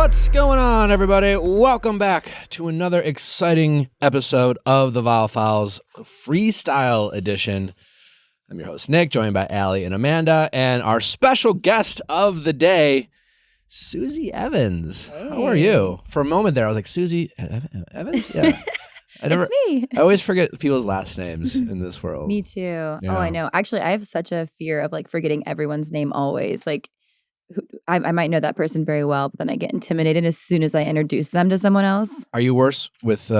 What's going on, everybody? Welcome back to another exciting episode of the Viall Files Freestyle Edition. I'm your host, Nick, joined by Allie and Amanda, and our special guest of the day, Susie Evans. Hey. How are you? For a moment there, I was like, Susie Evans? Yeah. It's me. I always forget people's last names in this world. Me too. Yeah. Oh, I know. Actually, I have such a fear of like forgetting everyone's name always. Like, I might know that person very well, but then I get intimidated as soon as I introduce them to someone else. Are you worse with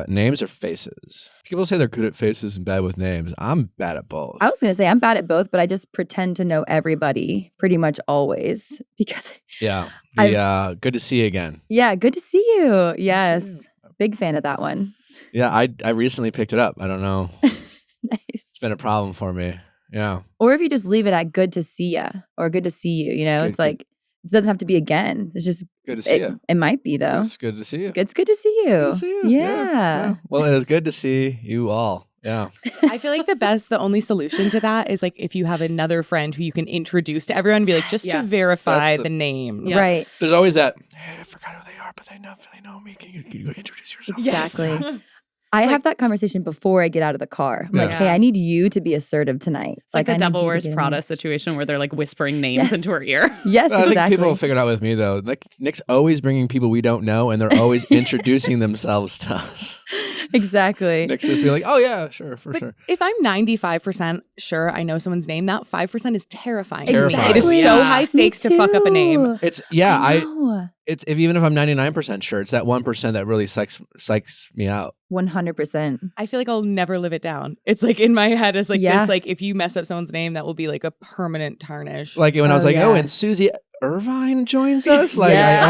names or faces? People say they're good at faces and bad with names. I'm bad at both. I was going to say I'm bad at both, but I just pretend to know everybody pretty much always because. Yeah. Good to see you again. Yeah. Good to see you. Yes. Big fan of that one. Yeah. I recently picked it up. I don't know. Nice. It's been a problem for me. Yeah. Or if you just leave it at good to see ya or good to see you, you know, it's like, it doesn't have to be again. It's just good to see you. It might be though. It's good to see you. It's good to see you. It's good to see you. Yeah. Well, it is good to see you all. Yeah. I feel like the only solution to that is like if you have another friend who you can introduce to everyone and be like, just to verify the names. Yeah. Right. There's always that, hey, I forgot who they are, but they know me. Can you introduce yourself? Exactly. Yes. I have that conversation before I get out of the car. I'm like, hey, I need you to be assertive tonight. It's like the Devil Wears Prada situation where they're like whispering names into her ear. Yes, exactly. I think people figured out with me though. Nick's always bringing people we don't know, and they're always introducing themselves to us. Exactly. Nick's just being like, "Oh yeah, sure, for sure." If I'm 95% sure I know someone's name, that 5% is terrifying. Terrifying. It is so high stakes to fuck up a name. It's even if I'm 99% sure, it's that 1% that really psychs me out. 100%. I feel like I'll never live it down. It's like in my head, it's like Yeah. this, like if you mess up someone's name, that will be like a permanent tarnish. Like when I was like, yeah. "Oh, and Susie Irvine joins us." Like Yeah.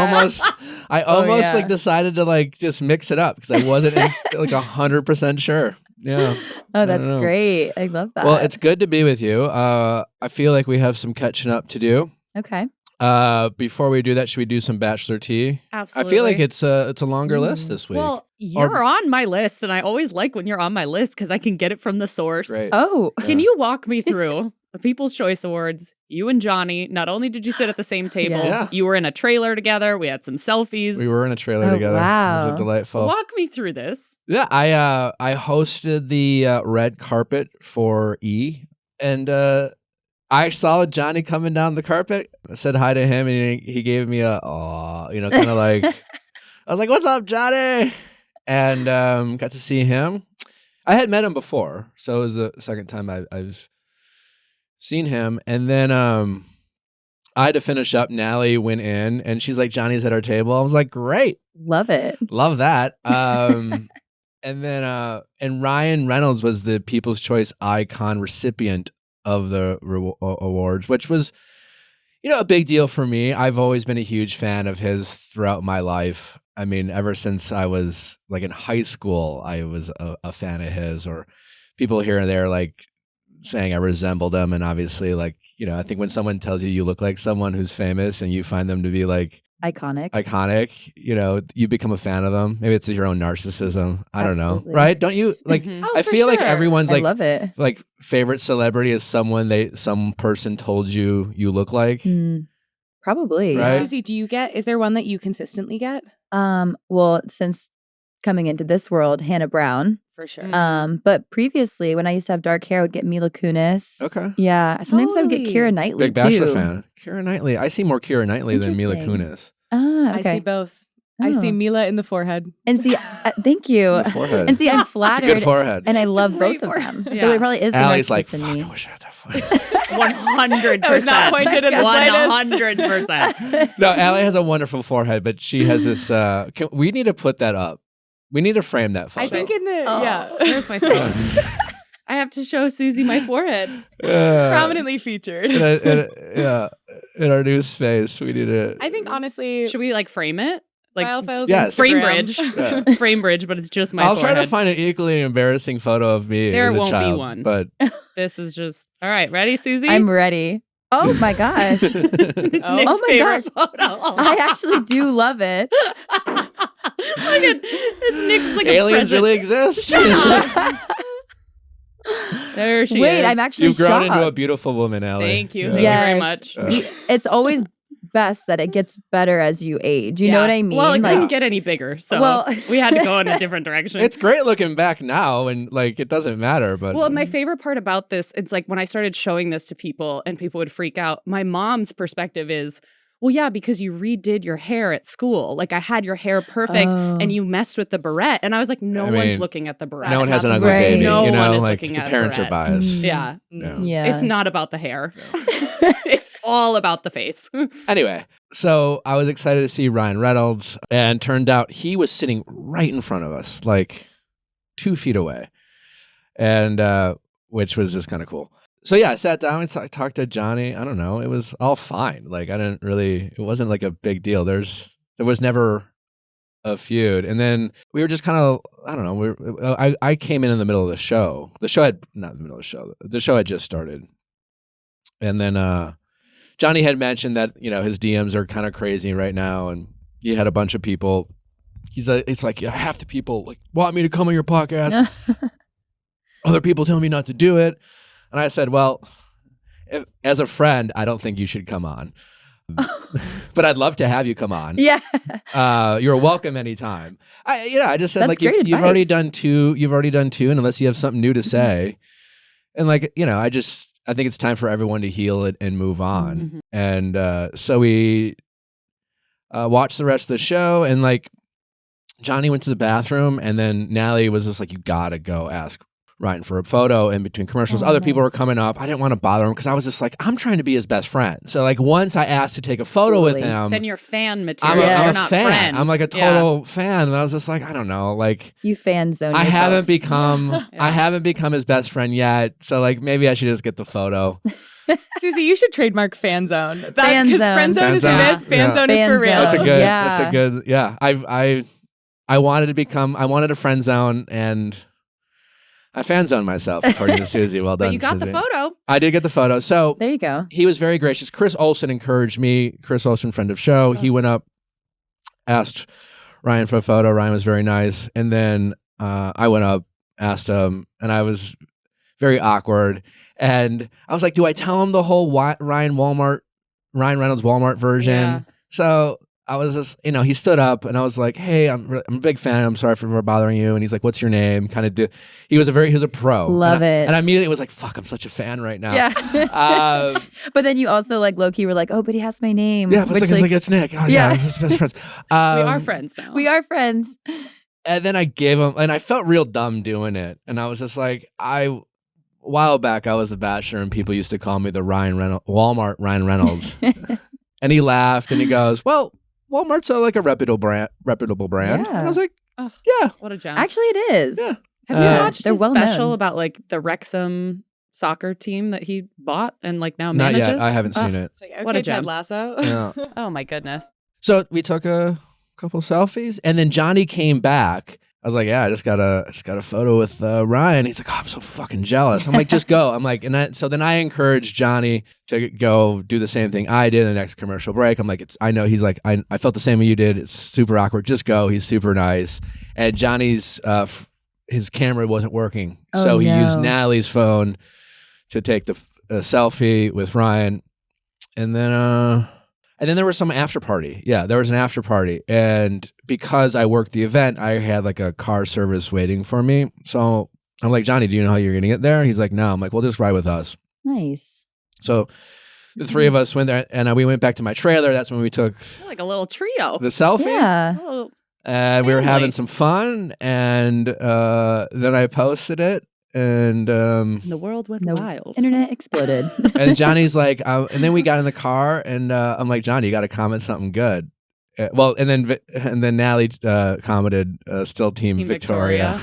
I almost yeah. like decided to like just mix it up because I wasn't like 100% sure. Yeah. Oh, that's great. I love that. Well, it's good to be with you. I feel like we have some catching up to do. okay. Before we do that, should we do some Bachelor Tea? Absolutely. I feel like it's a longer list this week. Well, you're on my list, and I always like when you're on my list because I can get it from the source. Great. Oh, Can you walk me through the People's Choice Awards? You and Johnny, not only did you sit at the same table, Yeah. you were in a trailer together. We had some selfies. We were in a trailer Oh, together. wow. It was delightful. Walk me through this. Yeah, I hosted the red carpet for E, and I saw Johnny coming down the carpet. I said hi to him, and he gave me a aw, kind of like I was like, "What's up, Johnny?" And got to see him. I had met him before, so it was the second time I've seen him. And then I had to finish up. Nally went in, and she's like, "Johnny's at our table." I was like, "Great, love it. love that." And then and Ryan Reynolds was the People's Choice Icon recipient of the awards, which was, a big deal for me. I've always been a huge fan of his throughout my life. I mean, ever since I was like in high school, I was a fan of his, or people here and there like saying I resembled him. And obviously, like, I think when someone tells you look like someone who's famous and you find them to be like iconic, you become a fan of them. Maybe it's your own narcissism. I don't know. Right? Don't you like, I feel like everyone's like, I love it. Like favorite celebrity is some person told you look like. Probably. Right? Susie, is there one that you consistently get? Well, since coming into this world, Hannah Brown. For sure. But previously, when I used to have dark hair, I would get Mila Kunis. Okay. Yeah. Sometimes I would get Keira Knightley Big Bachelor too. fan. Keira Knightley. I see more Keira Knightley than Mila Interesting. Kunis. Ah, okay. I see both. I see Mila in the forehead. And see, thank you. Forehead. And see, I'm It's a flattered. good forehead. And I love both great of them. forehead. So it probably is the Allie's narcissist like, in fuck, me. I wish I had that forehead. 100%. That was not pointed in the slightest. 100%. No, Allie has a wonderful forehead, but she has this. We need to put that up. We need to frame that photo. I think in the, Here's my phone. I have to show Susie my forehead. prominently featured. In our new space, we need to. I think honestly, Should we like frame it? Like Viall Files Yes. frame Instagram. bridge. Yeah. Frame bridge, but it's just my I'll forehead. try to find an equally embarrassing photo of me There as a won't be child, one. But This is just all right. Ready, Susie? I'm ready. Oh my gosh. It's Nick's Oh my favorite gosh. photo. I actually do love it. Look at it's Nick's like aliens a really exist. There she is. Wait, I'm actually You've grown shocked. into a beautiful woman, Allie. Thank you. Yeah. Thank you very much. Yeah. It's always best that it gets better as you age. You know what I mean? Well, it like, couldn't get any bigger, so we had to go in a different direction. It's great looking back now, and like it doesn't matter. But well, my favorite part about this, it's like when I started showing this to people and people would freak out. My mom's perspective is, well, yeah, because you redid your hair at school. Like I had your hair perfect and you messed with the barrette. And I was like, one's looking at the barrette. No one has an ugly baby. No you know, one is like looking the at parents barrette. are biased. Yeah. Yeah. It's not about the hair. It's all about the face. Anyway, so I was excited to see Ryan Reynolds, and turned out he was sitting right in front of us, like 2 feet away, and which was just kind of cool. So yeah, I sat down and talked to Johnny. I don't know. It was all fine. Like it wasn't like a big deal. There was never a feud. And then we were just kind of, I don't know. I came in the middle of the show. The show had, not in the middle of the show. The show had just started. And then Johnny had mentioned that, his DMs are kind of crazy right now. And he had a bunch of people. It's like, yeah, half the people like want me to come on your podcast. Other people tell me not to do it. And I said, well, as a friend, I don't think you should come on. But I'd love to have you come on. Yeah. You're welcome anytime. I just said, That's like, great you've already advice. done 2. You've already done 2. And unless you have something new to say. And like, I think it's time for everyone to heal it and move on. And so we watched the rest of the show. And like, Johnny went to the bathroom. And then Nally was just like, you got to go ask Ryan for a photo in between commercials. Other people were coming up. I didn't want to bother him because I was just like, I'm trying to be his best friend. So like once I asked to take a photo with him, then you're fan I'm material. a You're not fan. friend. I'm like a total fan. And I was just like, I don't know, like You fan zone I yourself. haven't become his best friend yet. So like maybe I should just get the photo. Susie, you should trademark fan zone. Fan zone. Friend zone is a Fan myth. zone. Fan Yeah. zone is Fan for real. zone. That's a good, yeah. I wanted a friend zone, and I fan zoned myself, according to Susie. Well done, But you got the Susie. photo. I did get the photo. So There you go. he was very gracious. Chris Olsen encouraged me. Chris Olsen, friend of show. He went up, asked Ryan for a photo. Ryan was very nice. And then I went up, asked him, and I was very awkward. And I was like, do I tell him the whole Ryan Reynolds Walmart version? Yeah. So I was just, he stood up, and I was like, hey, I'm a big fan. I'm sorry for bothering you. And he's like, what's your name? He was a pro. Love it. And I immediately was like, fuck, I'm such a fan right now. Yeah. But then you also like low key were like, oh, but he has my name. Yeah, but it's Nick. Oh, yeah, he's best friends. We are friends now. We are friends. And then I gave him, and I felt real dumb doing it. And I was just like, a while back, I was the Bachelor, and people used to call me the Walmart Ryan Reynolds. And he laughed, and he goes, well, Walmart's like a reputable brand. Yeah. And I was like, Oh, yeah. what a gem. Actually, it is. Yeah. Have you watched they're his well special known. about like the Wrexham soccer team that he bought and like now Not manages? yet. I haven't seen it. It's like, okay, What a Ted gem. Lasso. Yeah. Oh my goodness. So we took a couple selfies, and then Johnny came back. I was like, yeah, I just got a photo with Ryan. He's like, oh, I'm so fucking jealous. I'm like, just go. I'm like, so then I encouraged Johnny to go do the same thing I did in the next commercial break. I'm like, I know. He's like, I felt the same way you did. It's super awkward. Just go. He's super nice. And Johnny's his camera wasn't working, so he used Natalie's phone to take the selfie with Ryan, and then there was some after party. Yeah, there was an after party. And because I worked the event, I had like a car service waiting for me. So I'm like, Johnny, do you know how you're going to get there? He's like, no. I'm like, well, just ride with us. Nice. So the three of us went there, and we went back to my trailer. That's when we took You're like a little trio. the selfie. Yeah. Oh, And we were Family. having some fun. And then I posted it. And the world went wild. Internet exploded. and Johnny's like, and then we got in the car, and I'm like, Johnny, you got to comment something good. And then Natalie commented, still Team Victoria.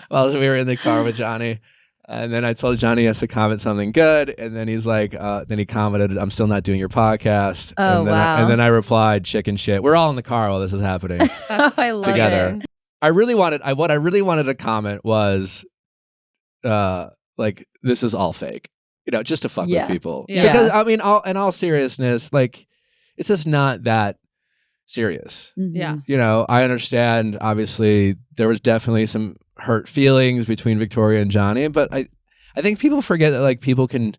While we were in the car with Johnny. And then I told Johnny he has to comment something good. And then he's like, then he commented, I'm still not doing your podcast. Oh, and then wow. and then I replied, chicken shit. We're all in the car while this is happening I love together. it. What I really wanted to comment was, like, this is all fake. Just to fuck with people. Yeah. Because, I mean, in all seriousness, like, it's just not that serious. Mhm. Yeah. I understand, obviously, there was definitely some hurt feelings between Victoria and Johnny, but I think people forget that, like, people can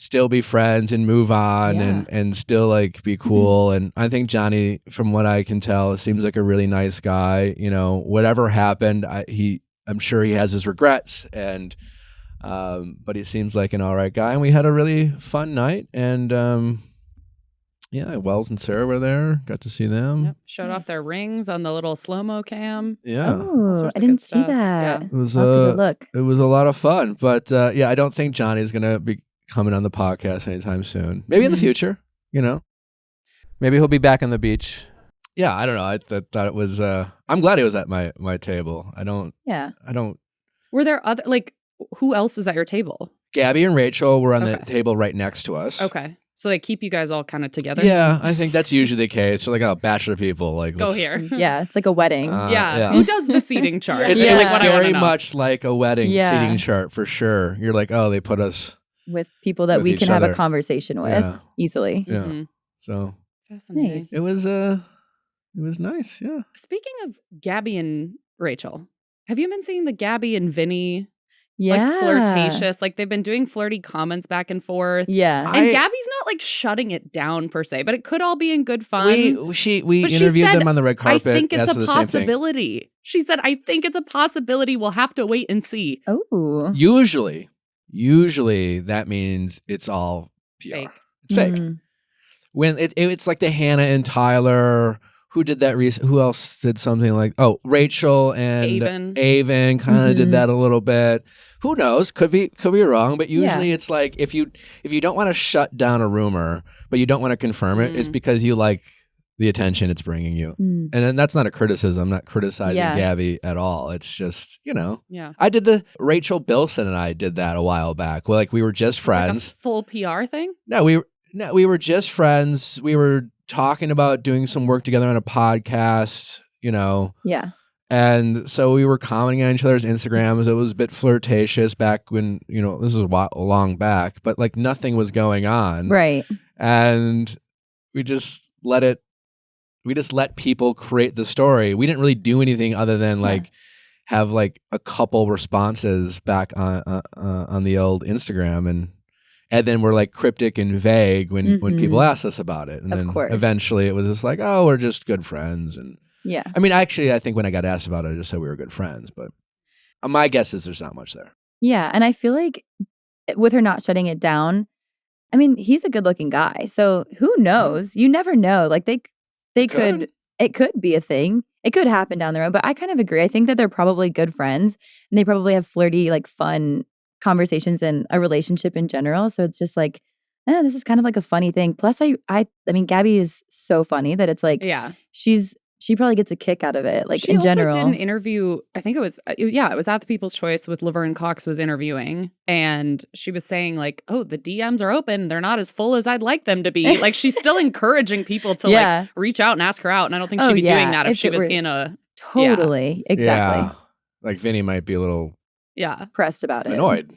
still be friends and move on and still like be cool. And I think Johnny, from what I can tell, seems like a really nice guy. You know, whatever happened, I'm sure he has his regrets, and but he seems like an all right guy. And we had a really fun night, and Wells and Sarah were there. Got to see them. Yep. Showed off their rings on the little slow-mo cam. Yeah. Oh, I didn't see that. Yeah. It was I'll have to go look. It was a lot of fun, but I don't think Johnny's gonna be coming on the podcast anytime soon. Maybe in the future, you know. Maybe he'll be back on the beach. Yeah, I don't know. I thought it was. I'm glad he was at my table. I don't. Were there other who else was at your table? Gabby and Rachel were on the table right next to us. Okay. So they keep you guys all kind of together? Yeah, I think that's usually the case. So bachelor people, go here. Yeah, it's like a wedding. Yeah. Who does the seating chart? It's what very much like a wedding seating chart for sure. You're like, oh, they put us with people that we can have a conversation with easily. Yeah. Mm-hmm. So fascinating. Nice. It was nice. Yeah. Speaking of Gabby and Rachel, have you been seeing the Gabby and Vinny? Yeah. Flirtatious. They've been doing flirty comments back and forth. Yeah. And Gabby's not shutting it down per se, but it could all be in good fun. We interviewed them on the red carpet. I think it's a a possibility. She said, I think it's a possibility. We'll have to wait and see. Oh. Usually that means it's all PR. Fake. It's fake. When it's like the Hannah and Tyler. Who did that recent? Who else did something like? Oh, Rachel and Avon kind of did that a little bit. Who knows? Could be wrong. But usually it's like if you don't want to shut down a rumor, but you don't want to confirm it, it's because you like the attention it's bringing you. And then that's not a criticism. I'm not criticizing Gabby at all. It's just Yeah. I did the Rachel Bilson and I did that a while back. Well, we were just friends. Like a full PR thing? No, we were just friends. We were talking about doing some work together on a podcast, Yeah. And so we were commenting on each other's Instagrams. It was a bit flirtatious back when, this was a long back, but nothing was going on. Right. And we just let people create the story. We didn't really do anything other than have a couple responses back on the old Instagram, and then we're cryptic and vague when people ask us about it. And then eventually it was just oh, we're just good friends. And yeah. I mean, actually, I think when I got asked about it, I just said we were good friends. But my guess is there's not much there. Yeah. And I feel like with her not shutting it down, I mean, he's a good looking guy. So who knows? You never know. It could be a thing. It could happen down the road. But I kind of agree. I think that they're probably good friends and they probably have flirty, fun conversations and a relationship in general. So it's just I don't know, this is kind of a funny thing. Plus I mean, Gabby is so funny that it's she probably gets a kick out of it. She in general. She also did an interview. I think it was it was at the People's Choice with Laverne Cox was interviewing, and she was saying oh, the DMs are open. They're not as full as I'd like them to be. She's still encouraging people to reach out and ask her out. And I don't think she'd be doing that if she was in a totally exactly. Yeah. Vinny might be a little. Yeah. Pressed about it. Annoyed.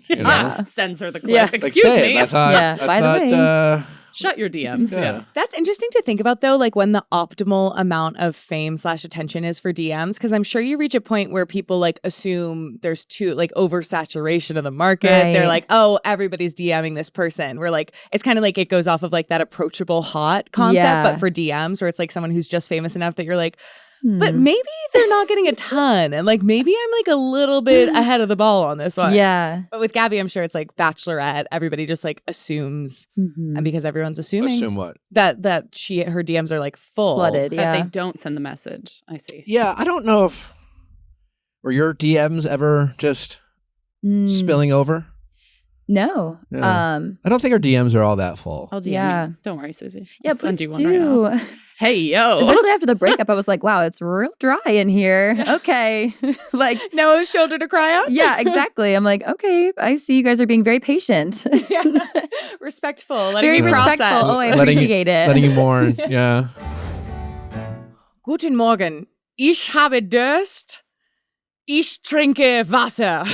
Sends her the clip. Yeah. Excuse me. I thought, by the way. Shut your DMs. Yeah. That's interesting to think about though, when the optimal amount of fame / attention is for DMs. Cause I'm sure you reach a point where people assume there's too oversaturation of the market. Right. They're oh, everybody's DMing this person. We're it's kind of it goes off of that approachable hot concept, but for DMs where it's someone who's just famous enough that you're but maybe they're not getting a ton. And maybe I'm a little bit ahead of the ball on this one. Yeah. But with Gabby, I'm sure it's Bachelorette. Everybody just assumes. And because everyone's assuming. Assume what? That her DMs are full. Flooded, that they don't send the message. I see. Yeah. I don't know if were your DMs ever just spilling over? No. Yeah. I don't think our DMs are all that full. I'll DM you. Don't worry, Susie. Yeah, I'll send please you one right now. Hey, yo. Especially after the breakup, I was wow, it's real dry in here. Okay. no shoulder to cry on? Yeah, exactly. I'm okay, I see you guys are being very patient. Yeah. Respectful. Very respectful. Oh, I appreciate it. Letting you mourn. Yeah. Guten Morgen. Ich habe Durst. Ich trinke Wasser.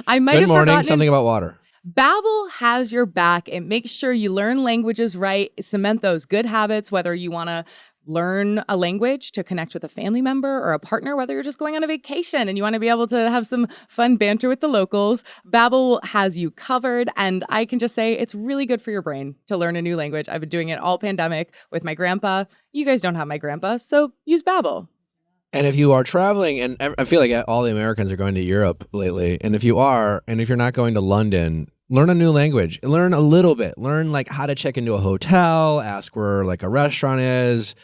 I might Good have morning. forgotten Something about water. Babbel has your back. It makes sure you learn languages right, cement those good habits, whether you want to learn a language to connect with a family member or a partner, whether you're just going on a vacation and you want to be able to have some fun banter with the locals, Babbel has you covered. And I can just say it's really good for your brain to learn a new language. I've been doing it all pandemic with my grandpa. You guys don't have my grandpa, so use Babbel. And if you are traveling, and I feel like all the Americans are going to Europe lately, and if you are, and if you're not going to London, learn a new language. Learn a little bit. Learn like how to check into a hotel, ask where like a restaurant is,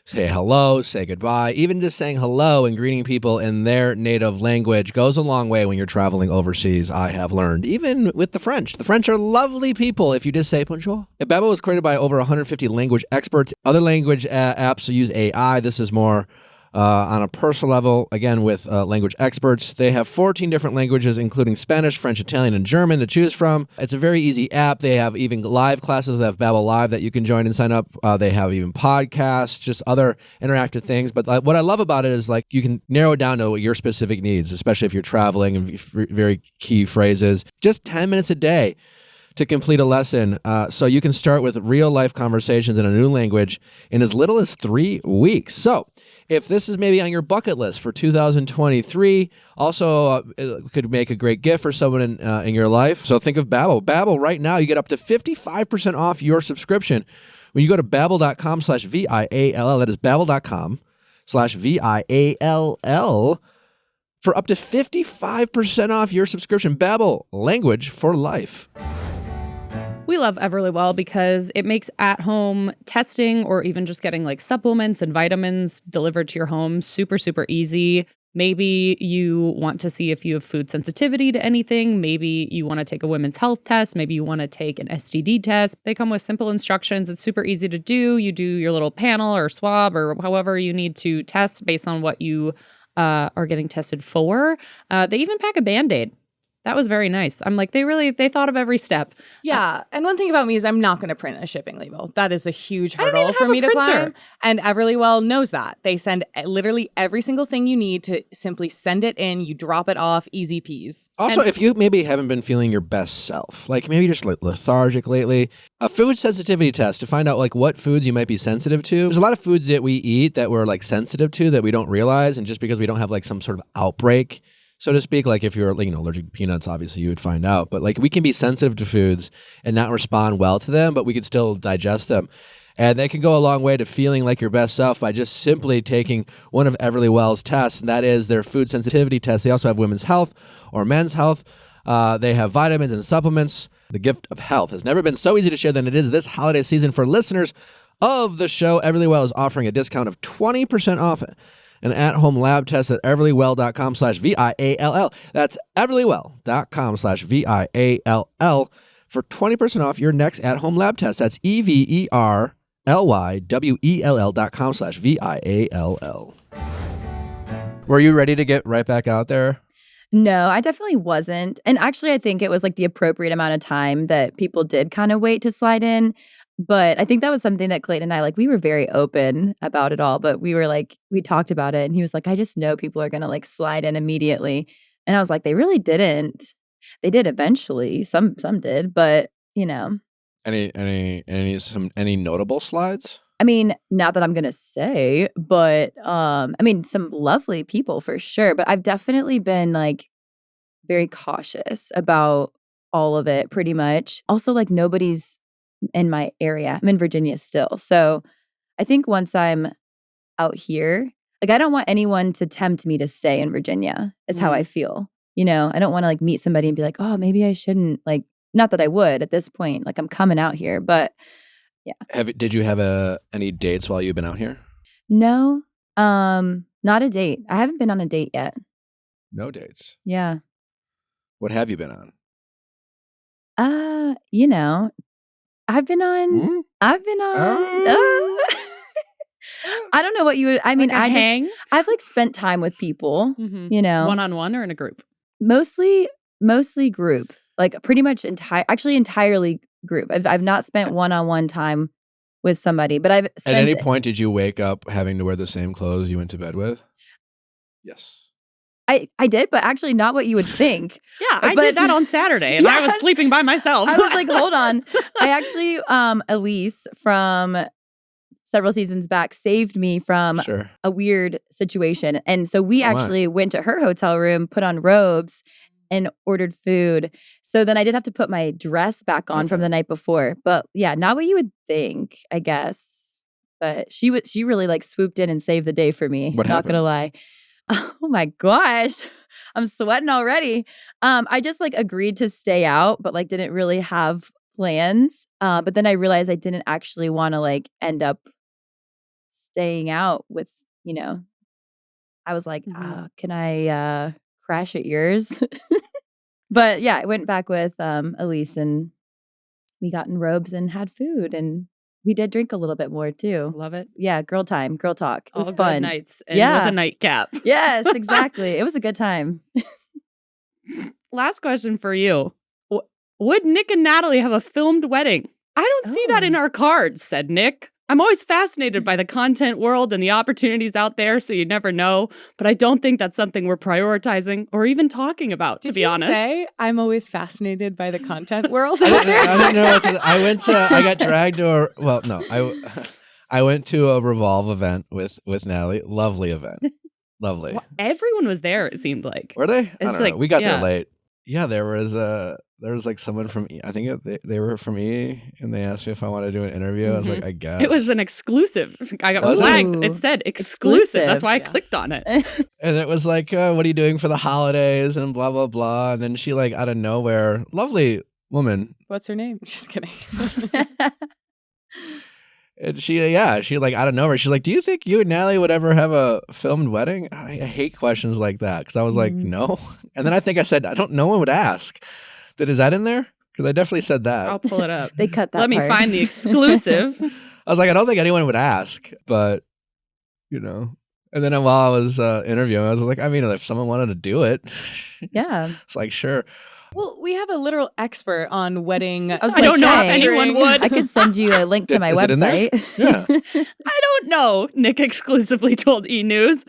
say hello, say goodbye. Even just saying hello and greeting people in their native language goes a long way when you're traveling overseas, I have learned. Even with the French. The French are lovely people if you just say bonjour. Babbel was created by over 150 language experts. Other language apps use AI. This is more on a personal level, again, with language experts. They have 14 different languages, including Spanish, French, Italian, and German to choose from. It's a very easy app. They have even live classes. They have Babbel Live that you can join and sign up. They have even podcasts, just other interactive things. But what I love about it is like you can narrow it down to your specific needs, especially if you're traveling and very key phrases. Just 10 minutes a day to complete a lesson. So you can start with real life conversations in a new language in as little as 3 weeks. So if this is maybe on your bucket list for 2023, also it could make a great gift for someone in your life. So think of Babbel. Babbel, right now, you get up to 55% off your subscription when you go to babbel.com/VIALL. That is babbel.com/VIALL for up to 55% off your subscription. Babbel, language for life. We love Everlywell because it makes at-home testing or even just getting like supplements and vitamins delivered to your home super, super easy. Maybe you want to see if you have food sensitivity to anything. Maybe you want to take a women's health test. Maybe you want to take an STD test. They come with simple instructions. It's super easy to do. You do your little panel or swab or however you need to test based on what you are getting tested for. They even pack a Band-Aid. That was very nice. I'm like, they thought of every step. Yeah. And one thing about me is I'm not going to print a shipping label. That is a huge hurdle for me to climb. And Everlywell knows that. They send literally every single thing you need to simply send it in. You drop it off, easy peas. Also, if you maybe haven't been feeling your best self, like maybe you're just like lethargic lately, a food sensitivity test to find out like what foods you might be sensitive to. There's a lot of foods that we eat that we're like sensitive to that we don't realize. And just because we don't have like some sort of outbreak, so to speak, like if you're allergic to peanuts, obviously you would find out. But like we can be sensitive to foods and not respond well to them, but we can still digest them. And they can go a long way to feeling like your best self by just simply taking one of Everlywell's tests, and that is their food sensitivity test. They also have women's health or men's health. They have vitamins and supplements. The gift of health has never been so easy to share than it is this holiday season. For listeners of the show, Everlywell is offering a discount of 20% off an at-home lab test at everlywell.com/VIALL. That's everlywell.com/VIALL for 20% off your next at-home lab test. That's everlywell.com/VIALL. Were you ready to get right back out there? No, I definitely wasn't. And actually, I think it was like the appropriate amount of time that people did kind of wait to slide in. But I think that was something that Clayton and I, like, we were very open about it all, but we were like, we talked about it and he was like, I just know people are going to like slide in immediately. And I was like, they really didn't. They did eventually. Some did, but you know. Any notable slides? I mean, not that I'm going to say, but I mean, some lovely people for sure, but I've definitely been like very cautious about all of it pretty much. Also, like nobody's in my area. I'm in Virginia still. So I think once I'm out here, like I don't want anyone to tempt me to stay in Virginia is how I feel. You know, I don't want to like meet somebody and be like, oh, maybe I shouldn't. Like, not that I would at this point. Like I'm coming out here, but yeah. Did you have any dates while you've been out here? No, not a date. I haven't been on a date yet. No dates. Yeah. What have you been on? You know, I've been on. I don't know what you would. I mean, like I've like spent time with people. You know, one-on-one or in a group. Mostly group. Like pretty much entirely group. I've not spent one-on-one time with somebody, but I've spent. At any point, did you wake up having to wear the same clothes you went to bed with? Yes. I did, but actually not what you would think. Yeah, I did that on Saturday, and I was sleeping by myself. I was like, hold on. I actually, Elise from several seasons back saved me from Sure. a weird situation. And so we Oh, my. actually went to her hotel room, put on robes, and ordered food. So then I did have to put my dress back on from Okay. the night before. But yeah, not what you would think, I guess. But she really like swooped in and saved the day for me. What not gonna lie. Oh my gosh. I'm sweating already. I just like agreed to stay out, but like didn't really have plans. But then I realized I didn't actually want to like end up staying out with, I was like, can I crash at yours? But yeah, I went back with Elise and we got in robes and had food and we did drink a little bit more too. Love it. Yeah, girl time, girl talk. It was All fun. good nights and Yeah. with a nightcap. Yes, exactly. It was a good time. Last question for you. Would Nick and Natalie have a filmed wedding? I don't see that in our cards, said Nick. I'm always fascinated by the content world and the opportunities out there, so you never know. But I don't think that's something we're prioritizing or even talking about, to be honest. Did you say I'm always fascinated by the content world? I didn't know what to, I got dragged to I went to a Revolve event with Natalie. Lovely event. Lovely. Well, everyone was there, it seemed like. Were they? I It's don't like, know. We got yeah. there late. Yeah, there was like someone from E. I think they were from E, and they asked me if I wanted to do an interview. I was like, I guess. It was an exclusive. I got Was it? flagged. It said exclusive. Exclusive. That's why I Yeah. clicked on it. And it was like, what are you doing for the holidays and blah, blah, blah. And then she like out of nowhere, lovely woman. What's her name? Just kidding. And she like out of nowhere, she's like, do you think you and Natalie would ever have a filmed wedding? I hate questions like that because I was like, no. And then I think I said, no one would ask. Is that in there? Because I definitely said that. I'll pull it up. They cut that Let me part. find the exclusive. I was like, I don't think anyone would ask, but And then while I was interviewing, I was like, I mean, if someone wanted to do it, Yeah. it's like, sure. Well, we have a literal expert on wedding. I was I gonna don't know if say, anyone would. I could send you a link to my Is it in there? website. Yeah. I don't know, Nick exclusively told E! News.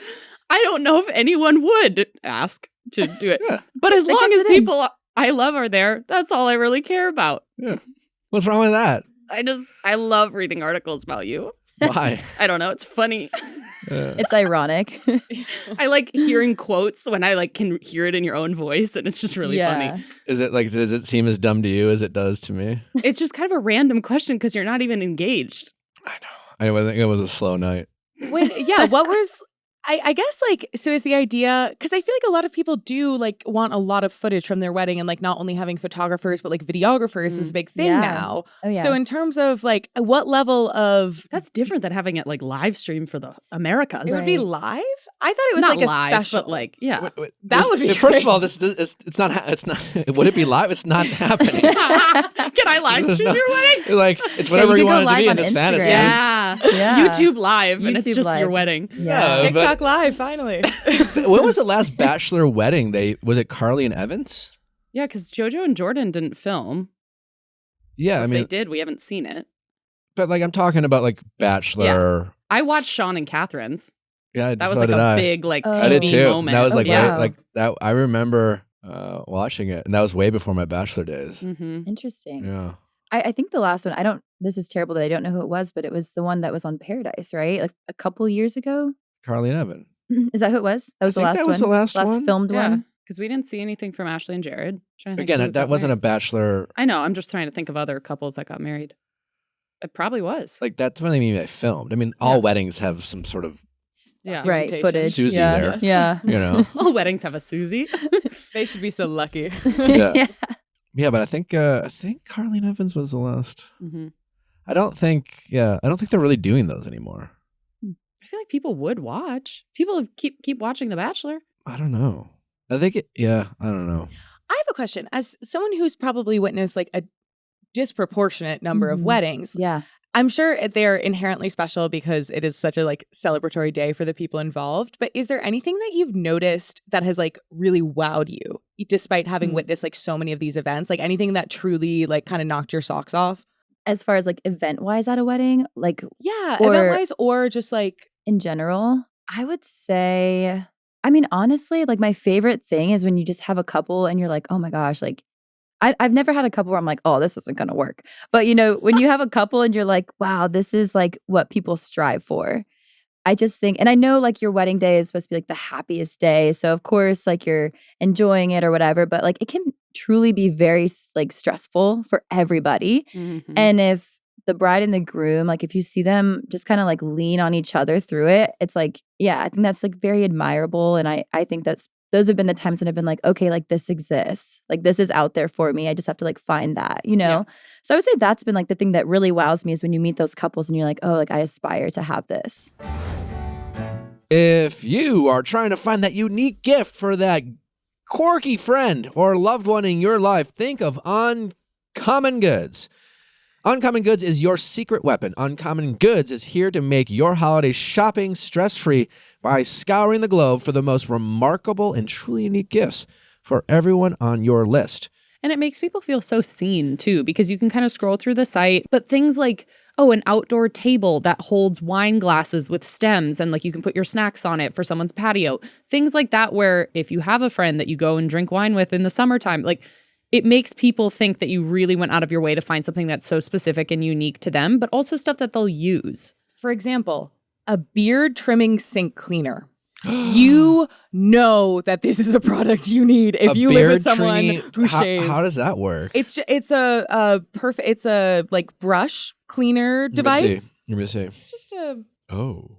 I don't know if anyone would ask to do it. Yeah. But as They long kept as it in. people I love are there, that's all I really care about. Yeah. What's wrong with that? I love reading articles about you. Why? I don't know. It's funny. It's ironic. I like hearing quotes when I like can hear it in your own voice, and it's just really funny. Is it like, does it seem as dumb to you as it does to me? It's just kind of a random question because you're not even engaged. I think it was a slow night. What was I guess like, so is the idea, because I feel like a lot of people do like want a lot of footage from their wedding and like not only having photographers, but like videographers is a big thing Yeah. now. Oh, yeah. So in terms of like what level of, That's different than having it like live stream for the Americas. it would be Right. live? I thought it was Not like a live, special. but like, yeah. That would be First of all, great. it's not. Would it be live? It's not happening. Can I live There's stream no- your wedding? Like it's whatever you you could go want it to be live in on this fantasy. Instagram. Yeah. Yeah. YouTube live, and it's YouTube just your Live. wedding. Yeah. TikTok live, finally. When was the last Bachelor wedding? Was it Carly and Evans? Yeah, because JoJo and Jordan didn't film. Yeah, I If mean, they did, we haven't seen it. but like I'm talking about like Bachelor. I watched Sean and Catherine's. Yeah, That was so like did a I. big like Oh. I did TV too. moment. That was like yeah. right, like that. I remember watching it, and that was way before my Bachelor days. Mm-hmm. Interesting. Yeah. I think the last one, this is terrible that I don't know who it was, but it was the one that was on Paradise, right? Like a couple years ago. Carly and Evan. Is that who it was? That was the think last that one. was the last one. filmed Yeah, one. because we didn't see anything from Ashley and Jared. Trying to think who Again, got that wasn't a married. Bachelor. I know. I'm just trying to think of other couples that got married. It probably was. Like that's what I mean. I filmed. I mean, all weddings have some sort of Yeah. Right. Documentation. Footage. Susie yeah. there. Yeah. you know. All weddings have a Susie. They should be so lucky. Yeah. Yeah, but I think Carly and Evans was the last. Mm-hmm. I don't think they're really doing those anymore. I feel like people would watch. People keep watching The Bachelor. I don't know. I think I don't know. I have a question. As someone who's probably witnessed like a disproportionate number of Mhm. weddings, Yeah. I'm sure they're inherently special because it is such a like celebratory day for the people involved. But is there anything that you've noticed that has like really wowed you, despite having witnessed like so many of these events? Like anything that truly like kind of knocked your socks off? As far as like event wise at a wedding, like Yeah, Or- event wise, or just like in general, I would say, I mean, honestly, like my favorite thing is when you just have a couple and you're like, oh my gosh, like I've never had a couple where I'm like, oh, this wasn't going to work. But, you know, when you have a couple and you're like, wow, this is like what people strive for. I just think, and I know like your wedding day is supposed to be like the happiest day. So of course, like you're enjoying it or whatever, but like it can truly be very like stressful for everybody. Mm-hmm. And if the bride and the groom, like if you see them just kind of like lean on each other through it, it's like, yeah, I think that's like very admirable. And I think those have been the times when I've been like, okay, like this exists. Like this is out there for me. I just have to like find that, you know? Yeah. So I would say that's been like the thing that really wows me is when you meet those couples and you're like, oh, like I aspire to have this. If you are trying to find that unique gift for that quirky friend or loved one in your life, think of Uncommon Goods. Uncommon Goods is your secret weapon. Uncommon Goods is here to make your holiday shopping stress-free by scouring the globe for the most remarkable and truly unique gifts for everyone on your list. And it makes people feel so seen, too, because you can kind of scroll through the site. But things like, an outdoor table that holds wine glasses with stems and like you can put your snacks on it for someone's patio. Things like that where if you have a friend that you go and drink wine with in the summertime, like it makes people think that you really went out of your way to find something that's so specific and unique to them, but also stuff that they'll use. For example, a beard trimming sink cleaner. You know that this is a product you need if you live with someone who shaves. How does that work? It's a like brush cleaner device. Let me see.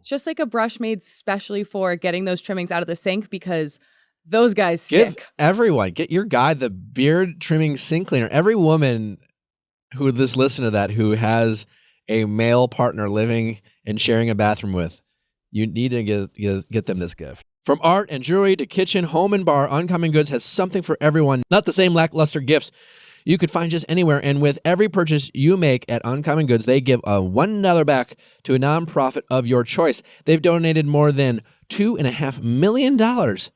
Just like a brush made specially for getting those trimmings out of the sink because those guys stick. Get your guy the beard trimming sink cleaner. Every woman who just listen to that who has a male partner living and sharing a bathroom with, you need to get them this gift. From art and jewelry to kitchen, home and bar, Uncommon Goods has something for everyone. Not the same lackluster gifts you could find just anywhere. And with every purchase you make at Uncommon Goods, they give a $1 back to a nonprofit of your choice. They've donated more than $2.5 million to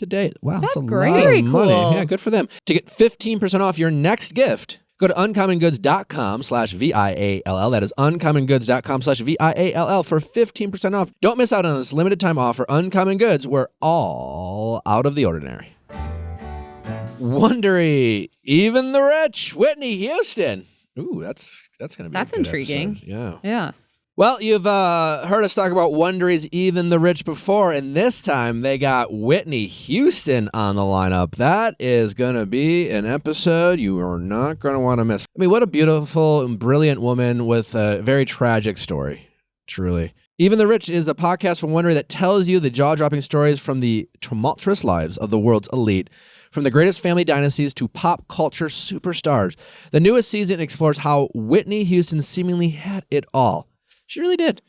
date. Wow, that's a great. lot Very of money. cool. Yeah, good for them. To get 15% off your next gift, go to uncommongoods.com/VIALL. That is uncommongoods.com/VIALL for 15% off. Don't miss out on this limited time offer. Uncommon Goods, we're all out of the ordinary. Wondery, even the rich, Whitney Houston. Ooh, that's gonna be. That's a good intriguing. Episode. Yeah. Yeah. Well, you've heard us talk about Wondery's Even the Rich before, and this time they got Whitney Houston on the lineup. That is going to be an episode you are not going to want to miss. I mean, what a beautiful and brilliant woman with a very tragic story, truly. Even the Rich is a podcast from Wondery that tells you the jaw-dropping stories from the tumultuous lives of the world's elite, from the greatest family dynasties to pop culture superstars. The newest season explores how Whitney Houston seemingly had it all. She really did.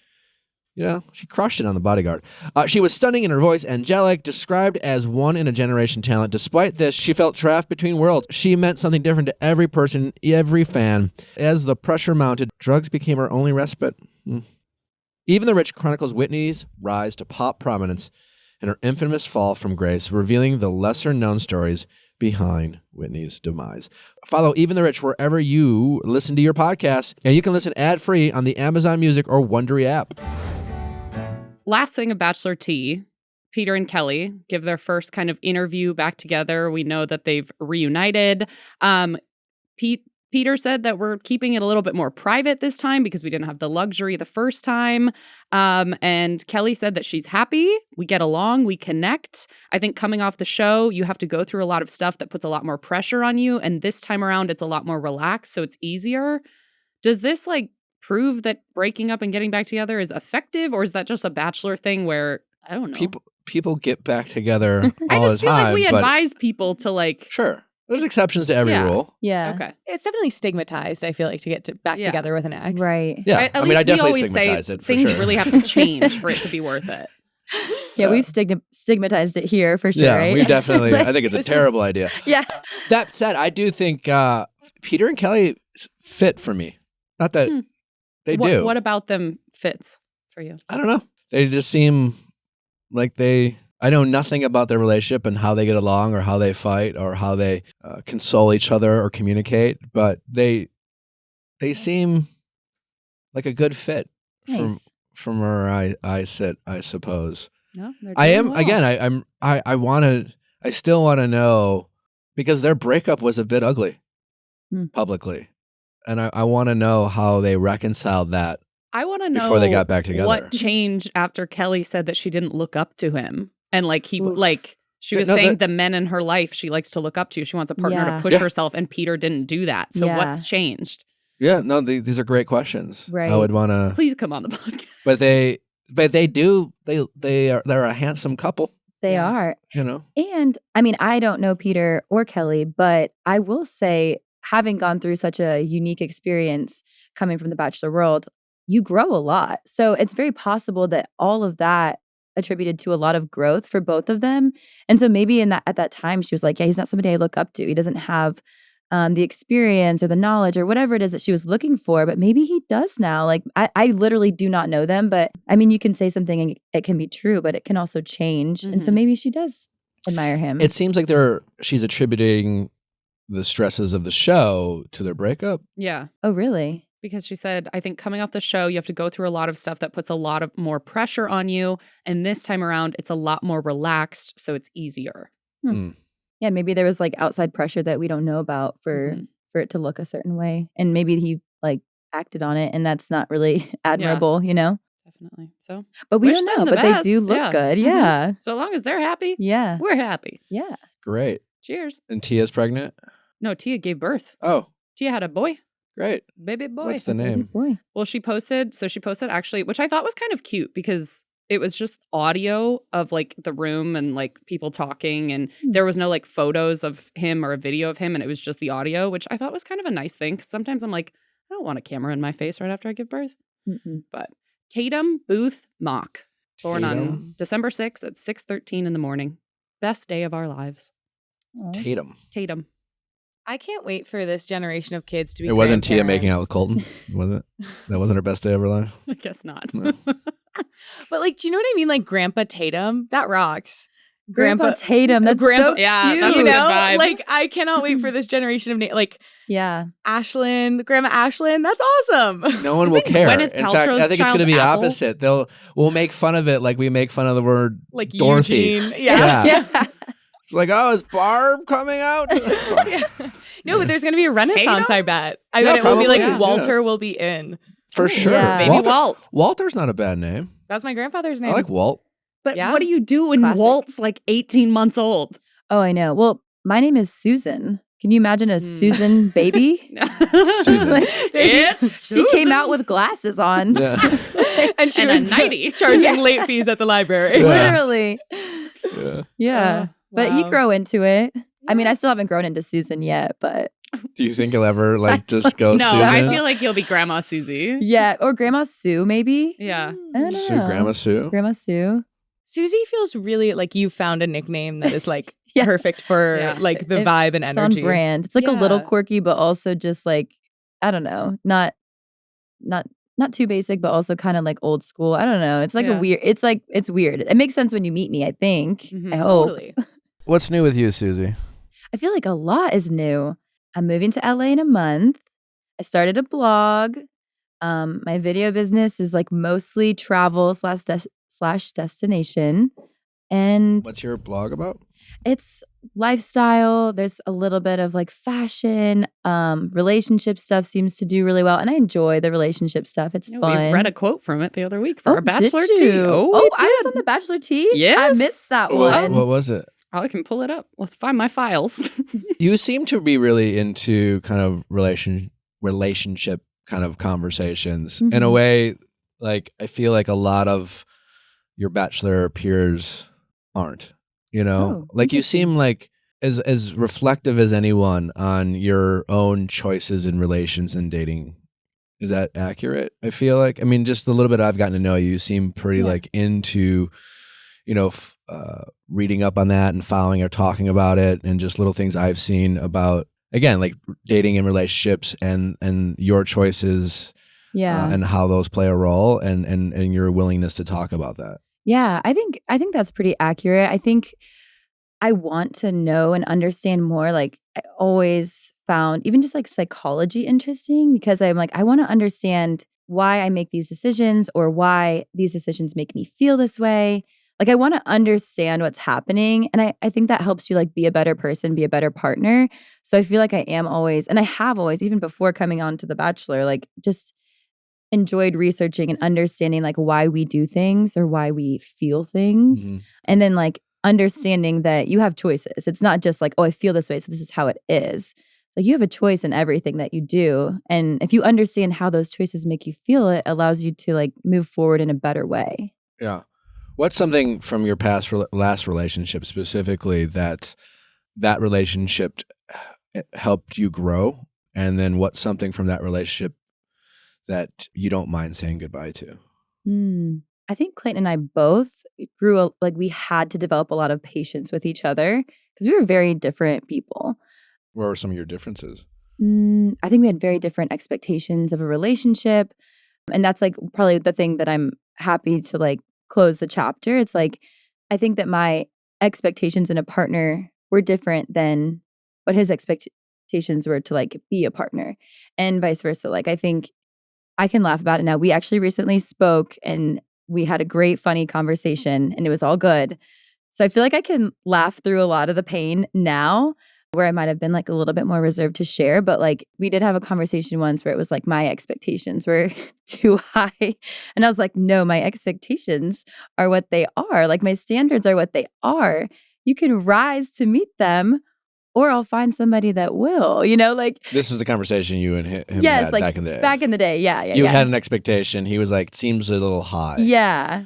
You know, she crushed it on The Bodyguard. She was stunning in her voice, angelic, described as one-in-a-generation talent. Despite this, she felt trapped between worlds. She meant something different to every person, every fan. As the pressure mounted, drugs became her only respite. Even the Rich chronicles Whitney's rise to pop prominence and her infamous fall from grace, revealing the lesser-known stories behind Whitney's demise. Follow Even the Rich wherever you listen to your podcasts, and you can listen ad-free on the Amazon Music or Wondery app. Last thing of Bachelor Tea, Peter and Kelley give their first kind of interview back together. We know that they've reunited. Peter said that we're keeping it a little bit more private this time because we didn't have the luxury the first time. And Kelley said that she's happy. We get along. We connect. I think coming off the show, you have to go through a lot of stuff that puts a lot more pressure on you. And this time around, it's a lot more relaxed, so it's easier. Does this prove that breaking up and getting back together is effective, or is that just a Bachelor thing where, I don't know. People get back together all the time. I just feel like we advise people to Sure. There's exceptions to every rule. Yeah. Okay. It's definitely stigmatized, I feel like, to get back together with an ex. Right. Yeah. At least I definitely we always stigmatize say it. things really have to change for it to be worth it. Yeah, we've stigmatized it here for sure, Yeah, right? we definitely, I think it's a terrible idea. Yeah. That said, I do think Peter and Kelley fit for me. Not that they do. What about them fits for you? I don't know. They just seem like I know nothing about their relationship and how they get along or how they fight or how they console each other or communicate, but they seem like a good fit Nice. from where I sit, I suppose. No, they're I doing am well. again. I still want to know because their breakup was a bit ugly. publicly. And I want to know how they reconciled that I want to know before they got back together. What changed after Kelley said that she didn't look up to him, and like he Oof. like she was saying the men in her life she likes to look up to. She wants a partner to push herself, and Peter didn't do that. So what's changed? Yeah, no, these are great questions. Right. I would want to Please come on the podcast. But they're a handsome couple. They are. You know. And I mean, I don't know Peter or Kelley, but I will say, having gone through such a unique experience coming from the Bachelor world, you grow a lot. So it's very possible that all of that attributed to a lot of growth for both of them. And so maybe at that time, she was like, yeah, he's not somebody I look up to. He doesn't have the experience or the knowledge or whatever it is that she was looking for, but maybe he does now. Like, I literally do not know them, but I mean, you can say something and it can be true, but it can also change. And so maybe she does admire him. It seems like she's attributing the stresses of the show to their breakup. Yeah. Oh, really? Because she said, I think coming off the show, you have to go through a lot of stuff that puts a lot of more pressure on you. And this time around, it's a lot more relaxed, so it's easier. Yeah, maybe there was like outside pressure that we don't know about for it to look a certain way. And maybe he like acted on it, and that's not really admirable, you know? Definitely. So, but we wish don't them know, the but best. they do look good. Yeah. So long as they're happy, Yeah. we're happy. Yeah. Great. Cheers. And Tia's pregnant? No, Tia gave birth. Oh, Tia had a boy. great. Baby boy. What's the name? Boy. Well, she posted actually, which I thought was kind of cute because it was just audio of like the room and like people talking, and there was no like photos of him or a video of him, and it was just the audio, which I thought was kind of a nice thing. 'Cause sometimes I'm like, I don't want a camera in my face right after I give birth. But Tatum Booth Mock, born on December 6th at 6:13 in the morning. Best day of our lives. Tatum. I can't wait for this generation of kids to be. It wasn't Tia making out grandparents. with Colton, was it? That wasn't her best day of her life. I guess not. No. But like, do you know what I mean? Like Grandpa Tatum, that rocks. Grandpa Tatum. That's Grandpa- so Yeah, cute. that's a You good know, vibe. like I cannot wait for this generation of like Yeah. Ashlyn, Grandma Ashlyn. That's awesome. No one will care. Gwyneth In fact, I Paltrow's think it's going to child be Apple? opposite. We'll make fun of it like we make fun of the word Like Dorothy. Eugene. Yeah. Yeah. Like, oh, is Barb coming out? No, but there's going to be a renaissance. Tatum? I bet. I Yeah, bet it will be probably, like yeah. Walter will be in. For sure. Yeah. Baby Walt. Walter's not a bad name. That's my grandfather's name. I like Walt. But Yeah. what do you do when Classic. Walt's like 18 months old? Oh, I know. Well, my name is Susan. Can you imagine a Susan baby? Susan. Like, It's she came Susan. out with glasses on. Yeah. and she And a was nightie. charging late fees at the library. Yeah. Literally. Yeah. Yeah. But you wow. grow into it. I mean, I still haven't grown into Susan yet, but Do you think he'll ever like just go No, Susan? I feel like you'll be Grandma Susie. yeah. Or Grandma Sue, maybe. Yeah. I don't know. Sue, Grandma Sue. Grandma Sue. Susie feels really like you found a nickname that is like Yeah. perfect for Yeah. like the It- vibe and It's energy. on brand. It's like a little Yeah. quirky, but also just like, I don't know, not too basic, but also kind of like old school. I don't know. It's like Yeah. it's weird. It makes sense when you meet me, I think. Mhm. I hope. Totally. What's new with you, Susie? I feel like a lot is new. I'm moving to LA in a month. I started a blog. My video business is like mostly travel slash destination. And What's your blog about? it's lifestyle. There's a little bit of like fashion. Relationship stuff seems to do really well. And I enjoy the relationship stuff. It's Yeah, fun. we read a quote from it the other week for Oh, our Bachelor did Tea. you? Oh, I we was did. on the Bachelor Tea? I Yes. missed that What one. was it? Oh, I can pull it up. Let's find my files. You seem to be really into kind of relationship kind of conversations in a Mhm. way. Like I feel like a lot of your Bachelor peers aren't. You know, Oh, like you interesting. seem like as reflective as anyone on your own choices in relations and dating. Is that accurate? I feel like, I mean, just a little bit I've gotten to know you, you seem pretty Yeah. like into, you know, reading up on that and following or talking about it, and just little things I've seen about, again, like dating and relationships and your choices Yeah. and how those play a role, and your willingness to talk about that. Yeah, I think that's pretty accurate. I think I want to know and understand more. Like I always found even just like psychology interesting, because I'm like, I want to understand why I make these decisions or why these decisions make me feel this way. Like I want to understand what's happening. And I think that helps you like be a better person, be a better partner. So I feel like I am always, and I have always, even before coming on to The Bachelor, like just enjoyed researching and understanding like why we do things or why we feel things. And then like understanding that you have choices. It's not just like, oh, I feel this way, so this is how it is. Like you have a choice in everything that you do. And if you understand how those choices make you feel, it allows you to like move forward in a better way. Yeah. What's something from your last relationship specifically that relationship helped you grow? And then what's something from that relationship that you don't mind saying goodbye to? I think Clayton and I both grew like we had to develop a lot of patience with each other because we were very different people. What were some of your differences? I think we had very different expectations of a relationship. And that's like probably the thing that I'm happy to like close the chapter. It's like, I think that my expectations in a partner were different than what his expectations were to like be a partner and vice versa. Like, I think I can laugh about it now. We actually recently spoke and we had a great funny conversation and it was all good. So I feel like I can laugh through a lot of the pain now where I might have been like a little bit more reserved to share. But like we did have a conversation once where it was like my expectations were too high. And I was like, no, my expectations are what they are. Like my standards are what they are. You can rise to meet them or I'll find somebody that will, you know, like. This was the conversation you and him yes, had like back in the day. Back in the day, yeah. You had an expectation. He was like, seems a little high. Yeah.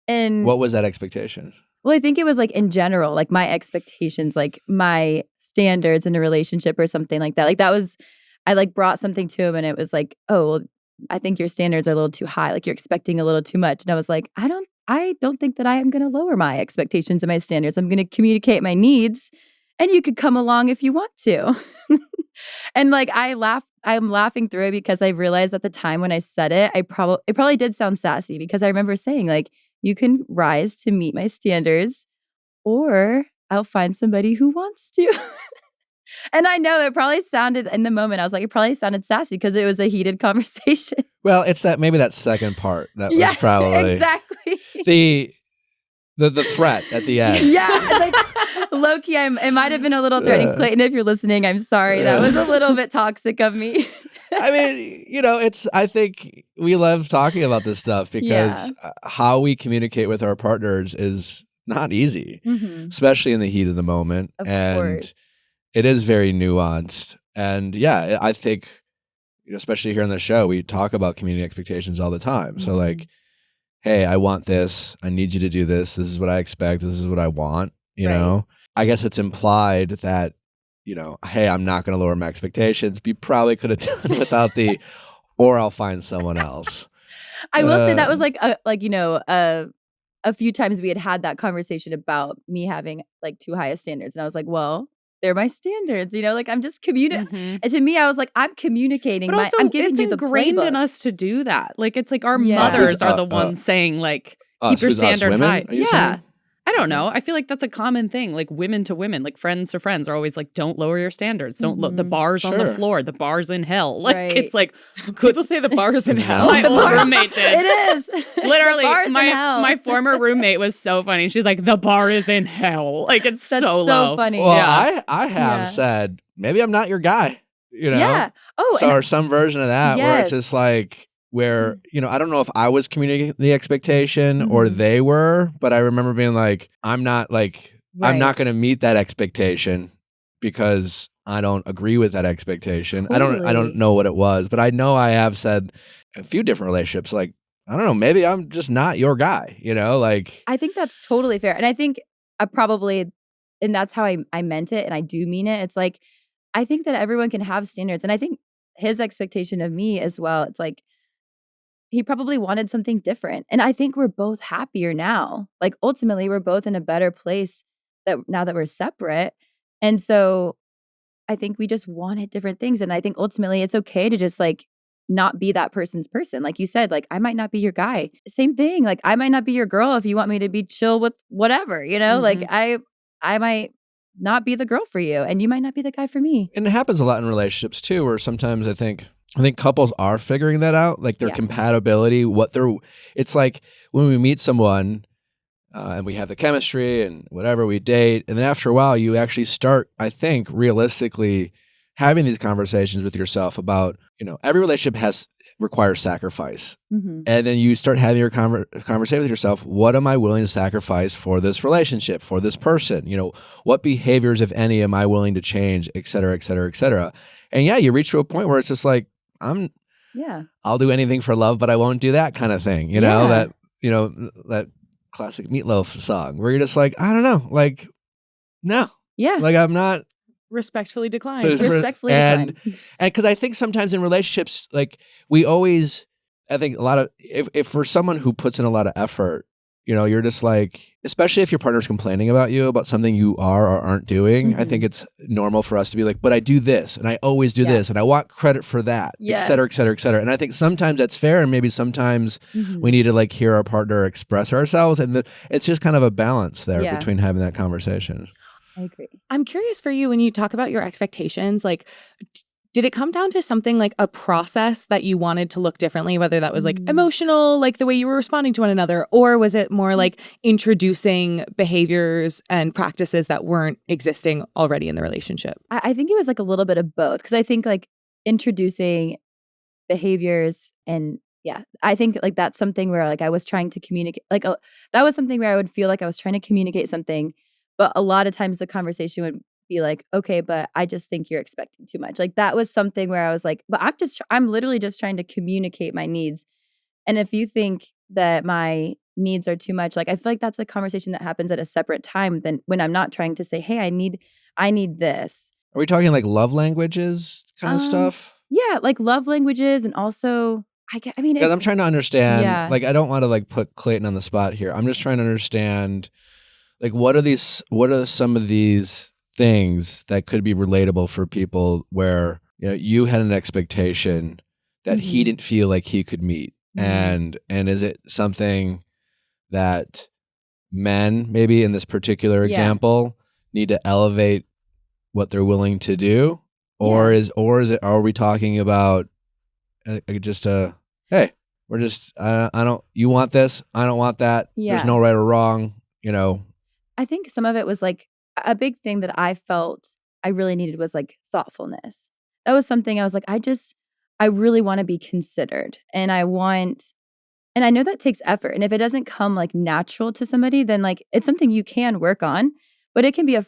And what was that expectation? Well, I think it was like in general, like my expectations, like my standards in a relationship or something like that. Like that was, I like brought something to him and it was like, oh, well, I think your standards are a little too high. Like you're expecting a little too much. And I was like, I don't think that I am going to lower my expectations and my standards. I'm going to communicate my needs and you could come along if you want to. And like I'm laughing through it because I realized at the time when I said it, it probably did sound sassy because I remember saying like, you can rise to meet my standards or I'll find somebody who wants to. And I know it probably sounded in the moment, I was like, it probably sounded sassy because it was a heated conversation. Well, it's that maybe that second part that was probably exactly the threat at the end. Yeah, like low-key, it might have been a little threatening. Clayton, if you're listening, I'm sorry. That was a little bit toxic of me. I mean, you know, I think we love talking about this stuff because how we communicate with our partners is not easy, especially in the heat of the moment. Of course. It is very nuanced. And yeah, I think, you know, especially here on the show, we talk about community expectations all the time. So like, hey, I want this. I need you to do this. This is what I expect. This is what I want. You know, I guess it's implied that, you know, hey, I'm not going to lower my expectations. You probably could have done without the, or I'll find someone else. I will say that was a few times we had that conversation about me having like too high of standards. And I was like, well, they're my standards, you know, like I'm just communicating. And to me, I was like, I'm communicating. But also, I'm giving you the ingrained playbook. in us to do that. Like, it's like our mothers are the ones saying like, keep your standard high. Yeah. I don't know. I feel like that's a common thing, like women to women, like friends to friends are always like, don't lower your standards. Don't the bar's on the floor. The bar's in hell. Like it's like, people say the bar's in hell. My old roommate did. It is. Literally, my former roommate was so funny. She's like, the bar is in hell. Like it's that's so low. Funny. Well, yeah. I have said, maybe I'm not your guy, you know? Yeah. Oh, or some version of that where it's just like, where, you know, I don't know if I was communicating the expectation or they were, but I remember being like, I'm not going to meet that expectation because I don't agree with that expectation. Totally. I don't know what it was, but I know I have said a few different relationships, like, I don't know, maybe I'm just not your guy, you know, like. I think that's totally fair. And I think and that's how I meant it. And I do mean it. It's like, I think that everyone can have standards. And I think his expectation of me as well, it's like, he probably wanted something different. And I think we're both happier now. Like ultimately, we're both in a better place now that we're separate. And so I think we just wanted different things. And I think ultimately it's okay to just like not be that person's person. Like you said, like I might not be your guy. Same thing. Like I might not be your girl if you want me to be chill with whatever, you know, like I might not be the girl for you and you might not be the guy for me. And it happens a lot in relationships too, where sometimes I think couples are figuring that out, like their compatibility, it's like when we meet someone, and we have the chemistry and whatever, we date. And then after a while, you actually start, I think, realistically having these conversations with yourself about, every relationship requires sacrifice. Mm-hmm. And then you start having your conversation with yourself. What am I willing to sacrifice for this relationship, for this person? What behaviors, if any, am I willing to change, et cetera, et cetera, et cetera. And yeah, you reach to a point where it's just like, I'll do anything for love, but I won't do that kind of thing. That classic Meatloaf song where you're just like, I don't know, like, no. Yeah. Like I'm not. Respectfully declined. And because I think sometimes in relationships, like I think a lot of, if for someone who puts in a lot of effort, you're just like, especially if your partner's complaining about you about something you are or aren't doing, I think it's normal for us to be like, but I do this and I always do this and I want credit for that, et cetera, et cetera, et cetera. And I think sometimes that's fair and maybe sometimes we need to like hear our partner express ourselves. And it's just kind of a balance there between having that conversation. I agree. I'm curious for you when you talk about your expectations, like, did it come down to something like a process that you wanted to look differently, whether that was like emotional, like the way you were responding to one another, or was it more like introducing behaviors and practices that weren't existing already in the relationship? I think it was like a little bit of both, because I think like introducing behaviors and I think like that's something where like I was trying to communicate, like that was something where I would feel like I was trying to communicate something, but a lot of times the conversation would be like, okay, but I just think you're expecting too much. Like that was something where I was like, but I'm literally just trying to communicate my needs. And if you think that my needs are too much, like I feel like that's a conversation that happens at a separate time than when I'm not trying to say, hey, I need this. Are we talking like love languages kind of stuff? Yeah, like love languages, and also because I'm trying to understand, like I don't want to like put Clayton on the spot here. I'm just trying to understand like what are some of these things that could be relatable for people where you had an expectation that he didn't feel like he could meet, and is it something that men maybe in this particular example need to elevate what they're willing to do, or are we talking about just hey, we're just I don't, you want this, I don't want that, there's no right or wrong, I think some of it was like a big thing that I felt I really needed was like thoughtfulness. That was something I was like, I really want to be considered. And I know that takes effort. And if it doesn't come like natural to somebody, then like it's something you can work on, but it can be a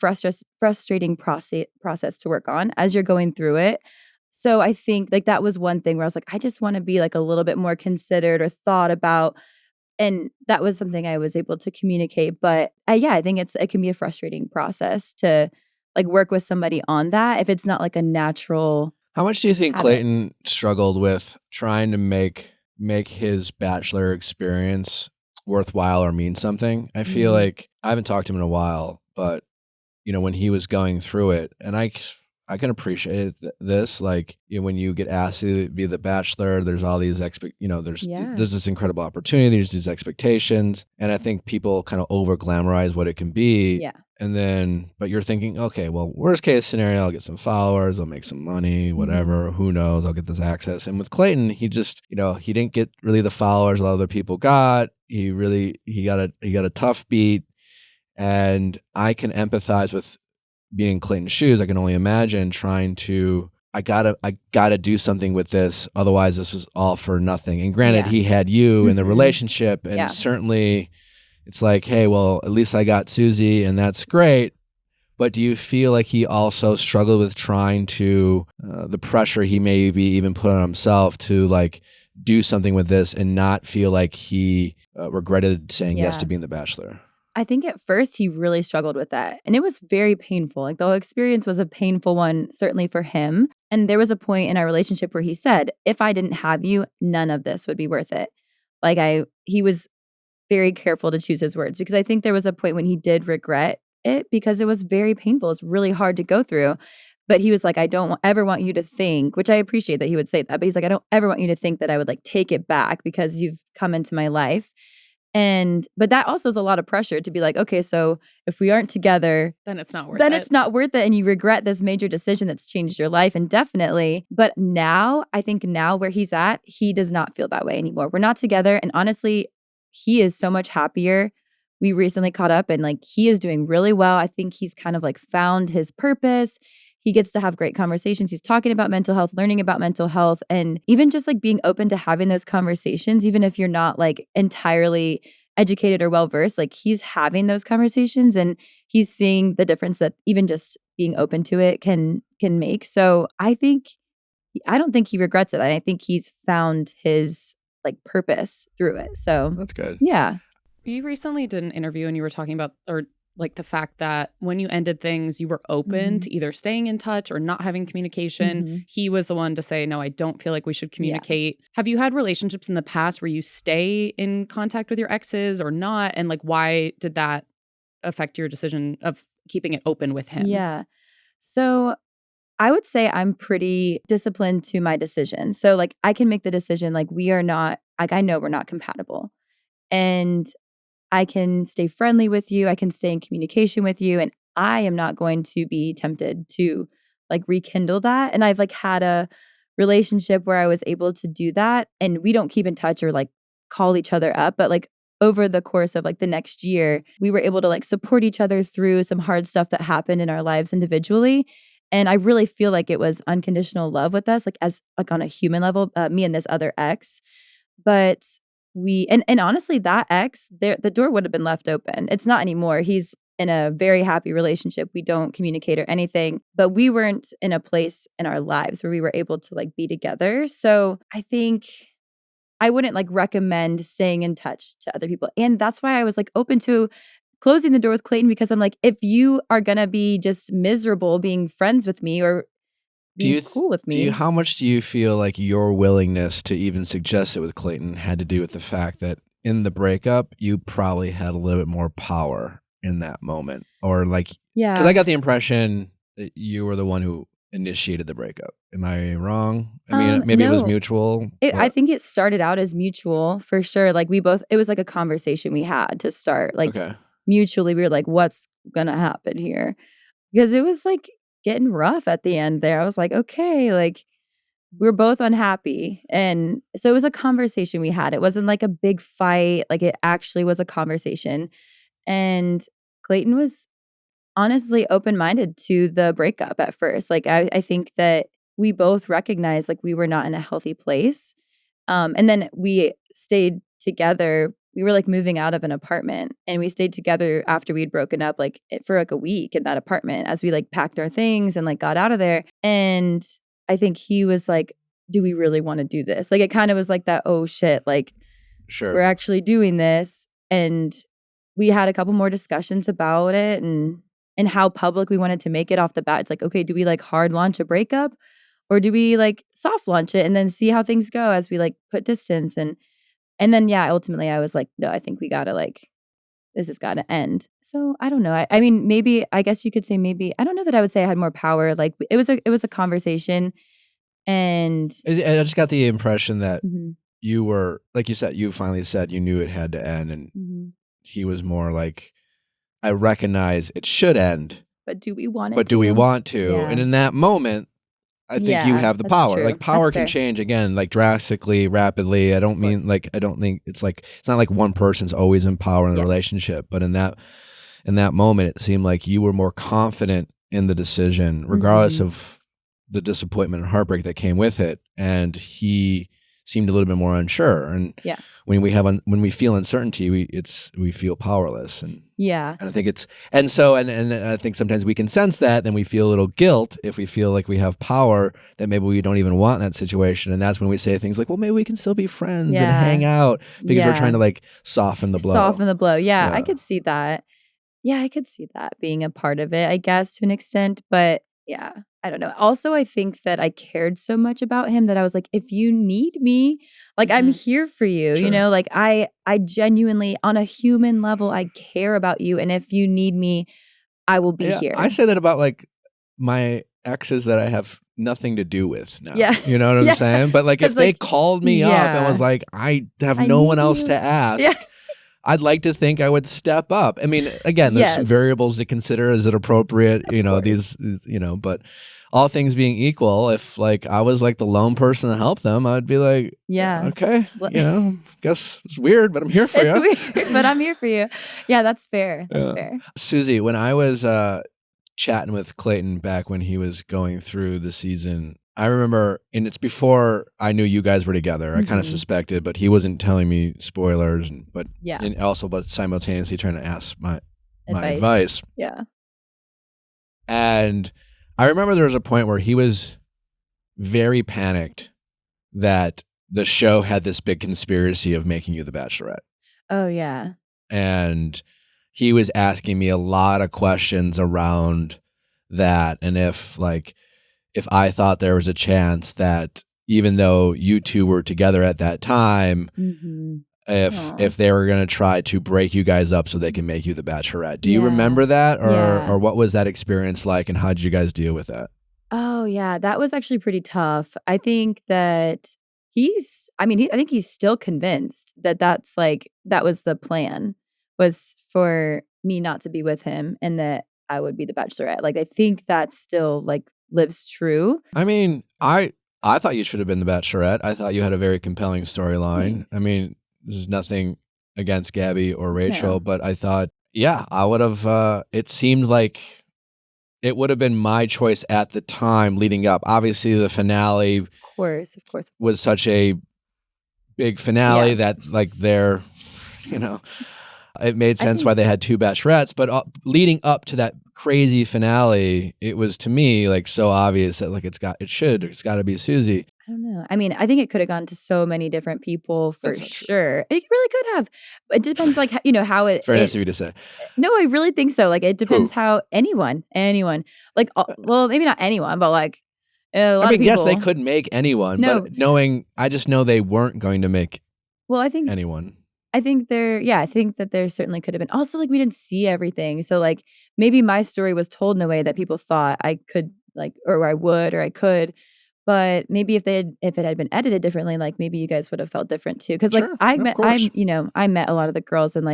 frustrating process to work on as you're going through it. So I think like that was one thing where I was like, I just want to be like a little bit more considered or thought about. And that was something I was able to communicate. But I think it can be a frustrating process to like work with somebody on that if it's not like a natural. How much do you think habit. Clayton struggled with trying to make his Bachelor experience worthwhile or mean something? I feel like I haven't talked to him in a while, but when he was going through it, and I can appreciate this. Like when you get asked to be the Bachelor, there's all these there's this incredible opportunity, there's these expectations, and I think people kind of over glamorize what it can be. Yeah. And then, but you're thinking, okay, well, worst case scenario, I'll get some followers, I'll make some money, whatever. Who knows? I'll get this access. And with Clayton, he just, he didn't get really the followers a lot of other people got. He got a tough beat, and I can empathize with being in Clayton's shoes. I can only imagine trying to, I gotta do something with this. Otherwise this was all for nothing. And granted, he had you in the relationship, and certainly it's like, hey, well, at least I got Susie, and that's great. But do you feel like he also struggled with trying to, the pressure he maybe even put on himself to like do something with this and not feel like he regretted saying yes to being the Bachelor? I think at first he really struggled with that. And it was very painful. Like the whole experience was a painful one, certainly for him. And there was a point in our relationship where he said, if I didn't have you, none of this would be worth it. Like he was very careful to choose his words, because I think there was a point when he did regret it because it was very painful. It's really hard to go through. But he was like, I don't ever want you to think, which I appreciate that he would say that, but he's like, I don't ever want you to think that I would like take it back because you've come into my life. But that also is a lot of pressure to be like, okay, so if we aren't together, then it's not worth it. It's not worth it. And you regret this major decision that's changed your life. And definitely. But now, I think now where he's at, he does not feel that way anymore. We're not together. And honestly, he is so much happier we recently caught up and like he is doing really well. I think he's kind of like found his purpose. He gets to have great conversations. He's talking about mental health, learning about mental health, and even just like being open to having those conversations, even if you're not like entirely educated or well-versed, like he's having those conversations and he's seeing the difference that even just being open to it can make. So I don't think he regrets it. I think he's found his like purpose through it. So that's good. Yeah. You recently did an interview and you were talking about, or like the fact that when you ended things, you were open to either staying in touch or not having communication. He was the one to say, no, I don't feel like we should communicate. Have you had relationships in the past where you stay in contact with your exes or not? And like, why did that affect your decision of keeping it open with him? Yeah. So I would say I'm pretty disciplined to my decision. So like I can make the decision like we are not, like I know we're not compatible. And I can stay friendly with you. I can stay in communication with you. And I am not going to be tempted to like rekindle that. And I've like had a relationship where I was able to do that. And we don't keep in touch or like call each other up. But like over the course of like the next year, we were able to like support each other through some hard stuff that happened in our lives individually. And I really feel like it was unconditional love with us, like as like on a human level, me and this other ex. But and honestly, that ex, the door would have been left open. It's not anymore. He's in a very happy relationship. We don't communicate or anything, but we weren't in a place in our lives where we were able to like be together. So I think I wouldn't like recommend staying in touch to other people. And that's why I was like open to closing the door with Clayton, because I'm like, if you are going to be just miserable being friends with me or being cool with me. How much do you feel like your willingness to even suggest it with Clayton had to do with the fact that in the breakup, you probably had a little bit more power in that moment? Or like, because I got the impression that you were the one who initiated the breakup. Am I wrong? I mean, maybe no. It was mutual. I think it started out as mutual for sure. Like it was like a conversation we had to start. Like mutually, we were like, what's going to happen here? Because it was like getting rough at the end there. I was like, okay, like we're both unhappy. And so it was a conversation we had. It wasn't like a big fight. Like it actually was a conversation. And Clayton was honestly open-minded to the breakup at first. Like I think that we both recognized like we were not in a healthy place. And then we stayed together. We were like moving out of an apartment and we stayed together after we'd broken up like for like a week in that apartment as we like packed our things and like got out of there. And I think he was like, do we really want to do this? Like it kind of was like that, oh shit, like we're actually doing this. And we had a couple more discussions about it and how public we wanted to make it off the bat. It's like, okay, do we like hard launch a breakup or do we like soft launch it and then see how things go as we like put distance? And then, yeah, ultimately I was like, no, I think we gotta like, this has gotta end. So I don't know. I mean, maybe, I guess you could say maybe, I don't know that I would say I had more power. Like it was a conversation and. I just got the impression that you were, like you said, you finally said you knew it had to end and he was more like, I recognize it should end. But do we want it But do we want to? Yeah. And in that moment, I think you have the power. True. Like power That's can fair. change again, like drastically, rapidly. I don't mean like I don't think it's not like one person's always in power in the relationship. But in that moment, it seemed like you were more confident in the decision, regardless of the disappointment and heartbreak that came with it. And he seemed a little bit more unsure. And when we feel uncertainty, we feel powerless. And and I think and I think sometimes we can sense that, then we feel a little guilt if we feel like we have power that maybe we don't even want in that situation. And that's when we say things like, well, maybe we can still be friends and hang out because we're trying to like soften the blow. Soften the blow. Yeah, I could see that. Yeah, I could see that being a part of it, I guess, to an extent. But yeah, I don't know. Also, I think that I cared so much about him that I was like, if you need me, like I'm here for you, you know, like I genuinely on a human level, I care about you. And if you need me, I will be here. I say that about like my exes that I have nothing to do with now. Yeah. You know what I'm saying? But like if they called me up and was like, I have no one else to ask, I'd like to think I would step up. I mean, again, there's some variables to consider. Is it appropriate? These, but all things being equal, if like I was like the lone person to help them, I'd be like, okay, guess it's weird, but I'm here for you. It's weird, but I'm here for you. Yeah, that's fair. That's fair. Susie, when I was chatting with Clayton back when he was going through the season, I remember, and it's before I knew you guys were together. I kind of suspected, but he wasn't telling me spoilers, but simultaneously trying to ask my advice. Yeah. And I remember there was a point where he was very panicked that the show had this big conspiracy of making you the Bachelorette. Oh, yeah. And he was asking me a lot of questions around that. And if I thought there was a chance that even though you two were together at that time, if they were going to try to break you guys up so they can make you the Bachelorette. Do you remember that? Or what was that experience like, and how did you guys deal with that? Oh, yeah. That was actually pretty tough. I think that I think he's still convinced that that was the plan, was for me not to be with him and that I would be the Bachelorette. Like, I think that still lives true. I mean, I thought you should have been the Bachelorette. I thought you had a very compelling storyline. Thanks. I mean, this is nothing against Gabby or Rachel, but I thought, I would have, it seemed like it would have been my choice at the time leading up. Obviously, the finale of course, was such a big finale that it made sense why they had two Bachelorettes, but leading up to that crazy finale, it was to me so obvious that it's got to be Susie. I don't know. I mean, I think it could have gone to so many different people for sure. It really could have. It depends, how it. It's very nice of you to say. No, I really think so. It depends how anyone, well, maybe not anyone, but a lot of people. Yes, they could make anyone, but I just know they weren't going to make. Well, I think anyone. I think that there certainly could have been. Also, we didn't see everything. So maybe my story was told in a way that people thought I could or I would, or I could. But maybe if it had been edited differently, maybe you guys would have felt different too. Because I met a lot of the girls, and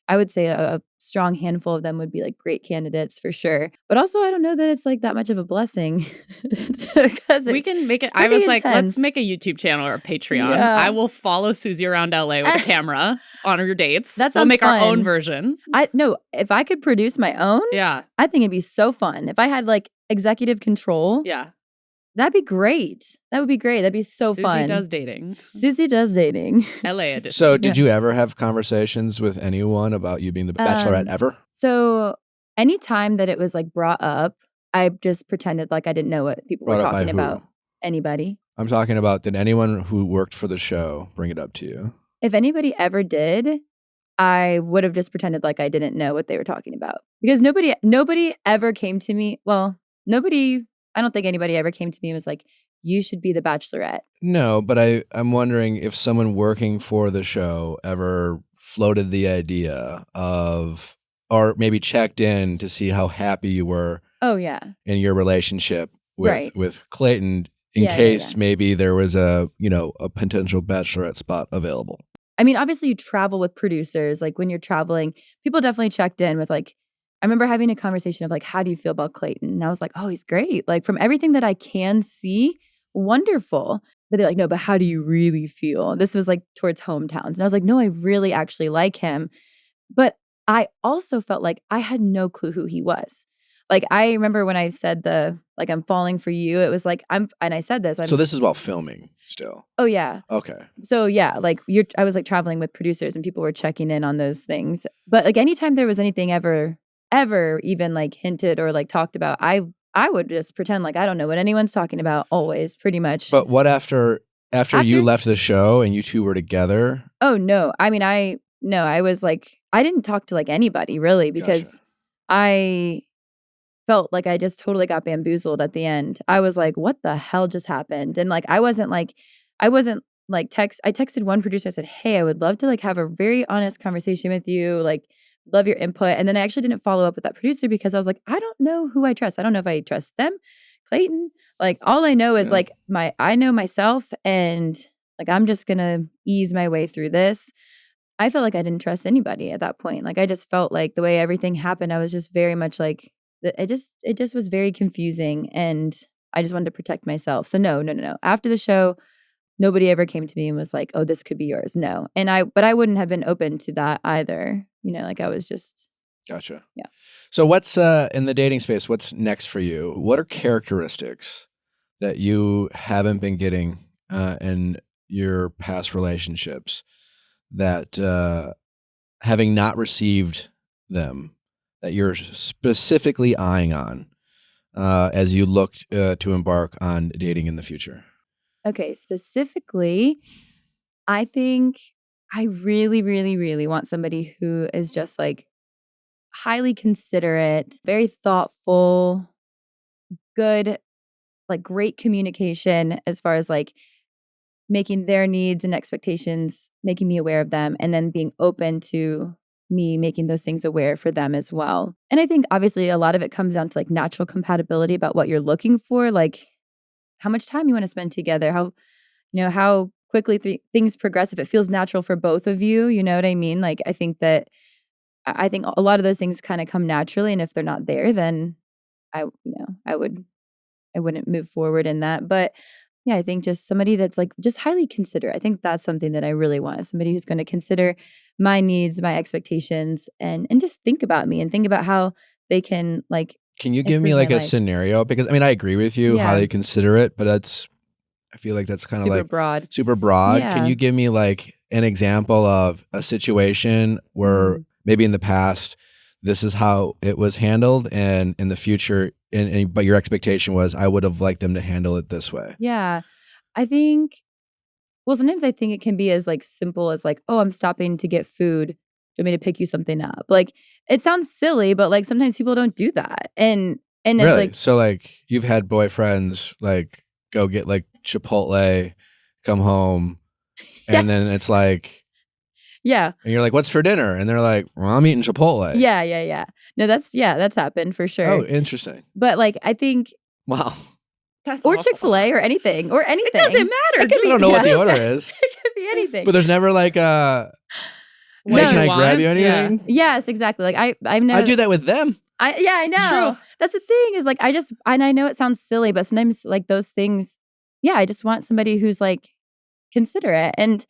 I would say a strong handful of them would be great candidates for sure. But also, I don't know that it's that much of a blessing. Because we can make it. I was let's make a YouTube channel or a Patreon. Yeah. I will follow Susie around LA with a camera on your dates. We'll make our own version. If I could produce my own, I think it'd be so fun. If I had executive control, that'd be great. That would be great. That'd be so fun. Susie does dating. LA edition. So did you ever have conversations with anyone about you being the Bachelorette ever? So anytime that it was brought up, I just pretended I didn't know what people were talking about. Anybody. I'm talking about, did anyone who worked for the show bring it up to you? If anybody ever did, I would have just pretended I didn't know what they were talking about. Because nobody ever came to me. Well, I don't think anybody ever came to me and was you should be the Bachelorette. No, but I'm wondering if someone working for the show ever floated the idea of, or maybe checked in to see how happy you were. Oh, yeah. In your relationship with Clayton, in case maybe there was a potential Bachelorette spot available. I mean, obviously you travel with producers. When you're traveling, people definitely checked in with I remember having a conversation of how do you feel about Clayton? And I was oh, he's great. From everything that I can see, wonderful. But they're no, but how do you really feel? This was towards hometowns. And I was no, I really actually like him. But I also felt I had no clue who he was. I remember when I said I'm falling for you, it was and I said this. So this is while filming still? Oh, yeah. Okay. So yeah, I was traveling with producers and people were checking in on those things. But anytime there was anything ever even hinted or talked about, I would just pretend I don't know what anyone's talking about always, pretty much. But what after you left the show and you two were together? Oh, no. I mean, I was I didn't talk to anybody really because I felt I just totally got bamboozled at the end. I was what the hell just happened? And I wasn't I texted one producer. I said, hey, I would love to have a very honest conversation with you. Love your input. And then I actually didn't follow up with that producer because I was I don't know who I trust. I don't know if I trust them, Clayton. All I know is I know myself and I'm just going to ease my way through this. I felt like I didn't trust anybody at that point. Like I just felt like the way everything happened, I was just very much like it just was very confusing, and I just wanted to protect myself. So no. After the show, nobody ever came to me and was like, "Oh, this could be yours." No. But I wouldn't have been open to that either. Like I was just Gotcha. Yeah. So what's in the dating space, what's next for you? What are characteristics that you haven't been getting in your past relationships that having not received them, that you're specifically eyeing on as you look to embark on dating in the future? Okay, specifically, I think I really, really, really want somebody who is just like highly considerate, very thoughtful, good, like great communication as far as like making their needs and expectations, making me aware of them, and then being open to me making those things aware for them as well. And I think obviously a lot of it comes down to like natural compatibility about what you're looking for, like how much time you want to spend together, how quickly things progress, if it feels natural for both of you, you know what I mean? Like I think a lot of those things kind of come naturally, and if they're not there, then I wouldn't move forward in that. But yeah, I think just somebody that's like just highly considerate. I think that's something that I really want. Somebody who's going to consider my needs, my expectations, and just think about me and think about how they can like. Can you give me like a scenario? Because I mean, I agree with you, highly considerate, but I feel like that's kind of like super broad. Yeah. Can you give me like an example of a situation where maybe in the past this is how it was handled, and in the future, but your expectation was I would have liked them to handle it this way? Yeah, I think. Well, sometimes I think it can be as like simple as like, oh, I'm stopping to get food. Do you want me to pick you something up? Like it sounds silly, but like sometimes people don't do that, and it's really? like So like you've had boyfriends like go get like Chipotle, come home, and then it's like. Yeah. And you're like, what's for dinner? And they're like, well, I'm eating Chipotle. Yeah. No, that's happened for sure. Oh, interesting. But like, I think. Wow. That's or awful. Chick-fil-A or anything. It doesn't matter. I don't know what the order is. It could be anything. But there's never like hey, can I grab you anything? Yeah. Yes, exactly. Like I know. I do that with them. I know. That's the thing is like, and I know it sounds silly, but sometimes like those things, yeah, I just want somebody who's like considerate and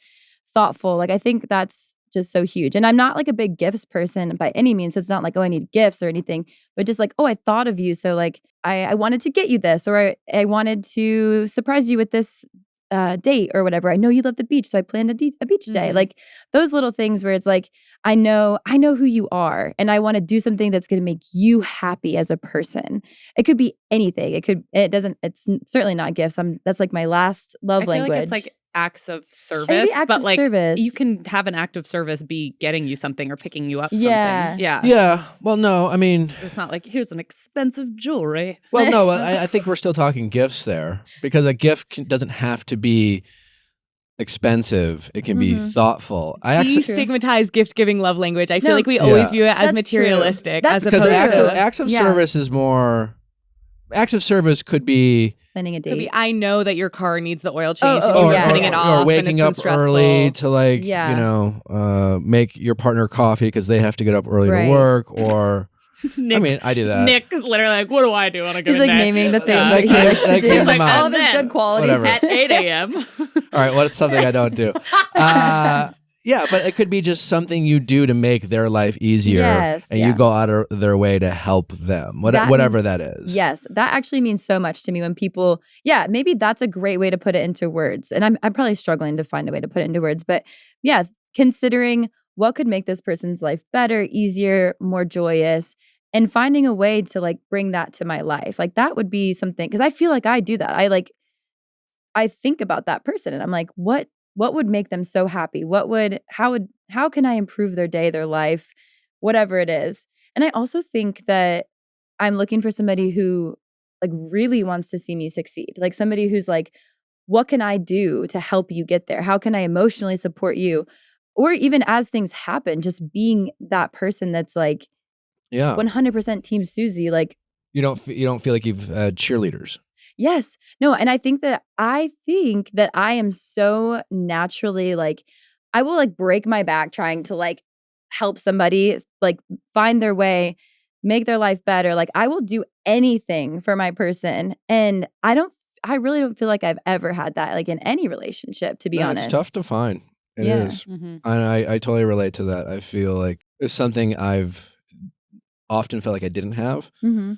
thoughtful. Like I think that's just so huge. And I'm not like a big gifts person by any means. So it's not like, oh, I need gifts or anything, but just like, oh, I thought of you. So like I wanted to get you this, or I wanted to surprise you with this date or whatever. I know you love the beach, so I planned a beach day. Like those little things where it's like, I know who you are, and I want to do something that's going to make you happy as a person. It could be anything. It's certainly not gifts. That's like my last love language. Like it's like acts of service, service. You can have an act of service be getting you something or picking you up something. Yeah. Well, no, I mean, it's not like here's an expensive jewelry. Well, no, I think we're still talking gifts there, because a gift doesn't have to be expensive. It can be thoughtful. I destigmatize gift-giving love language. I feel like we always view it as materialistic, as opposed to acts of service is more. Acts of service could be planning a date. Could be, I know that your car needs the oil change, and you're putting it off, or waking up early to like make your partner coffee because they have to get up early to work. Or Nick, I mean, I do that. Nick is literally like, what do I do on a good day? He's like naming the things that he likes to do. He's like, all of his good qualities at 8 a.m. All right, what's something I don't do? Yeah, but it could be just something you do to make their life easier, and you go out of their way to help them, whatever that is. Yes, that actually means so much to me when people, maybe that's a great way to put it into words. And I'm probably struggling to find a way to put it into words, but yeah, considering what could make this person's life better, easier, more joyous, and finding a way to like bring that to my life. Like that would be something, because I feel like I do that. I think about that person and I'm like, what would make them so happy? How can I improve their day, their life, whatever it is? And I also think that I'm looking for somebody who like really wants to see me succeed. Like somebody who's like, what can I do to help you get there? How can I emotionally support you? Or even as things happen, just being that person that's like 100% team Susie. Like you don't feel like you've cheerleaders. Yes. No, and I think that I am so naturally like I will like break my back trying to like help somebody like find their way, make their life better. Like I will do anything for my person. And I really don't feel like I've ever had that like in any relationship, to be honest. It's tough to find. It is. And I totally relate to that. I feel like it's something I've often felt like I didn't have. Mm-hmm.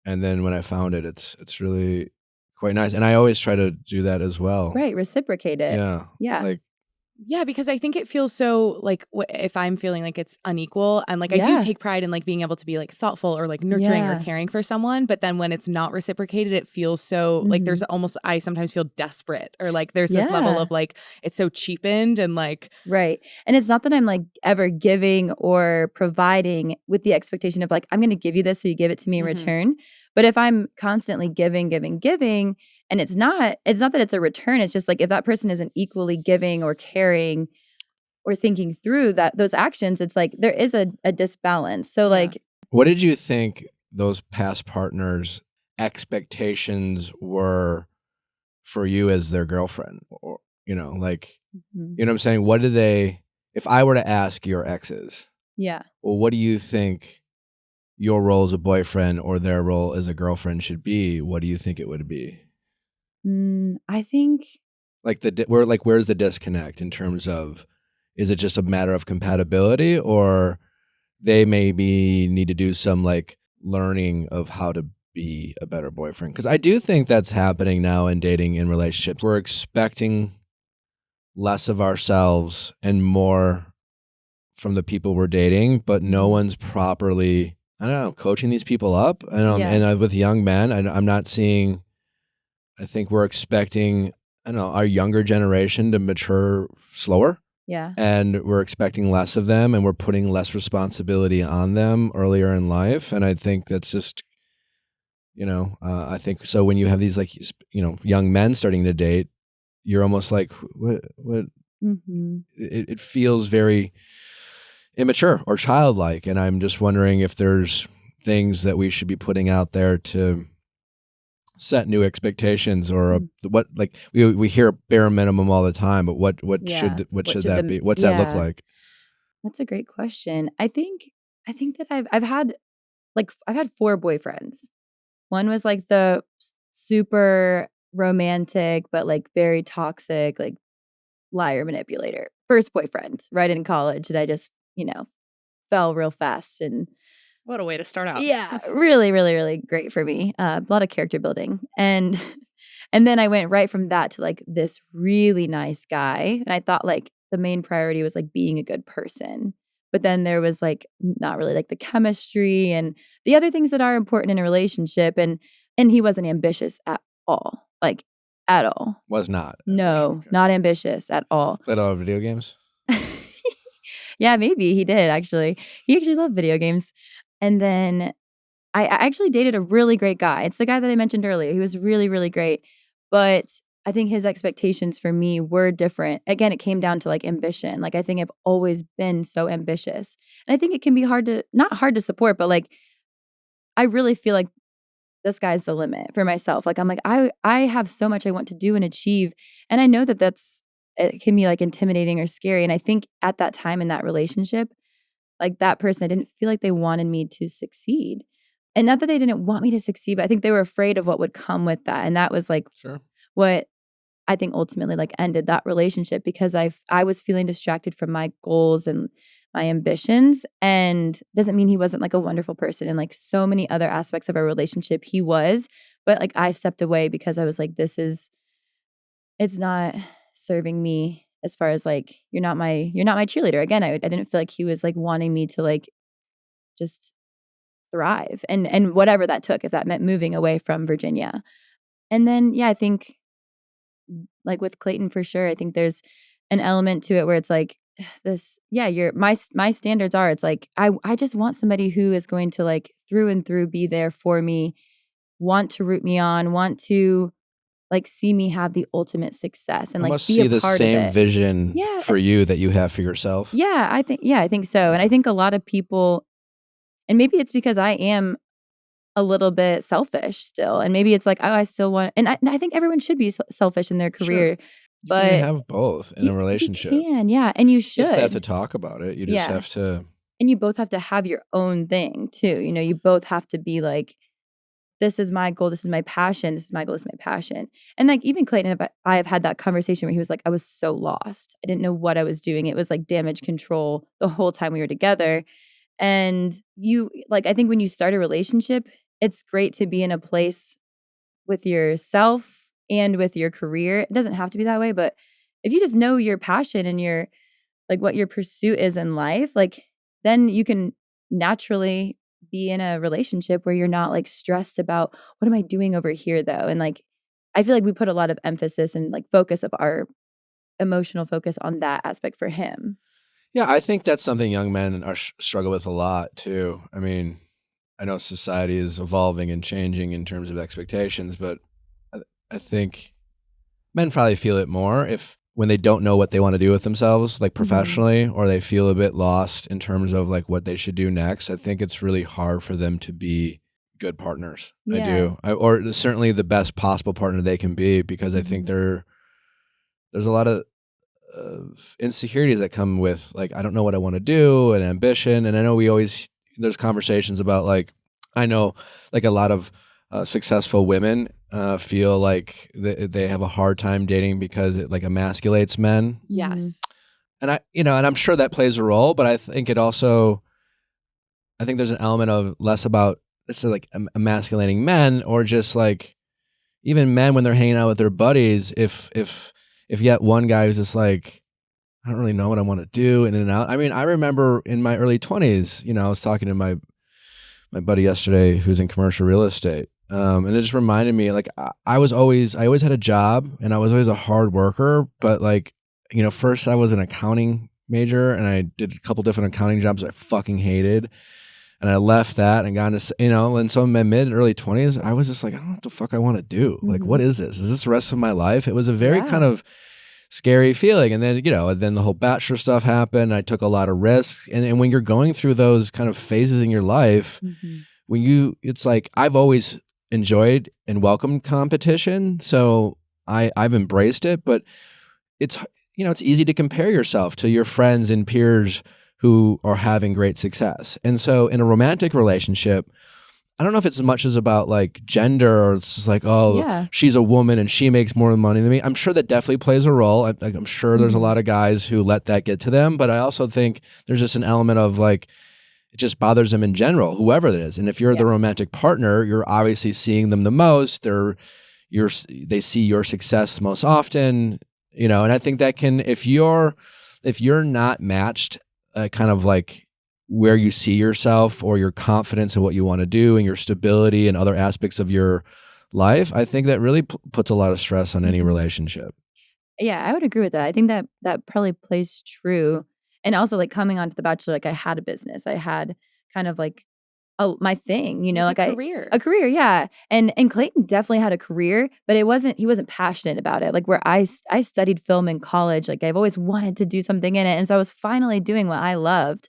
And then when I found it, it's really quite nice. And I always try to do that as well. Right. Reciprocate it. Yeah. Like, yeah, because I think it feels so like if I'm feeling like it's unequal, and like I do take pride in like being able to be like thoughtful or like nurturing or caring for someone, but then when it's not reciprocated, it feels so like there's almost, I sometimes feel desperate, or like there's this level of like it's so cheapened and like right. And it's not that I'm like ever giving or providing with the expectation of like I'm going to give you this so you give it to me in return. But if I'm constantly giving, and it's not that it's a return. It's just like if that person isn't equally giving or caring or thinking through those actions, it's like there is a disbalance. So like, what did you think those past partners' expectations were for you as their girlfriend? Or, you know, like, you know what I'm saying? What do they, if I were to ask your exes, well, what do you think your role as a boyfriend or their role as a girlfriend should be? What do you think it would be? I think like where's the disconnect in terms of, is it just a matter of compatibility, or they maybe need to do some like learning of how to be a better boyfriend? Because I do think that's happening now in dating and relationships. We're expecting less of ourselves and more from the people we're dating, but no one's properly, I don't know, coaching these people up. And with young men, I'm not seeing, I think we're expecting, I don't know, our younger generation to mature slower. Yeah. And we're expecting less of them, and we're putting less responsibility on them earlier in life. And I think that's just, you know, I think so when you have these like, you know, young men starting to date, you're almost like, what? It feels very immature or childlike. And I'm just wondering if there's things that we should be putting out there to set new expectations, or what, like we hear bare minimum all the time, but what should that be? What's that look like? That's a great question. I think that I've had 4 boyfriends. One was like the super romantic but like very toxic, like liar, manipulator. First boyfriend right in college that I just, you know, fell real fast. And what a way to start out. Yeah, really, really, really great for me. A lot of character building. And then I went right from that to like this really nice guy. And I thought like the main priority was like being a good person. But then there was like not really like the chemistry and the other things that are important in a relationship. And he wasn't ambitious at all. Like at all. Was not. No, not ambitious at all. Played a lot of video games? Yeah, maybe he did actually. He actually loved video games. And then I actually dated a really great guy. It's the guy that I mentioned earlier. He was really, really great. But I think his expectations for me were different. Again, it came down to like ambition. Like I think I've always been so ambitious. And I think it can be not hard to support, but like I really feel like the sky's the limit for myself. Like I'm like, I have so much I want to do and achieve. And I know that it can be like intimidating or scary. And I think at that time in that relationship, like that person, I didn't feel like they wanted me to succeed. And not that they didn't want me to succeed, but I think they were afraid of what would come with that. And that was like what I think ultimately like ended that relationship, because I was feeling distracted from my goals and my ambitions. And doesn't mean he wasn't like a wonderful person in like so many other aspects of our relationship. He was, but like I stepped away because I was like, it's not serving me. As far as like, you're not my cheerleader. Again, I didn't feel like he was like wanting me to like just thrive and whatever that took, if that meant moving away from Virginia. And then, I think like with Clayton for sure, I think there's an element to it where it's like this, my standards are, it's like, I just want somebody who is going to like through and through be there for me, want to root me on, want to like see me have the ultimate success and like almost be see a the part same of it. vision for you that you have for yourself. I think so. And I think a lot of people, and maybe it's because I am a little bit selfish still. And maybe it's like, oh, I still want, and I think everyone should be selfish in their career. Sure. But you can have both in a relationship. You can, yeah. And you You should. just have to talk about it. You just have to. And you both have to have your own thing too. You know, you both have to be like, this is my goal. This is my passion. This is my goal. This is my passion. And like even Clayton and I have had that conversation where he was like, I was so lost. I didn't know what I was doing. It was like damage control the whole time we were together. And you like, I think when you start a relationship, it's great to be in a place with yourself and with your career. It doesn't have to be that way, but if you just know your passion and your like what your pursuit is in life, like then you can naturally be in a relationship where you're not like stressed about what am I doing over here though. And like I feel like we put a lot of emphasis and like focus of our emotional focus on that aspect for him. Yeah, I think that's something young men are struggle with a lot too. I mean, I know society is evolving and changing in terms of expectations, but I think men probably feel it more if when they don't know what they want to do with themselves, like professionally, or they feel a bit lost in terms of like what they should do next. I think it's really hard for them to be good partners. Yeah. I do. Or certainly the best possible partner they can be, because I think there's a lot of insecurities that come with like, I don't know what I want to do, and ambition. And I know there's conversations about like, I know like a lot of successful women feel like they have a hard time dating because it like emasculates men. Yes. And and I'm sure that plays a role, but I think there's an element of less about it's like emasculating men, or just like even men when they're hanging out with their buddies, if yet one guy who's just like, I don't really know what I want to do, in and out. I mean, I remember in my early 20s, I was talking to my buddy yesterday who's in commercial real estate. And it just reminded me, like, I always had a job, and I was always a hard worker, but like, first I was an accounting major, and I did a couple different accounting jobs I fucking hated. And I left that and got into, and so in my mid early 20s, I was just like, I don't know what the fuck I want to do. Like, what is this? Is this the rest of my life? It was a very kind of scary feeling. And then, then the whole Bachelor stuff happened. I took a lot of risks. And when you're going through those kind of phases in your life, it's like, I've always enjoyed and welcomed competition. So I've embraced it, but it's, it's easy to compare yourself to your friends and peers who are having great success. And so in a romantic relationship, I don't know if it's as much as about like gender, or it's just like, she's a woman and she makes more money than me. I'm sure that definitely plays a role. I'm sure there's a lot of guys who let that get to them, but I also think there's just an element of like, it just bothers them in general, whoever it is. And if you're the romantic partner, you're obviously seeing them the most. They see your success most often, and I think that can, if you're not matched, kind of like where you see yourself or your confidence in what you want to do and your stability and other aspects of your life, I think that really puts a lot of stress on any relationship. Yeah, I would agree with that. I think that probably plays true. And also like coming onto The Bachelor, like I had a business. I had kind of like my thing, like a career. Yeah. And Clayton definitely had a career, but he wasn't passionate about it. Like where I studied film in college, like I've always wanted to do something in it. And so I was finally doing what I loved.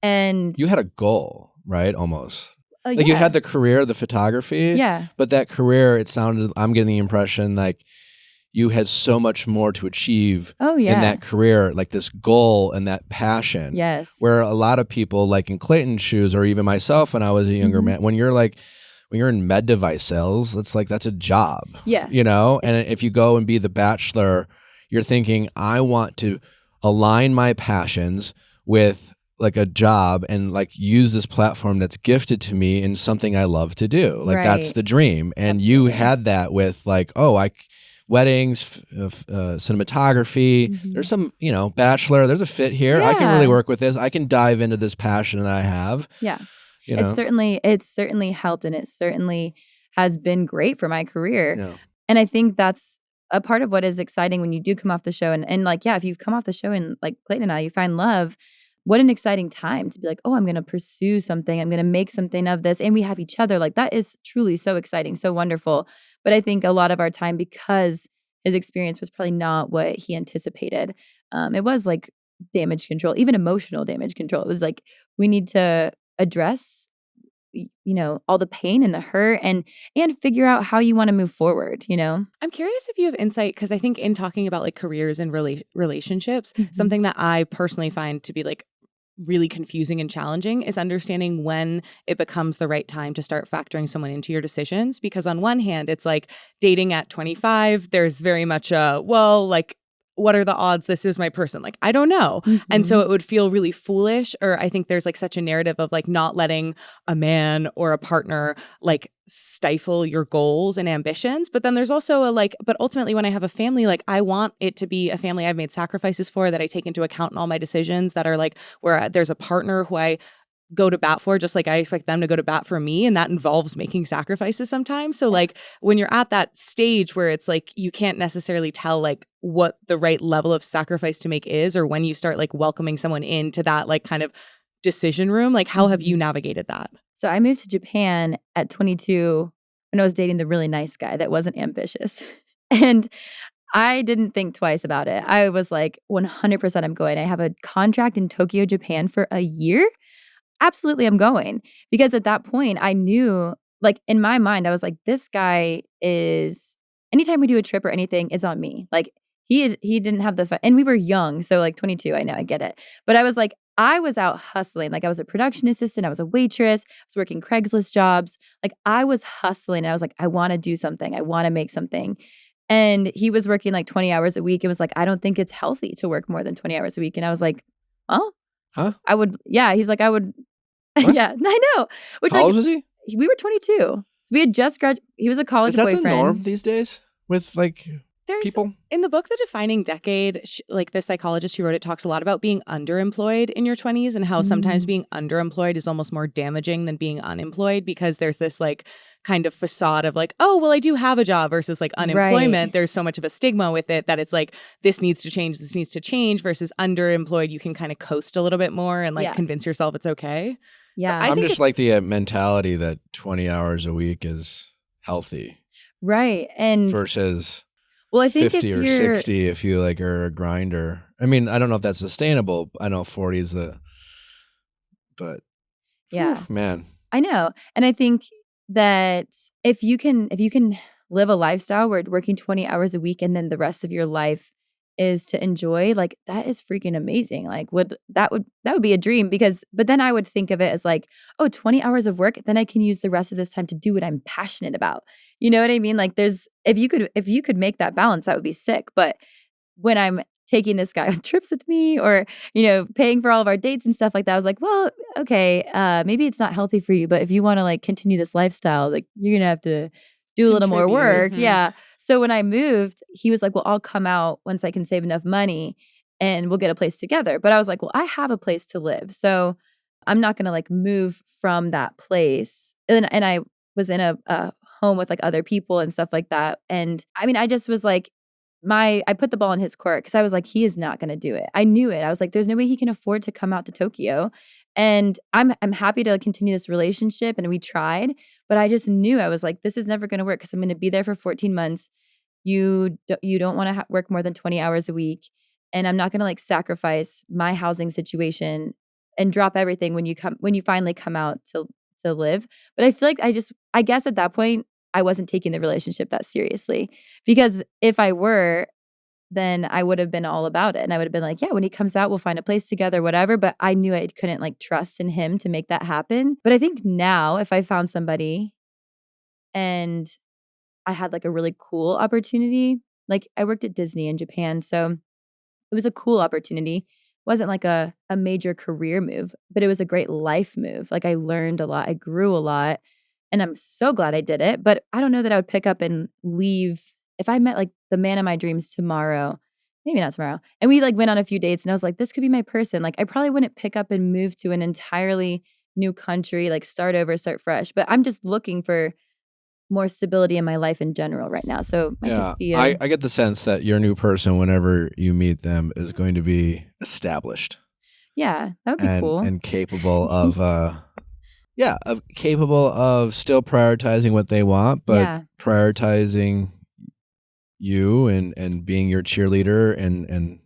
And you had a goal, right? Almost. Like you had the career, the photography. Yeah. But that career, I'm getting the impression like you had so much more to achieve in that career, like this goal and that passion. Yes. Where a lot of people, like in Clayton's shoes, or even myself when I was a younger man, when you're in med device sales, it's like that's a job. Yeah. And if you go and be the Bachelor, you're thinking, I want to align my passions with like a job and like use this platform that's gifted to me in something I love to do. Like that's the dream. And you had that with like, weddings, cinematography. There's some, Bachelor, there's a fit here. I can really work with this. I can dive into this passion that I have. Yeah. It's certainly helped, and it certainly has been great for my career. Yeah. And I think that's a part of what is exciting when you do come off the show. And like, if you've come off the show and like Clayton and I, you find love, what an exciting time to be like, I'm going to pursue something. I'm going to make something of this. And we have each other. Like that is truly so exciting, so wonderful. But I think a lot of our time, because his experience was probably not what he anticipated, it was like damage control, even emotional damage control. It was like, we need to address, all the pain and the hurt and figure out how you want to move forward, I'm curious if you have insight, because I think in talking about like careers and relationships, something that I personally find to be like really confusing and challenging is understanding when it becomes the right time to start factoring someone into your decisions. Because on one hand, it's like dating at 25, there's very much what are the odds this is my person? Like, I don't know. And so it would feel really foolish, or I think there's like such a narrative of like not letting a man or a partner like stifle your goals and ambitions. But then there's also but ultimately when I have a family, like I want it to be a family I've made sacrifices for, that I take into account in all my decisions, that are like where there's a partner who I go to bat for, just like I expect them to go to bat for me. And that involves making sacrifices sometimes. So like when you're at that stage where it's like you can't necessarily tell like what the right level of sacrifice to make is, or when you start like welcoming someone into that like kind of decision room, like how have you navigated that? So I moved to Japan at 22 when I was dating the really nice guy that wasn't ambitious. And I didn't think twice about it. I was like, 100% I'm going. I have a contract in Tokyo, Japan for a year. Absolutely, I'm going. Because at that point, I knew, like in my mind, I was like, this guy is, anytime we do a trip or anything, it's on me. Like he didn't have the, and we were young. So like 22, I know, I get it. But I was like, I was out hustling. Like I was a production assistant. I was a waitress. I was working Craigslist jobs. Like I was hustling. And I was like, I want to do something. I want to make something. And he was working like 20 hours a week. It was like, I don't think it's healthy to work more than 20 hours a week. And I was like, oh, huh? I would, yeah. He's like, I would, yeah, I know. Which How old was he? We were 22. So we had just graduated. He was a college boyfriend. Is that the norm these days with like people? In the book, The Defining Decade, like the psychologist who wrote it talks a lot about being underemployed in your 20s and how sometimes being underemployed is almost more damaging than being unemployed, because there's this like kind of facade of like, oh, well, I do have a job, versus like unemployment. Right. There's so much of a stigma with it that it's like, this needs to change, versus underemployed. You can kind of coast a little bit more and like convince yourself it's okay. Yeah. So I'm just like the mentality that 20 hours a week is healthy. Right. And versus well, I think 50 or 60 if you like are a grinder. I mean, I don't know if that's sustainable. I know 40 is but yeah, man. I know. And I think that if you can live a lifestyle where working 20 hours a week and then the rest of your life is to enjoy, like that is freaking amazing. Like that would be a dream, but then I would think of it as like, oh, 20 hours of work, then I can use the rest of this time to do what I'm passionate about. You know what I mean? Like if you could make that balance, that would be sick. But when I'm taking this guy on trips with me, or, paying for all of our dates and stuff like that, I was like, well, okay, maybe it's not healthy for you, but if you want to like continue this lifestyle, like you're going to have to do a little more work. Mm-hmm. Yeah. So when I moved, he was like, well, I'll come out once I can save enough money and we'll get a place together. But I was like, well, I have a place to live. So I'm not going to like move from that place. And I was in a home with like other people and stuff like that. And I mean, I just was like, I put the ball in his court, because I was like, he is not going to do it. I knew it. I was like, there's no way he can afford to come out to Tokyo. And I'm happy to continue this relationship. And we tried, but I just knew, I was like, this is never going to work, because I'm going to be there for 14 months. You don't want to work more than 20 hours a week. And I'm not going to like sacrifice my housing situation and drop everything when you finally come out to live. But I feel like I guess at that point, I wasn't taking the relationship that seriously, because if I were, then I would have been all about it. And I would have been like, yeah, when he comes out, we'll find a place together, whatever. But I knew I couldn't like trust in him to make that happen. But I think now if I found somebody and I had like a really cool opportunity, like I worked at Disney in Japan. So it was a cool opportunity. It wasn't like a major career move, but it was a great life move. Like I learned a lot. I grew a lot. And I'm so glad I did it. But I don't know that I would pick up and leave if I met like the man of my dreams tomorrow. Maybe not tomorrow. And we like went on a few dates and I was like, this could be my person. Like I probably wouldn't pick up and move to an entirely new country, like start over, start fresh. But I'm just looking for more stability in my life in general right now. So it might just be I get the sense that your new person, whenever you meet them, is going to be established. Yeah, that would be cool. And capable of capable of still prioritizing what they want, but prioritizing you and being your cheerleader and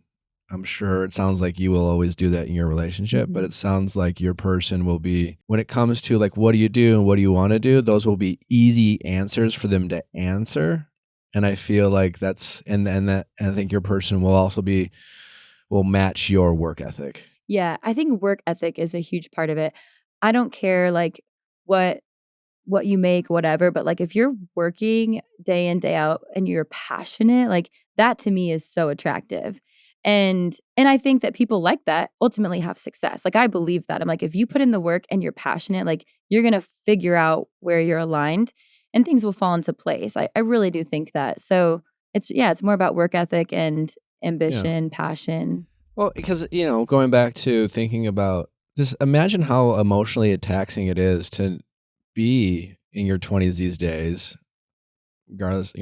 I'm sure it sounds like you will always do that in your relationship, but it sounds like your person will be, when it comes to like, what do you do and what do you want to do? Those will be easy answers for them to answer. And I feel like that's, and I think your person will also will match your work ethic. Yeah. I think work ethic is a huge part of it. I don't care like what you make, whatever, but like if you're working day in, day out and you're passionate, like that to me is so attractive. And I think that people like that ultimately have success. Like I believe that. I'm like, if you put in the work and you're passionate, like you're going to figure out where you're aligned and things will fall into place. I really do think that. So it's more about work ethic and ambition, passion. Well, because, going back to thinking about, just imagine how emotionally taxing it is to be in your 20s these days, regardless,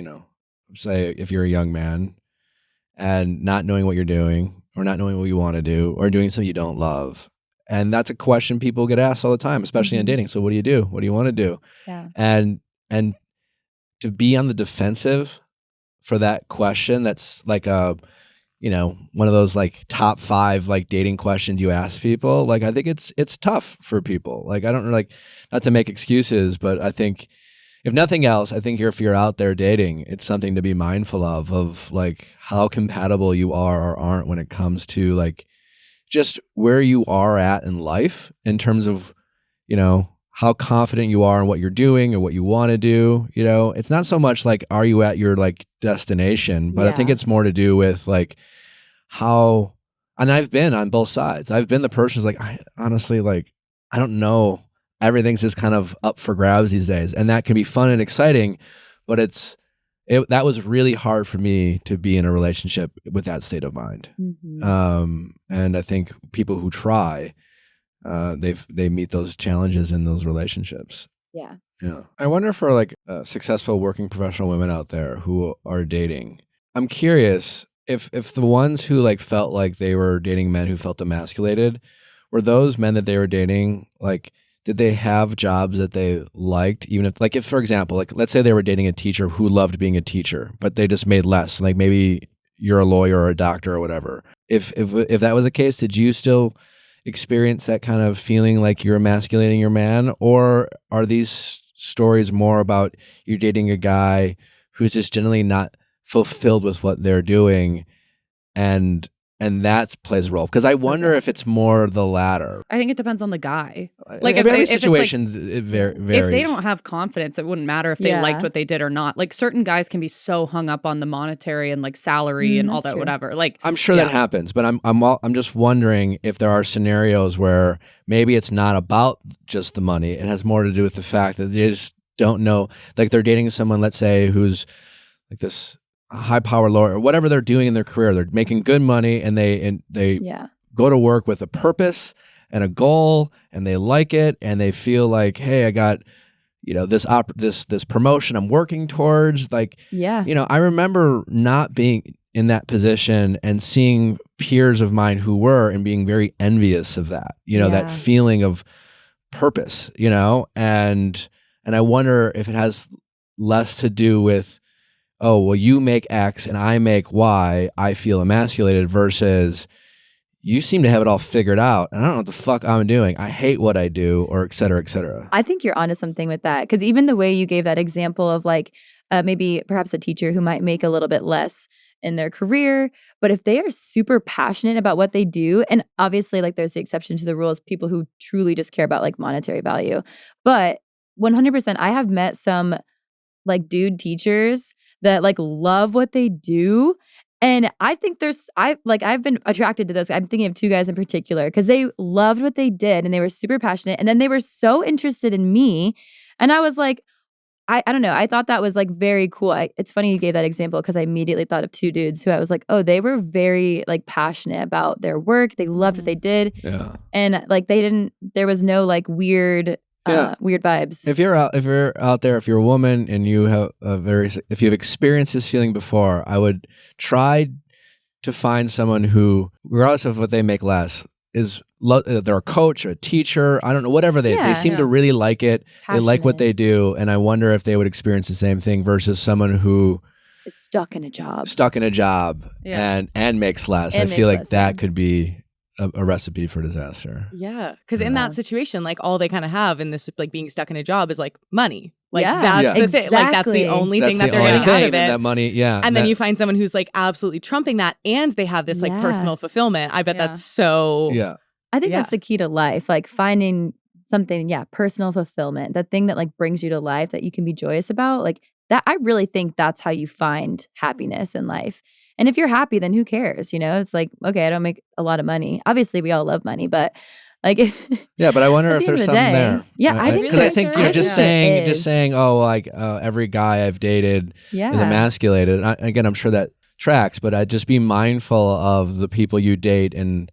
say if you're a young man and not knowing what you're doing or not knowing what you want to do or doing something you don't love. And that's a question people get asked all the time, especially on dating. So what do you do? What do you want to do? Yeah. And to be on the defensive for that question, that's like one of those like top 5 like dating questions you ask people. Like I think it's tough for people. Like I don't like, not to make excuses, but I think if nothing else, I think if you're out there dating, it's something to be mindful of like how compatible you are or aren't when it comes to like just where you are at in life in terms of, how confident you are in what you're doing or what you want to do. It's not so much like, are you at your like destination, but I think it's more to do with like how, and I've been on both sides. I've been the person who's like, I honestly, like, I don't know. Everything's just kind of up for grabs these days. And that can be fun and exciting, but that was really hard for me to be in a relationship with that state of mind. And I think people who try, they meet those challenges in those relationships. Yeah. I wonder for like successful working professional women out there who are dating, I'm curious if the ones who like felt like they were dating men who felt emasculated, were those men that they were dating, like, did they have jobs that they liked? Even if for example, like let's say they were dating a teacher who loved being a teacher, but they just made less. Like maybe you're a lawyer or a doctor or whatever. If that was the case, did you still experience that kind of feeling like you're emasculating your man? Or are these stories more about you dating a guy who's just generally not fulfilled with what they're doing and that plays a role? Because I wonder if it's more the latter. I think it depends on the guy. Like every situations, it varies. If they don't have confidence, it wouldn't matter if they liked what they did or not. Like certain guys can be so hung up on the monetary and like salary and all that, whatever. Like I'm sure that happens, but I'm just wondering if there are scenarios where maybe it's not about just the money. It has more to do with the fact that they just don't know. Like they're dating someone, let's say, who's like this high power lawyer or whatever they're doing in their career. They're making good money and they go to work with a purpose and a goal and they like it and they feel like, hey, I got, this promotion I'm working towards. Like, I remember not being in that position and seeing peers of mine who were and being very envious of that, that feeling of purpose, and I wonder if it has less to do with, oh, well, you make X and I make Y, I feel emasculated, versus you seem to have it all figured out and I don't know what the fuck I'm doing. I hate what I do, or et cetera, et cetera. I think you're onto something with that. Because even the way you gave that example of like maybe perhaps a teacher who might make a little bit less in their career, but if they are super passionate about what they do, and obviously like there's the exception to the rules, people who truly just care about like monetary value. But 100%, I have met some like dude teachers that like love what they do. And I think I've been attracted to those. I'm thinking of 2 guys in particular because they loved what they did and they were super passionate. And then they were so interested in me. And I was like, I don't know. I thought that was like very cool. It's funny you gave that example because I immediately thought of 2 dudes who I was like, oh, they were very like passionate about their work. They loved what they did. Yeah. And like there was no like weird vibes. If you're out there, if you're a woman and you have if you've experienced this feeling before, I would try to find someone who, regardless of what they make less, they're a coach, a teacher, I don't know, whatever they seem to really like it. Passionate. They like what they do, and I wonder if they would experience the same thing versus someone who is stuck in a job. And makes less. And I feel makes like less, that yeah. could be a recipe for disaster. Yeah, because in that situation, like all they kind of have in this, like being stuck in a job, is like money. Like Yeah. that's the thing. Like that's the Exactly. only That's thing that the they're only getting out thing, of it. and that money, yeah. And then you find someone who's like absolutely trumping that, and they have this like Yeah. personal fulfillment. I bet Yeah. that's so. yeah. I think Yeah. that's the key to life, like finding something, personal fulfillment, that thing that like brings you to life that you can be joyous about. Like that, I really think that's how you find happiness in life. And if you're happy, then who cares? It's like, okay, I don't make a lot of money. Obviously, we all love money, but like, Yeah, but I wonder At if the end there's of the something day, there. yeah, I think because I there- think there just is. saying, There is. oh, like every guy I've dated yeah, is emasculated. Again, I'm sure that tracks, but I'd just be mindful of the people you date. And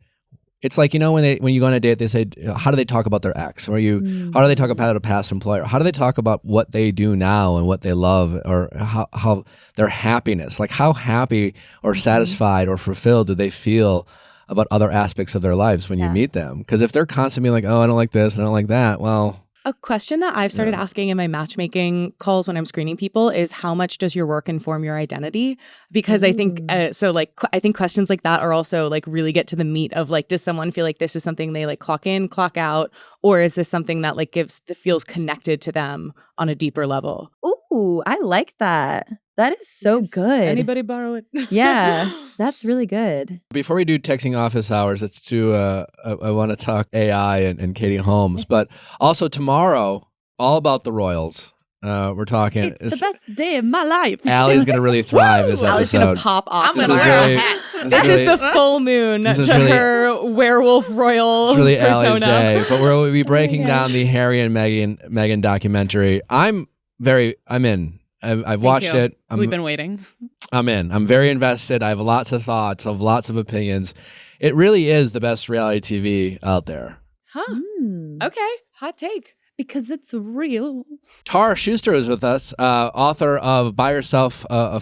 it's like, when you go on a date, they say, how do they talk about their ex? Or how do they talk about a past employer? How do they talk about what they do now and what they love, or how their happiness, like how happy or satisfied or fulfilled do they feel about other aspects of their lives when you Yeah. meet them? Because if they're constantly like, oh, I don't like this, I don't like that, well, A question that I've started asking in my matchmaking calls when I'm screening people is, how much does your work inform your identity? Because I think I think questions like that are also like really get to the meat of like, does someone feel like this is something they like clock in, clock out, or is this something that like feels connected to them on a deeper level? Ooh, I like that. That is so Yes. good. Anybody borrow it? Yeah, that's really good. before we do texting office hours, let's do. I want to talk AI and Katie Holmes, but also tomorrow, all about the Royals. We're talking. It's the best day of my life. Allie's gonna really thrive this Allie's episode. gonna pop off. I'm This gonna is wear really- a hat. This really- is the full moon This to is really- her werewolf royal It's really persona. Allie's day, but we'll be breaking Okay. down the Harry and Meghan documentary. I'm in. I've watched you. it. We've been waiting. I'm in. I'm very invested. I have lots of thoughts, of lots of opinions. It really is the best reality TV out there. Huh. Hmm. Okay. Hot take. Because it's real. Tara Schuster is with us, author of Buy Yourself the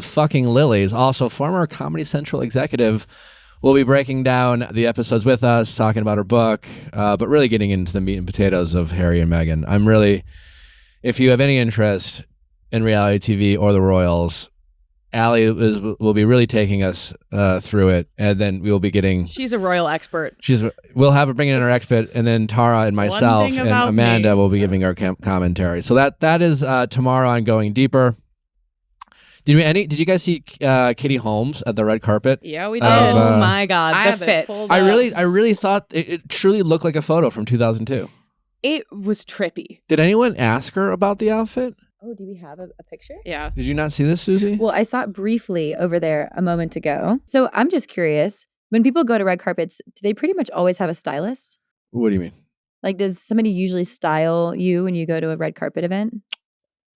Fucking Lilies, also former Comedy Central executive. Will be breaking down the episodes with us, talking about her book, but really getting into the meat and potatoes of Harry and Meghan. I'm really, if you have any interest in reality TV or the Royals, Allie will be really taking us through it, and then we will be getting. She's a royal expert. We'll have her bringing in our expert, and then Tara and myself thing and about Amanda me. will be giving our commentary. So that is tomorrow on Going Deeper. Did you guys see Katie Holmes at the red carpet? Yeah, we did. Oh my God. I The have it fit. pulled I up. really thought it truly looked like a photo from 2002. It was trippy. Did anyone ask her about the outfit? Oh, do we have a picture? Yeah. Did you not see this, Susie? Well, I saw it briefly over there a moment ago. So I'm just curious, when people go to red carpets, do they pretty much always have a stylist? What do you mean? Like, does somebody usually style you when you go to a red carpet event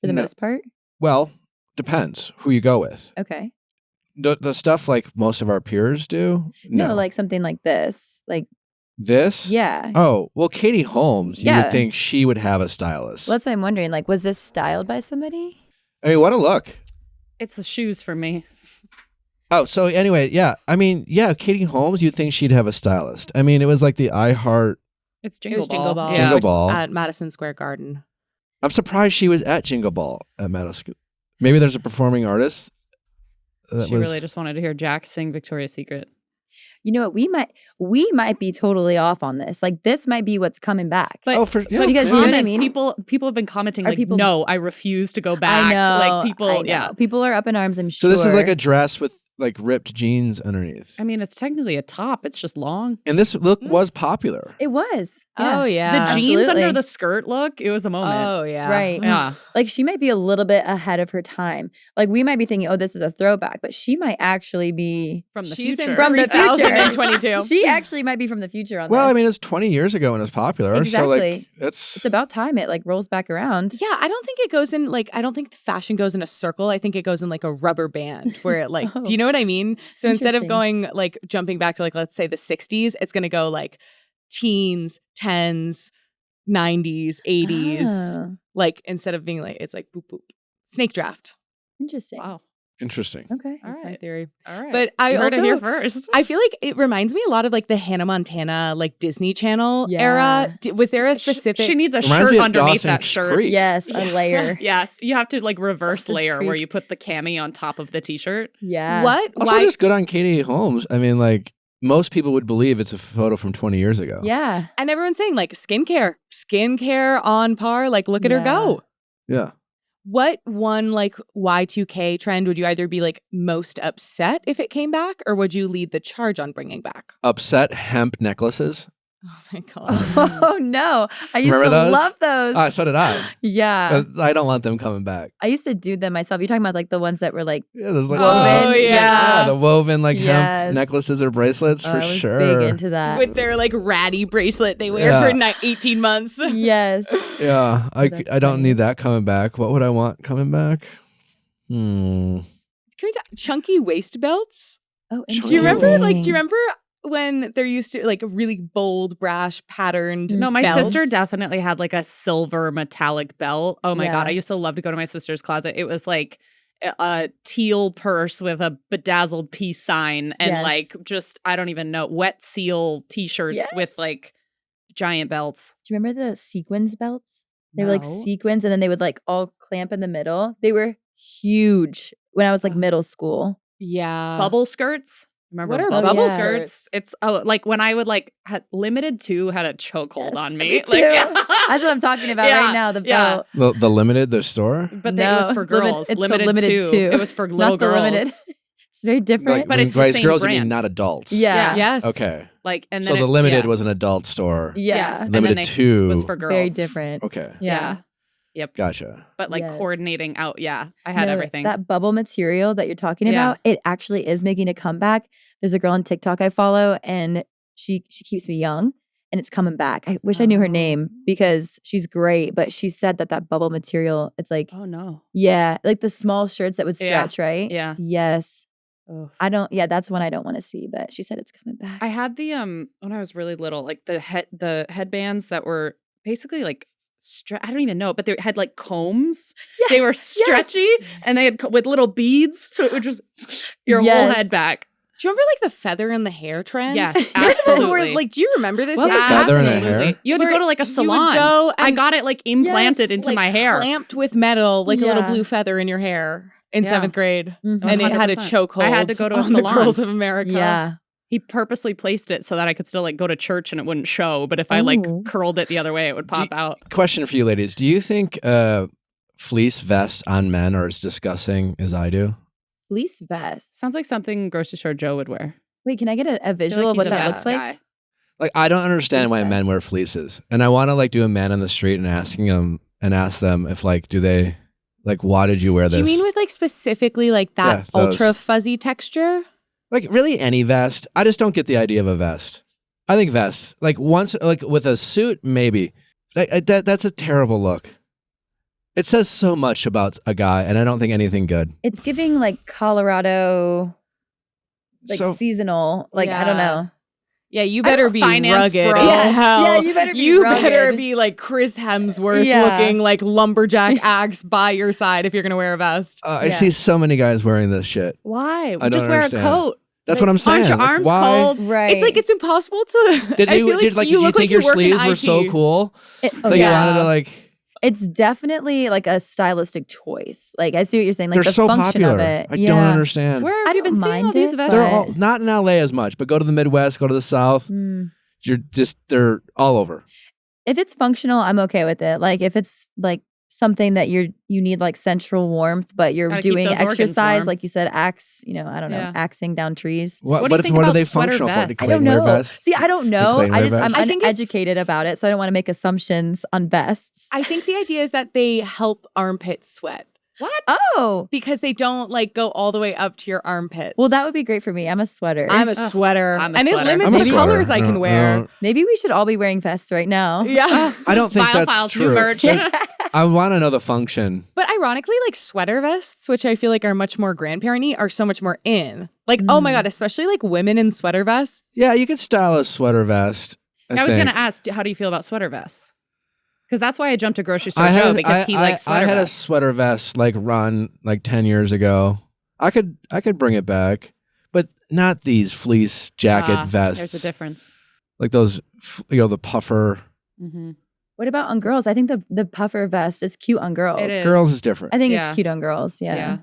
for the No. most part? Well, depends who you go with. Okay. The stuff like most of our peers do. No, like something like this. Like, this. yeah. Oh, well, Katie Holmes, you Yeah. would think she would have a stylist. Well, that's what I'm wondering. Like, was this styled by somebody? I mean, what a look. It's the shoes for me. Oh, so anyway, yeah. I mean, yeah, Katie Holmes, you'd think she'd have a stylist. I mean, it was like the iHeart. It's It Jingle was Ball. Jingle Ball. Yeah. Jingle Ball. At Madison Square Garden. I'm surprised she was at Jingle Ball at Madison. Maybe there's a performing artist. that She was- really just wanted to hear Jack sing Victoria's Secret. You know what? We might be totally off on this. Like, this might be what's coming back. But Oh, for yeah, But you guys- maybe. you know what I comments, mean? people have been commenting Are like, people- no, I refuse to go back. I know. Like people, I know. yeah. People are up in arms, I'm So sure. this is like a dress with like ripped jeans underneath. I mean, it's technically a top. It's just long. And this look was popular. It was. Oh, yeah. The jeans absolutely. under the skirt look, it was a moment. Oh, yeah. Right. Yeah. Like, she might be a little bit ahead of her time. Like, we might be thinking, oh, this is a throwback, but she might actually be From the She's future. in From the future. 3022. She actually might be from the future on Well, this. I mean, it's 20 years ago and it's popular. So like Exactly. it's It's about time it like rolls back around. Yeah, I don't think it goes in like, I don't think the fashion goes in a circle. I think it goes in like a rubber band where it like, do you know what I mean? So instead of Interesting. going like jumping back to like, let's say the 60s, it's going to go like teens, 10s, 90s, 80s. Oh, Like instead of being like, it's like boop, boop. Snake draft. interesting. Wow. Interesting. Okay. That's my right. theory. All right. But I You heard also it here first. I feel like it reminds me a lot of like the Hannah Montana like Disney Channel Yeah. era. Was there a specific? She needs a Reminds shirt me of underneath Dawson's that shirt. Creek. Yes, a layer. Yes, you have to like reverse Dawson's layer where Creek. you put the cami on top of the t-shirt. Yeah. What? Also, Why? just good on Katie Holmes. I mean, like most people would believe it's a photo from 20 years ago. Yeah. And everyone's saying like skincare on par. Like look at her go. Yeah. What one like Y2K trend would you either be like most upset if it came back, or would you lead the charge on bringing back? Upset hemp necklaces. Oh my god. Oh no. I used Remember to those? love those. Ah, so did I. Yeah. I don't want them coming back. I used to do them myself. You're talking about like the ones that were like Yeah, there's like woven. Oh, yeah. the woven like Yes. hemp necklaces or bracelets Oh, for I was sure. big into that. With their like ratty bracelet they wear Yeah. for 18 months. Yes. Yeah, that's I don't funny. need that coming back. What would I want coming back? Can we talk chunky waist belts? Oh, Do Do you remember interesting. do you remember when there used to like really bold brash patterned No, my belts? sister definitely had like a silver metallic belt. Oh my God. Yeah. I used to love to go to my sister's closet. It was like a teal purse with a bedazzled peace sign and Yes. like just, I don't even know, wet seal t-shirts Yes. with like giant belts. Do you remember the sequins belts? They were like No. sequins and then they would like all clamp in the middle. They were huge when I was like middle school. Yeah. Bubble skirts. Remember What are bubble bubble skirts? It's like when I would like Limited 2 had a chokehold Yes, on me me. too. Like, That's what I'm talking about Yeah, right now. The yeah. belt. The limited the store. but it No, was for girls. it's called Limited, Limited 2. 2. It was for little Not the girls. limited. It's very different. But when it's the guys, same girls, you mean brand. not adults. Yeah. Yes. Okay. Like and So then the limited yeah. was an adult store. Yeah. Yes. And Limited then 2 was for girls. Very different. Okay. Yeah. Gotcha. But like Yes. coordinating out. Yeah. I had No, everything. That bubble material that you're talking Yeah. about, it actually is making a comeback. There's a girl on TikTok I follow and she keeps me young and it's coming back. I wish I knew her name because she's great, but she said that bubble material, it's like, Oh no. yeah, like the small shirts that would Yeah. stretch, right? Yeah. Yes. Ugh. That's one I don't want to see, but she said it's coming back. I had the when I was really little, like the headbands that were basically like I don't even know, but they had like combs. Yes, They were yes. stretchy and they had with little beads, so it would just your whole Yes. head back. Do you remember like the feather in the hair trend? Yes, There's one absolutely. where, like, do you remember this? What was It's that? Feather in the Absolutely. hair? You had to Where go to like a you would salon. go I and- got it like implanted Yes, into like, my hair. clamped with metal, like a little Yeah. blue feather in your hair in Yeah. 7th grade. Mhm. And it had a 100%. chokehold. I had to go to a on the salon. girls of America. Yeah. He purposely placed it so that I could still like go to church and it wouldn't show. But if I like Oh. curled it the other way, it would pop out. Question for you ladies. Do you think fleece vests on men are as disgusting as I do? Fleece vest. Sounds like something grocery store Joe would wear. Wait, can I get a I feel visual of he's what a that vest looks like? guy. Like I don't understand Fleece why men vest. wear fleeces. And I want to like do a man on the street and ask them if like do they like why did you wear this? Do you mean with like specifically like that Yeah, those. ultra fuzzy texture? Like really any vest? I just don't get the idea of a vest. I think vests like once like with a suit maybe. Like that's a terrible look. It says so much about a guy and I don't think anything good. It's giving like Colorado, like So- seasonal. Like I don't Yeah. know. Yeah, you I better don't be finance rugged bro. as Yeah. hell. Yeah, you better be You better rugged. be like Chris Hemsworth Yeah. looking like lumberjack axe by your side if you're gonna wear a vest. I Yeah. see so many guys wearing this shit. Why? I don't Just wear understand. a coat. That's Like, what I'm saying. Aren't your Like, arms why? cold? Right. It's like it's impossible to. Did I you feel did you you look think your you work in sleeves were so IT. cool It- that you yeah. wanted to like? It's definitely like a stylistic choice. Like I see what you're saying. Like They're the so function popular. of it. I yeah. don't understand. Where I have you been don't seeing all mind these it, vests? They're but- all not in LA as much, but go to the Midwest, go to the South. Mm. They're all over. If it's functional, I'm okay with it. Like if it's like something that you need like central warmth, but you're Gotta keep doing those organs exercise, warm. like you said, I don't know, Yeah. axing down trees. What do you But think what are about they sweater functional for? vests? Do I don't Clayton wear know. vests? See, I don't know. Clayton I'm wear vests? I think it's- uneducated about it, so I don't want to make assumptions on vests. I think the idea is that they help armpit sweat What? Oh, because they don't like go all the way up to your armpits. well, that would be great for me. I'm a sweater. I'm a sweater, I'm a and sweater. it limits I'm a the sweater. colors I can wear. Maybe we should all be wearing vests right now. Yeah. I don't think Viall that's Files, true. new merch. I want to know the function. But ironically, like sweater vests, which I feel like are much more grandparenty, are so much more in. Like, oh my God, especially like women in sweater vests. Yeah, you could style a sweater vest. I was going to think. ask, how do you feel about sweater vests? Because that's why I jumped to grocery store I Joe had, because he likes I sweater had a vests. sweater vest like run like 10 years ago. I could bring it back, but not these fleece jacket vests. There's a difference. Like those, the puffer. Mm-hmm. What about on girls? I think the puffer vest is cute on girls. It is. Girls is different. I think it's cute on girls. Yeah.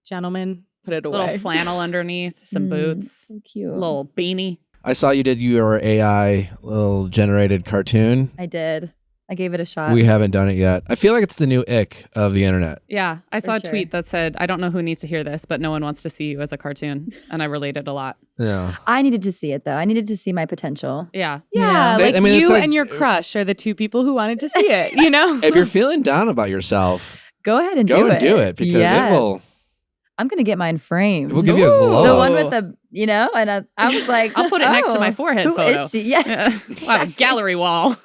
Gentlemen, put it away. Little flannel underneath, some boots. So cute. Little beanie. I saw you did your AI little generated cartoon. I did. I gave it a shot. We haven't done it yet. I feel like it's the new ick of the internet. Yeah. I saw a sure. tweet that said, I don't know who needs to hear this, but no one wants to see you as a cartoon. And I related a lot. Yeah. I needed to see it though. I needed to see my potential. Yeah. Yeah, They- like I mean, it's you like- and your crush are the two people who wanted to see it, you know? If you're feeling down about yourself, Go ahead and go do and it. do it because Yes. it will. I'm gonna get mine framed. It will give you a glow. The one with the, and I was like, I'll put it next to my forehead who photo. is she? Yeah. Yeah. Wow, gallery wall.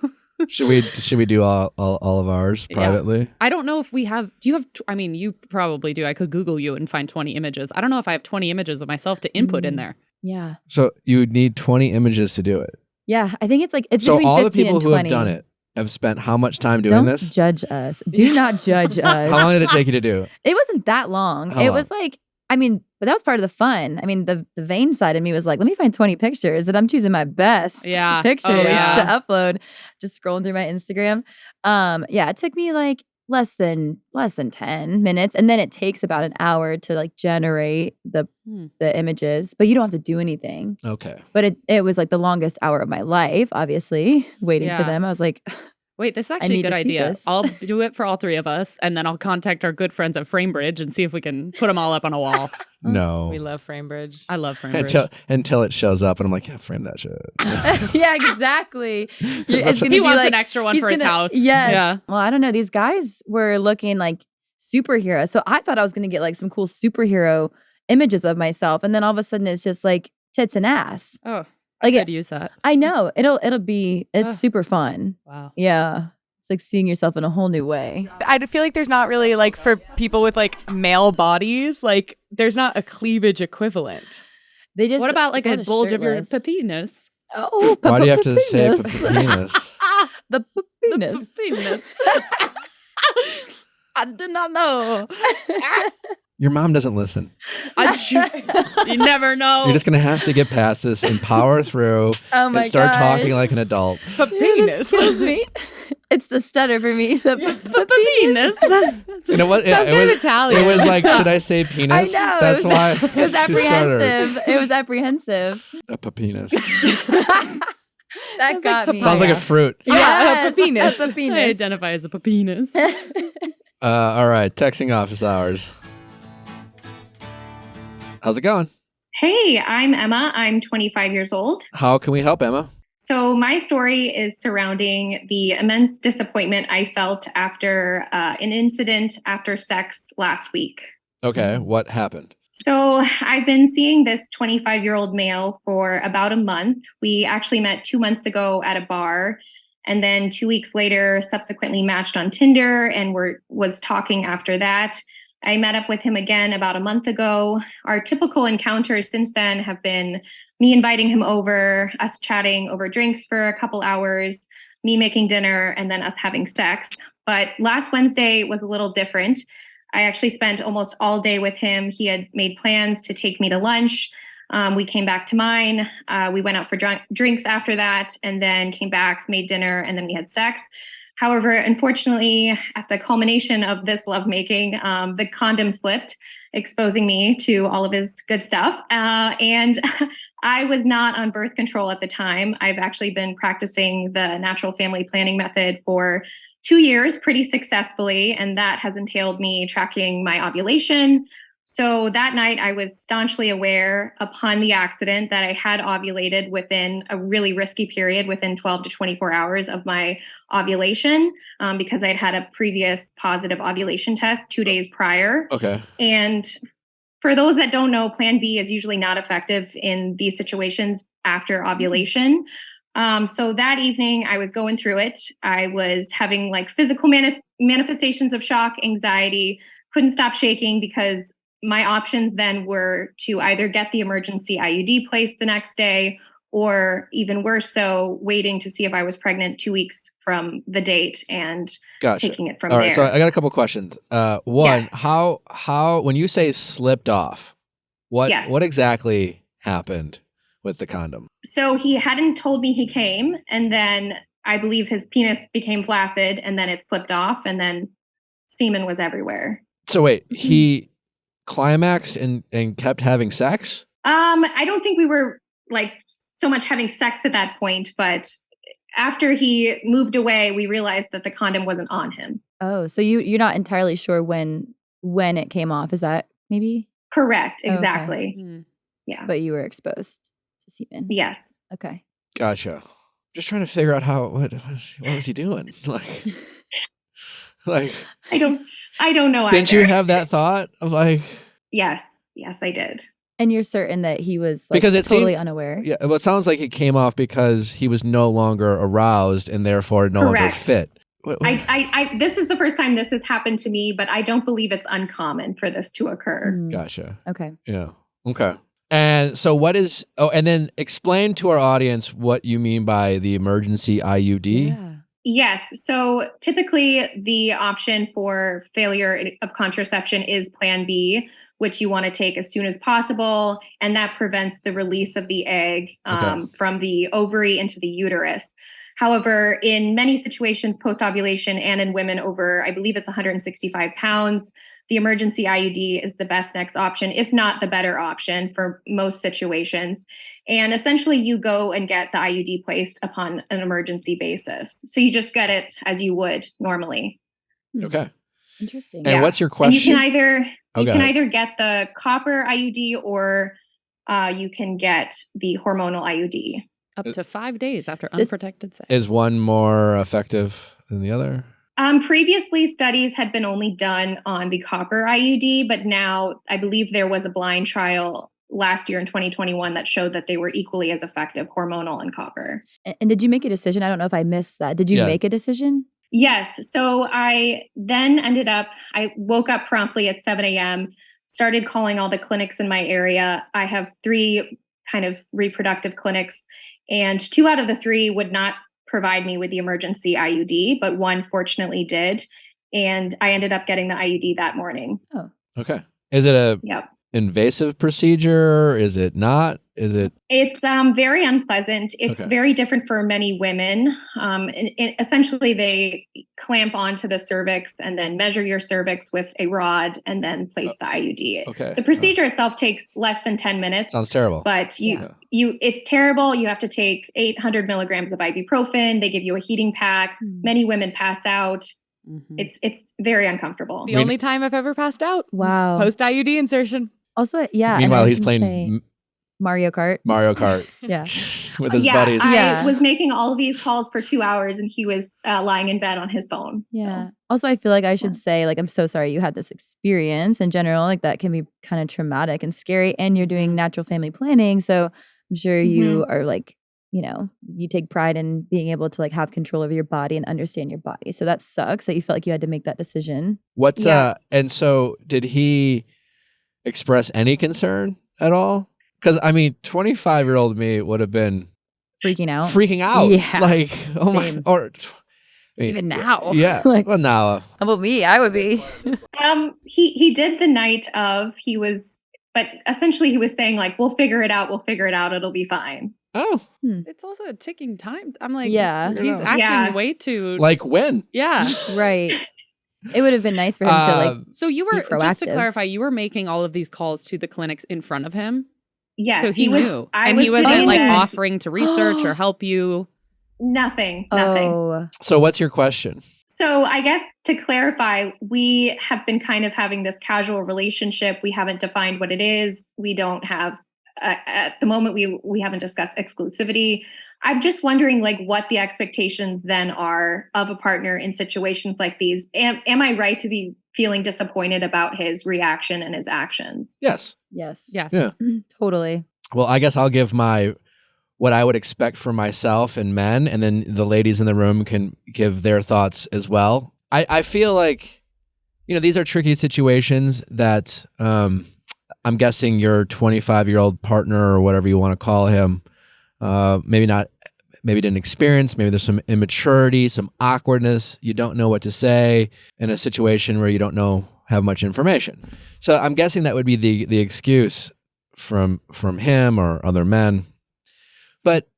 Should we do all of ours privately? I don't know if we have. Do you have? I mean, you probably do. I could Google you and find 20 images. I don't know if I have 20 images of myself to input in there. Yeah. So you would need 20 images to do it. Yeah. I think it's So between all the 15 people and who 20. have done it have spent how much time doing Don't this? judge us. Do not judge us. How long did it take you to do? It wasn't that long. How It long? was like, but that was part of the fun. I mean, the vain side of me was like, let me find 20 pictures, and I'm choosing my best Yeah. pictures Oh, yeah. to upload. Just scrolling through my Instagram. It took me like less than 10 minutes, and then it takes about an hour to like generate the images, but you don't have to do anything. Okay. But it was like the longest hour of my life, obviously, waiting for Yeah. them. I was like, Wait, this is actually a need good to see idea. this. I'll do it for all three of us, and then I'll contact our good friends at Framebridge and see if we can put them all up on a wall. No. We love Framebridge. I love Framebridge. Until it shows up, and I'm like, yeah, frame that shit. yeah, exactly. It's gonna He be wants like, an extra one he's for his gonna- house. Yes. Yeah. Well, I don't know. These guys were looking like superheroes. So I thought I was going to get like some cool superhero images of myself. And then all of a sudden it's just like tits and ass. Oh, Like I could use that. I know. It's super fun. Wow. Yeah. It's like seeing yourself in a whole new way. I feel like there's not really like for people with like male bodies, like there's not a cleavage equivalent. They just What about like a lot bulge of your shirtless. penis? Oh, Why do you have to say penis? penis? The penis. Penis. I did not know. Your mom doesn't listen. You never know. You're just gonna have to get past this and power through Oh my and start gosh. talking like an adult. But This penis. kills me. It's the stutter for me. The penis. You know what? Sounds kind of Italian. It was like, should I say penis? I know. That's why It was she stuttered. apprehensive. It was apprehensive. A penis. That got me. Sounds like a fruit. Yeah, a penis. A I penis. identify as a penis. All right, texting office hours. How's it going? Hey, I'm Emma. I'm 25 years old. How can we help, Emma? So my story is surrounding the immense disappointment I felt after an incident after sex last week. Okay, what happened? So I've been seeing this 25-year-old male for about a month. We actually met 2 months ago at a bar, and then 2 weeks later subsequently matched on Tinder and was talking after that. I met up with him again about a month ago. Our typical encounters since then have been me inviting him over, us chatting over drinks for a couple hours, me making dinner, and then us having sex. But last Wednesday was a little different. I actually spent almost all day with him. He had made plans to take me to lunch. We came back to mine. We went out for drinks after that, and then came back, made dinner, and then we had sex. However, unfortunately, at the culmination of this lovemaking, the condom slipped, exposing me to all of his good stuff. And I was not on birth control at the time. I've actually been practicing the natural family planning method for 2 years pretty successfully, and that has entailed me tracking my ovulation. So that night I was staunchly aware upon the accident that I had ovulated within a really risky period, within 12 to 24 hours of my ovulation, because I'd had a previous positive ovulation test 2 days prior. Okay. And for those that don't know, Plan B is usually not effective in these situations after ovulation. So that evening I was going through it. I was having like physical manifestations of shock, anxiety, couldn't stop shaking because my options then were to either get the emergency IUD placed the next day, or even worse so, waiting to see if I was pregnant 2 weeks from the date and Gotcha. taking it from All there. right, so I got a couple questions. One, Yes. how when you say slipped off, what Yes. exactly happened with the condom? So he hadn't told me he came, and then I believe his penis became flaccid, and then it slipped off, and then semen was everywhere. So wait, he climaxed and kept having sex? I don't think we were like so much having sex at that point, but after he moved away, we realized that the condom wasn't on him. Oh, so you're not entirely sure when it came off. Is that maybe? Correct. Okay. Exactly. Mm. Yeah. But you were exposed to semen. Yes. Okay. Gotcha. Just trying to figure out what was he doing? Like I don't know. didn't either. you have that thought of like? Yes, I did. And you're certain that he was like Because it totally seemed- unaware? Yeah, well, it sounds like it came off because he was no longer aroused and therefore no longer Correct. fit. This is the first time this has happened to me, but I don't believe it's uncommon for this to occur. Mm, Gotcha. okay. Yeah. Okay. And so what is, and then explain to our audience what you mean by the emergency IUD. Yeah. Yes. So typically the option for failure of contraception is Plan B, which you want to take as soon as possible. And that prevents the release of the egg from the ovary into the uterus. However, in many situations post-ovulation and in women over, I believe it's 165 pounds, the emergency IUD is the best next option, if not the better option for most situations. And essentially you go and get the IUD placed upon an emergency basis. So you just get it as you would normally. Okay. Interesting. And what's your question? And you can Okay. either get the copper IUD or you can get the hormonal IUD. Up to 5 days after This- unprotected sex. Is one more effective than the other? Previously, studies had been only done on the copper IUD, but now I believe there was a blind trial last year in 2021 that showed that they were equally as effective, hormonal and copper. And did you make a decision? I don't know if I missed that. Did you Yeah. make a decision? Yes. So I then I woke up promptly at 7 a.m., started calling all the clinics in my area. I have 3 kind of reproductive clinics, and 2 out of the 3 would not provide me with the emergency IUD, but 1 fortunately did. And I ended up getting the IUD that morning. Okay. Is it a Yep. invasive procedure? Is it not? Is it? It's very unpleasant. It's Okay. very different for many women. Essentially, they clamp onto the cervix and then measure your cervix with a rod and then place the IUD. Okay. The procedure itself takes less than 10 minutes. Sounds terrible. But Yeah. it's terrible. You have to take 800 milligrams of ibuprofen. They give you a heating pack. Many women pass out. Mhm. It's very uncomfortable. The only time I've ever passed out. Wow. Post IUD insertion. Also, yeah. and I Meanwhile, was he's gonna playing say Mario Kart. Mario Kart Yeah. with his yeah, buddies. Yeah. I was making all of these calls for 2 hours and he was lying in bed on his phone. Yeah. Also, I feel like I should Yeah. say, like, I'm so sorry you had this experience in general. Like, that can be kind of traumatic and scary. And you're doing natural family planning. So I'm sure you are like, you know, you take pride in being able to like have control over your body and understand your body. So that sucks that you felt like you had to make that decision. What's Yeah. and so did he express any concern at all? Because I mean, 25-year-old me would have been Freaking out. freaking out. Yeah. Like, oh my, Same. or I mean, Even now. Yeah. Like- well, now. How about me? I would be. He did the night of, but essentially he was saying like, we'll figure it out, it'll be fine. Oh, It's also a ticking time. I'm like, Yeah. he's Yeah. acting Yeah. way too. like when? Yeah. Right. It would have been nice for him to like, So you were, Be just to proactive. clarify, you were making all of these calls to the clinics in front of him. Yes, So he knew. I And he wasn't sitting like there- offering to research or help you. Nothing. oh, So what's your question? So I guess to clarify, we have been kind of having this casual relationship. We haven't defined what it is. We don't have, at the moment, we haven't discussed exclusivity. I'm just wondering like what the expectations then are of a partner in situations like these. Am I right to be feeling disappointed about his reaction and his actions? Yes. yes. Yes. Yeah. Totally. Well, I guess I'll give what I would expect for myself and men, and then the ladies in the room can give their thoughts as well. I feel like, you know, these are tricky situations that I'm guessing your 25-year-old partner or whatever you want to call him, maybe maybe didn't experience. Maybe there's some immaturity, some awkwardness. You don't know what to say in a situation where you don't have much information. So I'm guessing that would be the excuse from him or other men. But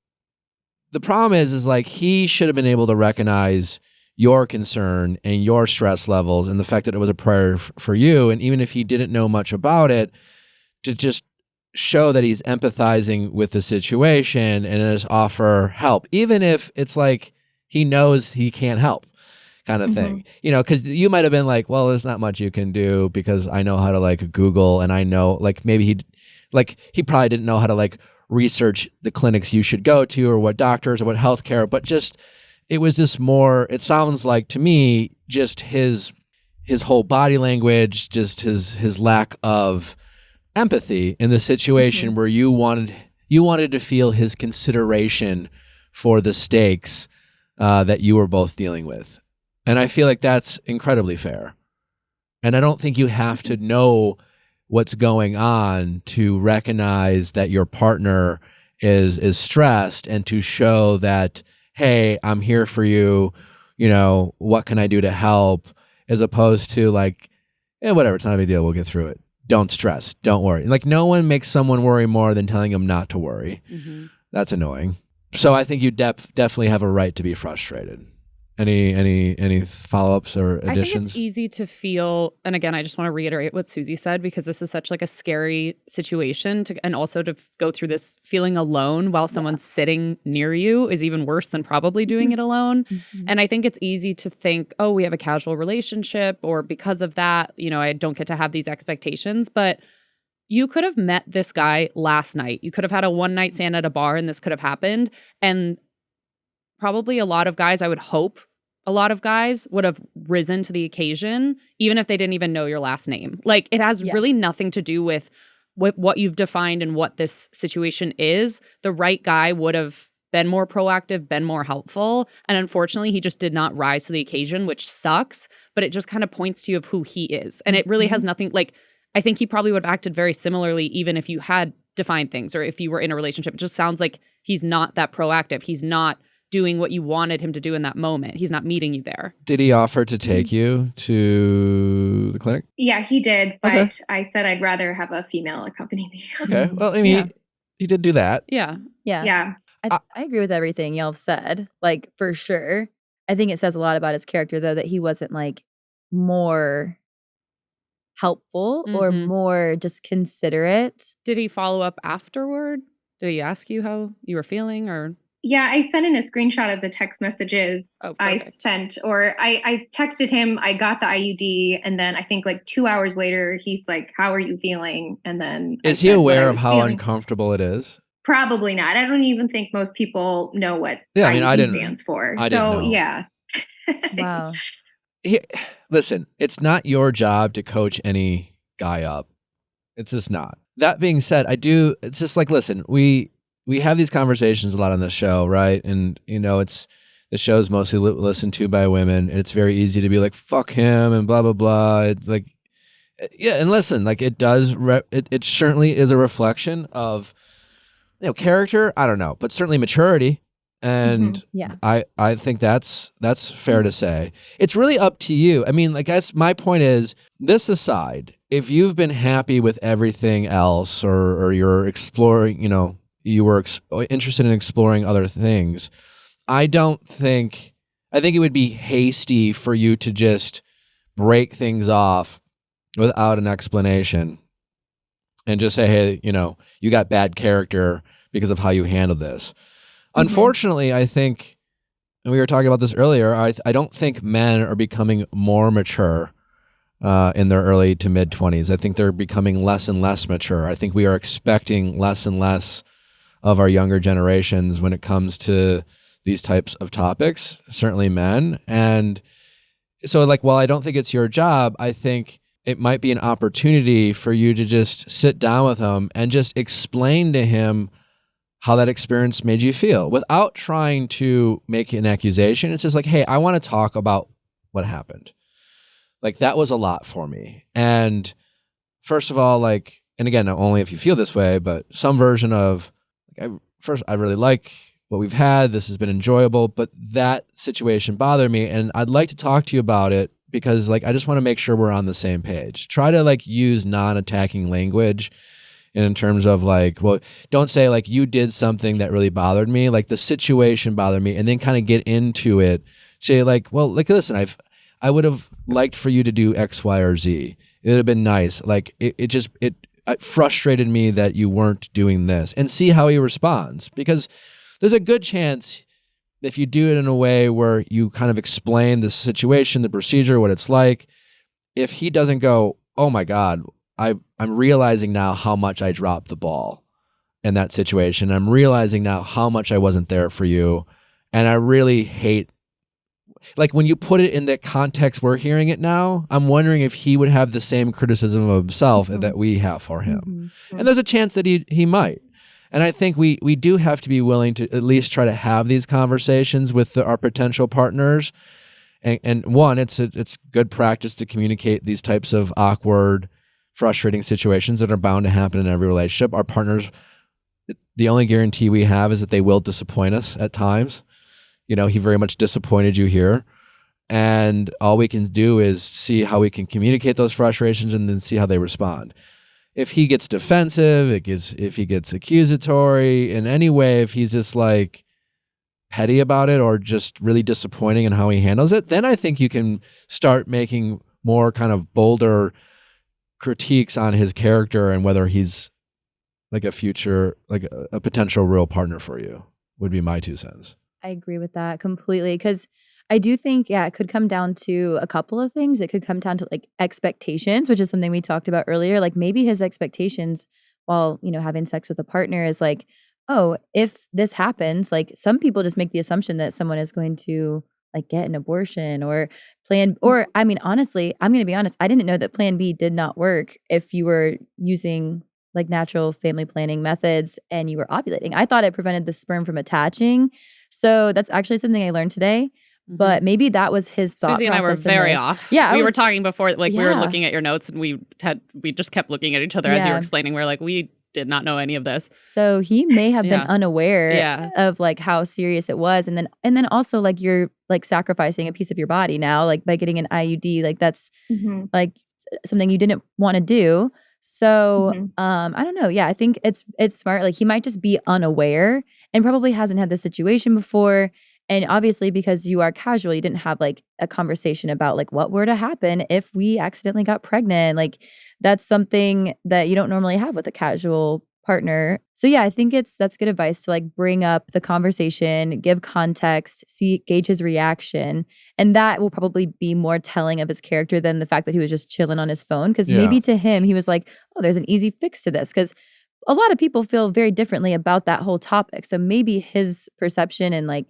the problem is like he should have been able to recognize your concern and your stress levels and the fact that it was a priority for you. And even if he didn't know much about it, to just show that he's empathizing with the situation and just offer help, even if it's like he knows he can't help kind of thing, because you might have been like, well, there's not much you can do because I know how to like Google, and I know like maybe he probably didn't know how to like research the clinics you should go to or what doctors or what healthcare, but just it was just more, it sounds like to me, just his whole body language, just his lack of empathy in the situation where you wanted to feel his consideration for the stakes that you were both dealing with. And I feel like that's incredibly fair. And I don't think you have to know what's going on to recognize that your partner is stressed and to show that, hey, I'm here for you, what can I do to help, as opposed to like, whatever, it's not a big deal, we'll get through it. Don't stress. Don't worry. Like no one makes someone worry more than telling them not to worry. That's annoying. So I think you definitely have a right to be frustrated. Any follow-ups or additions? I think it's easy to feel, and again, I just want to reiterate what Susie said, because this is such like a scary situation and also to go through this feeling alone while someone's sitting near you is even worse than probably doing it alone. And I think it's easy to think, oh, we have a casual relationship, or because of that, I don't get to have these expectations. But you could have met this guy last night. You could have had a one-night stand at a bar and this could have happened. And probably a lot of guys, I would hope, a lot of guys would have risen to the occasion, even if they didn't even know your last name. Like it has really nothing to do with what you've defined and what this situation is. The right guy would have been more proactive, been more helpful. And unfortunately, he just did not rise to the occasion, which sucks, but it just kind of points to you of who he is. And it really has nothing, like, I think he probably would have acted very similarly even if you had defined things or if you were in a relationship. It just sounds like he's not that proactive. He's not doing what you wanted him to do in that moment. He's not meeting you there. Did he offer to take you to the clinic? Yeah, he did. But I said I'd rather have a female accompany me. Okay. Well, I mean, he did do that. Yeah. I agree with everything y'all have said, like for sure. I think it says a lot about his character, though, that he wasn't like more helpful or more just considerate. Did he follow up afterward? Did he ask you how you were feeling or? Yeah, I sent in a screenshot of the text messages I sent, or I texted him, I got the IUD, and then I think like 2 hours later, he's like, how are you feeling? And then is he aware of how uncomfortable it is? Probably not. I don't even think most people know what IUD stands for. I didn't know. Yeah. Wow. Listen, it's not your job to coach any guy up. It's just not. That being said, it's just like, listen, we have these conversations a lot on this show, right? And, the show's mostly listened to by women. And it's very easy to be like, fuck him and blah, blah, blah. It's like, yeah. And listen, like it does, it certainly is a reflection of, character. I don't know, but certainly maturity. And I think that's fair to say. It's really up to you. I mean, I guess my point is, this aside, if you've been happy with everything else or you're exploring, you were interested in exploring other things, I think it would be hasty for you to just break things off without an explanation and just say, hey, you got bad character because of how you handled this. Unfortunately, I think, and we were talking about this earlier, I don't think men are becoming more mature in their early to mid 20s. I think they're becoming less and less mature. I think we are expecting less and less of our younger generations when it comes to these types of topics, certainly men. And so while I don't think it's your job, I think it might be an opportunity for you to just sit down with him and just explain to him how that experience made you feel without trying to make an accusation. It's just like, hey, I want to talk about what happened. Like, that was a lot for me. And first of all, and again, only if you feel this way, but some version of, I really like what we've had. This has been enjoyable, but that situation bothered me, and I'd like to talk to you about it because like I just want to make sure we're on the same page. Try to like use non-attacking language in terms of like, well, don't say like you did something that really bothered me, like the situation bothered me, and then kind of get into it. Say like, well, like listen, I would have liked for you to do X, Y, or Z. It would have been nice. Like it frustrated me that you weren't doing this, and see how he responds, because there's a good chance if you do it in a way where you kind of explain the situation, the procedure, what it's like, if he doesn't go, oh my God, I'm realizing now how much I dropped the ball in that situation. I'm realizing now how much I wasn't there for you. And I really hate, like when you put it in the context we're hearing it now, I'm wondering if he would have the same criticism of himself that we have for him. And there's a chance that he might. And I think we do have to be willing to at least try to have these conversations with our potential partners. And one, it's good practice to communicate these types of awkward, frustrating situations that are bound to happen in every relationship. Our partners, the only guarantee we have is that they will disappoint us at times. You know, he very much disappointed you here. And all we can do is see how we can communicate those frustrations and then see how they respond. If he gets defensive, if he gets accusatory in any way, if he's just like petty about it or just really disappointing in how he handles it, then I think you can start making more kind of bolder critiques on his character and whether he's like a future, like a potential real partner for you, would be my 2 cents. I agree with that completely, because I do think, it could come down to a couple of things. It could come down to like expectations, which is something we talked about earlier. Like maybe his expectations while, you know, having sex with a partner is like, oh, if this happens, like some people just make the assumption that someone is going to like get an abortion or I mean, honestly, I'm going to be honest. I didn't know that Plan B did not work if you were using like natural family planning methods and you were ovulating. I thought it prevented the sperm from attaching. So that's actually something I learned today. But maybe that was his thought. Susie and I were very off. Yeah, we were talking before, like we were looking at your notes, and we just kept looking at each other as you were explaining. We were like, we did not know any of this. So he may have been unaware of like how serious it was, and then also like you're like sacrificing a piece of your body now, like by getting an IUD, like that's like something you didn't want to do. So I don't know. Yeah, I think it's smart. Like he might just be unaware and probably hasn't had this situation before. And obviously, because you are casual, you didn't have like a conversation about like what were to happen if we accidentally got pregnant. Like that's something that you don't normally have with a casual partner. So yeah, I think that's good advice to like bring up the conversation, give context, gauge his reaction. And that will probably be more telling of his character than the fact that he was just chilling on his phone. Because maybe to him, he was like, oh, there's an easy fix to this. Because a lot of people feel very differently about that whole topic. So maybe his perception and like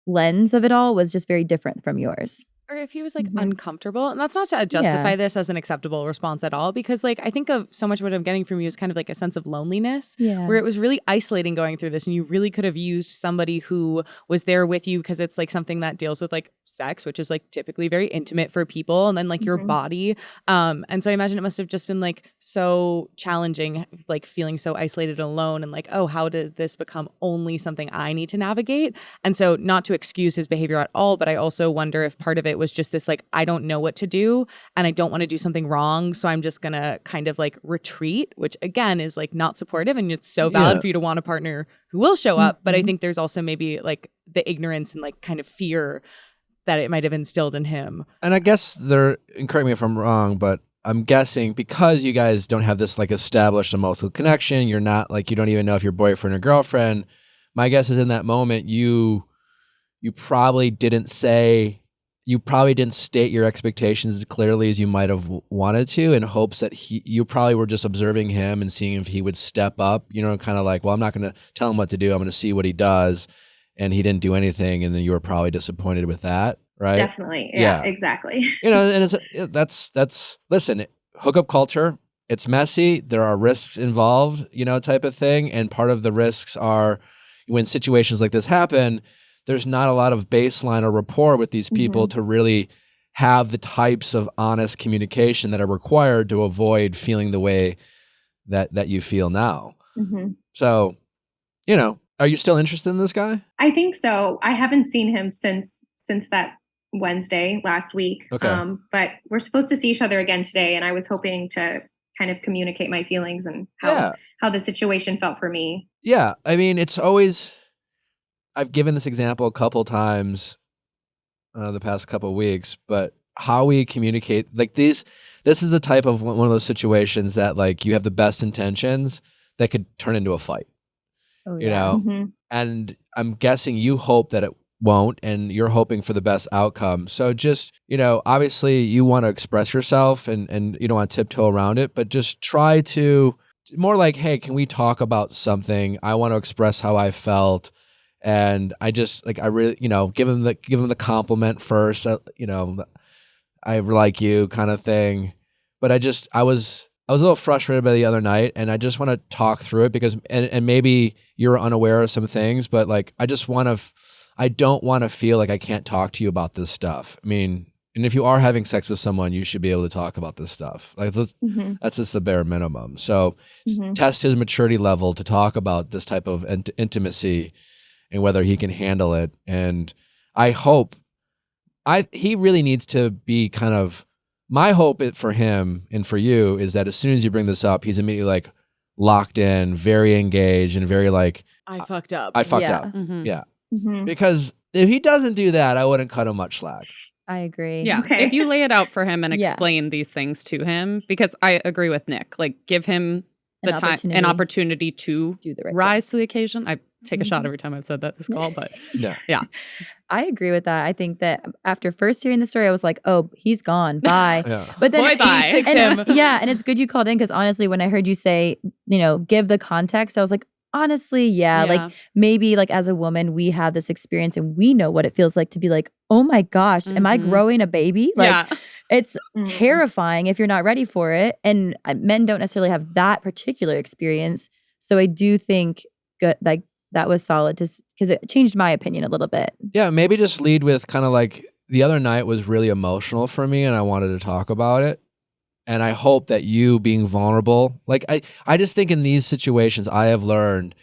lens of it all was just very different from yours. Or if he was like uncomfortable. And that's not to justify this as an acceptable response at all, because like I think of so much of what I'm getting from you is kind of like a sense of loneliness where it was really isolating going through this, and you really could have used somebody who was there with you, because it's like something that deals with like sex, which is like typically very intimate for people, and then like your body. And so I imagine it must have just been like so challenging, like feeling so isolated and alone, and like, oh, how does this become only something I need to navigate? And so not to excuse his behavior at all, but I also wonder if part of it was just this like, I don't know what to do and I don't want to do something wrong, so I'm just gonna kind of like retreat, which again is like not supportive, and it's so valid for you to want a partner who will show up. But I think there's also maybe like the ignorance and like kind of fear that it might have instilled in him. And I guess and correct me if I'm wrong, but I'm guessing because you guys don't have this like established emotional connection, you're not like, you don't even know if you're boyfriend or girlfriend. My guess is in that moment, you probably didn't state your expectations as clearly as you might have wanted to, in hopes that you probably were just observing him and seeing if he would step up, you know, kind of like, well, I'm not going to tell him what to do. I'm going to see what he does. And he didn't do anything. And then you were probably disappointed with that, right? Definitely. Yeah. Exactly. You know, and listen, hookup culture, it's messy. There are risks involved, you know, type of thing. And part of the risks are when situations like this happen, there's not a lot of baseline or rapport with these people to really have the types of honest communication that are required to avoid feeling the way that you feel now. So, you know, Are you still interested in this guy? I think so. I haven't seen him since that Wednesday last week. Okay. But we're supposed to see each other again today, and I was hoping to kind of communicate my feelings and how the situation felt for me. Yeah. I mean, it's always, I've given this example a couple times the past couple of weeks, but how we communicate, like this is the type of one of those situations that like you have the best intentions that could turn into a fight, you know? Mm-hmm. And I'm guessing you hope that it won't, and you're hoping for the best outcome. So just, you know, obviously you want to express yourself and you don't want to tiptoe around it, but just try to more like, hey, can we talk about something? I want to express how I felt. And I just like, I really, you know, give him the compliment first, you know, I like you kind of thing. But I was a little frustrated by the other night, and I just want to talk through it because, and maybe you're unaware of some things, but like, I don't want to feel like I can't talk to you about this stuff. I mean, and if you are having sex with someone, you should be able to talk about this stuff. Like that's just the bare minimum. So test his maturity level to talk about this type of intimacy and whether he can handle it. And I hope he really needs to be kind of, my hope for him and for you is that as soon as you bring this up, he's immediately like locked in, very engaged, and very like, I fucked up. I fucked Yeah. up. Mhm. Yeah. Mm-hmm. Because if he doesn't do that, I wouldn't cut him much slack. I agree. Yeah. Okay. If you lay it out for him and Yeah. explain these things to him, because I agree with Nick, like give him the an opportunity to do the right rise to the occasion. I take a shot every time I've said that this call, but Yeah. I agree with that. I think that after first hearing the story, I was like, oh, he's gone. Bye. Yeah. But then, Bye-bye. 86 and, him. yeah, and it's good you called in because honestly, when I heard you say, you know, give the context, I was like, honestly, yeah, like maybe like as a woman, we have this experience and we know what it feels like to be like, oh my gosh, am I Mhm. growing a baby? Like yeah. it's Mhm. terrifying if you're not ready for it. And men don't necessarily have that particular experience. So I do think like that was solid because it changed my opinion a little bit. Yeah, maybe just lead with kind of like the other night was really emotional for me and I wanted to talk about it. And I hope that you being vulnerable, like I just think in these situations I have learned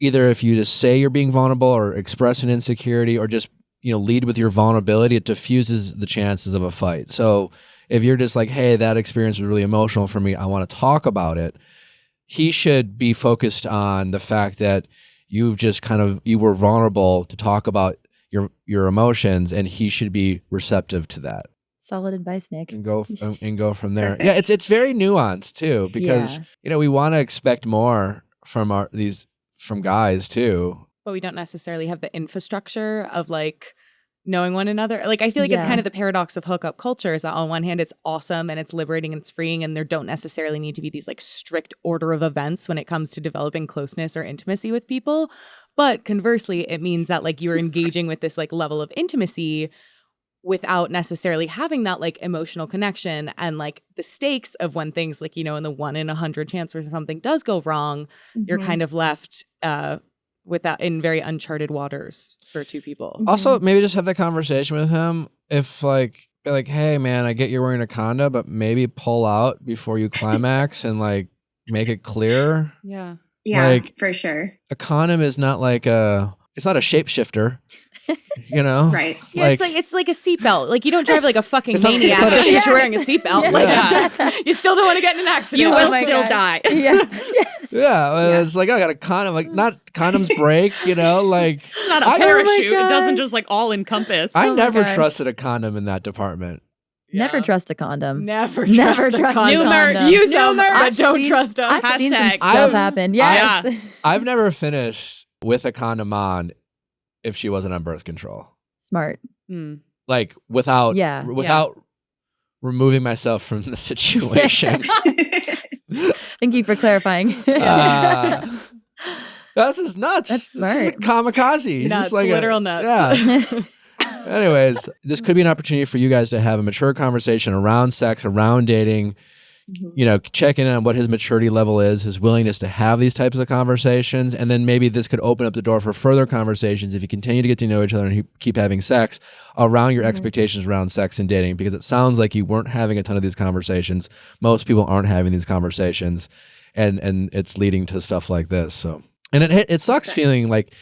either if you just say you're being vulnerable or express an insecurity or just, you know, lead with your vulnerability, it diffuses the chances of a fight. So if you're just like, hey, that experience was really emotional for me, I want to talk about it. He should be focused on the fact that you were vulnerable to talk about your emotions, and he should be receptive to that. Solid advice, Nick. And go from there. Perfect. Yeah, it's very nuanced too, because you know we want to expect more from from guys too. But we don't necessarily have the infrastructure of like knowing one another. Like I feel like it's kind of the paradox of hookup culture is that on one hand it's awesome and it's liberating and it's freeing, and there don't necessarily need to be these like strict order of events when it comes to developing closeness or intimacy with people. But conversely, it means that like you're engaging with this like level of intimacy without necessarily having that like emotional connection, and like the stakes of when things like, you know, in the 1 in 100 chance where something does go wrong, you're kind of left with that in very uncharted waters for two people. Also, maybe just have that conversation with him. If like, be like, hey man, I get you're wearing a condom, but maybe pull out before you climax and like make it clear. Yeah. Yeah, Like, for sure. A condom is not like it's not a shapeshifter, you know? Right. Yeah, it's like a seatbelt. Like you don't drive like a fucking It's not- maniac it's not a- just because you're wearing a seatbelt. Yeah. Like you still don't want to get in an accident. You Oh will my still gosh. die. Yeah. Yeah, it's like I got a condom. Like not condoms break, you know? Like It's not a I- parachute. It gosh. doesn't just like all encompass. I Oh my never gosh. trusted a condom in that department. Never trust a condom. Never Never trust a trust condom. a New merch. condom. Use New them, merch. but don't seen- trust them. I've seen some Hashtag. stuff happen. Yes. Yeah. I've never finished with a condom on if she wasn't on birth control. Smart. Mm. Like without Yeah. removing myself from the situation. Thank you for clarifying. This is nuts. That's This is smart. Nuts, kamikaze. It's just like literal nuts. Yeah. Anyways, this could be an opportunity for you guys to have a mature conversation around sex, around dating, you know, check in on what his maturity level is, his willingness to have these types of conversations. And then maybe this could open up the door for further conversations if you continue to get to know each other and keep having sex around your expectations around sex and dating, because it sounds like you weren't having a ton of these conversations. Most people aren't having these conversations, and it's leading to stuff like this. So And it sucks feeling like,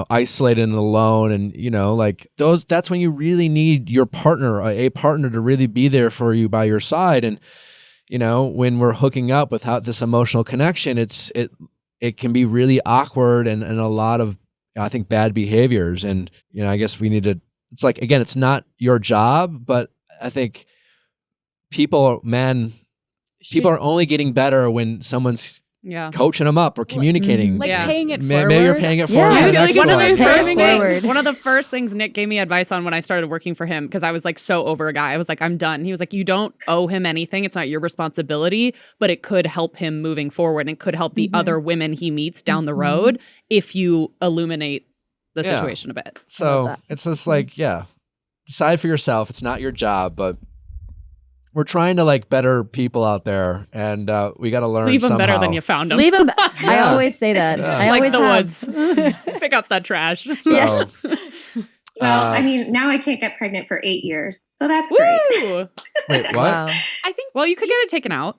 isolated and alone, and like that's when you really need your partner, a partner, to really be there for you by your side. And when we're hooking up without this emotional connection, it can be really awkward and a lot of, I think, bad behaviors. And I guess we need to. It's like, again, it's not your job, but I think people are only getting better when someone's coaching them up or communicating. Like paying it forward. Maybe you're paying it forward. One of the first things Nick gave me advice on when I started working for him, because I was like so over a guy. I was like, I'm done. He was like, you don't owe him anything. It's not your responsibility, but it could help him moving forward, and it could help the other women he meets down the road if you illuminate the situation a bit. So it's just like, decide for yourself. It's not your job, but we're trying to like better people out there, and we got to learn. Leave them somehow. better than you found them. Leave them. I always say that. I like always the have. woods. Pick up that trash. So, Yes. Well, I mean, now I can't get pregnant for 8 years, so that's great. Woo! wait, what? Wow. I think. Well, you could get it taken out,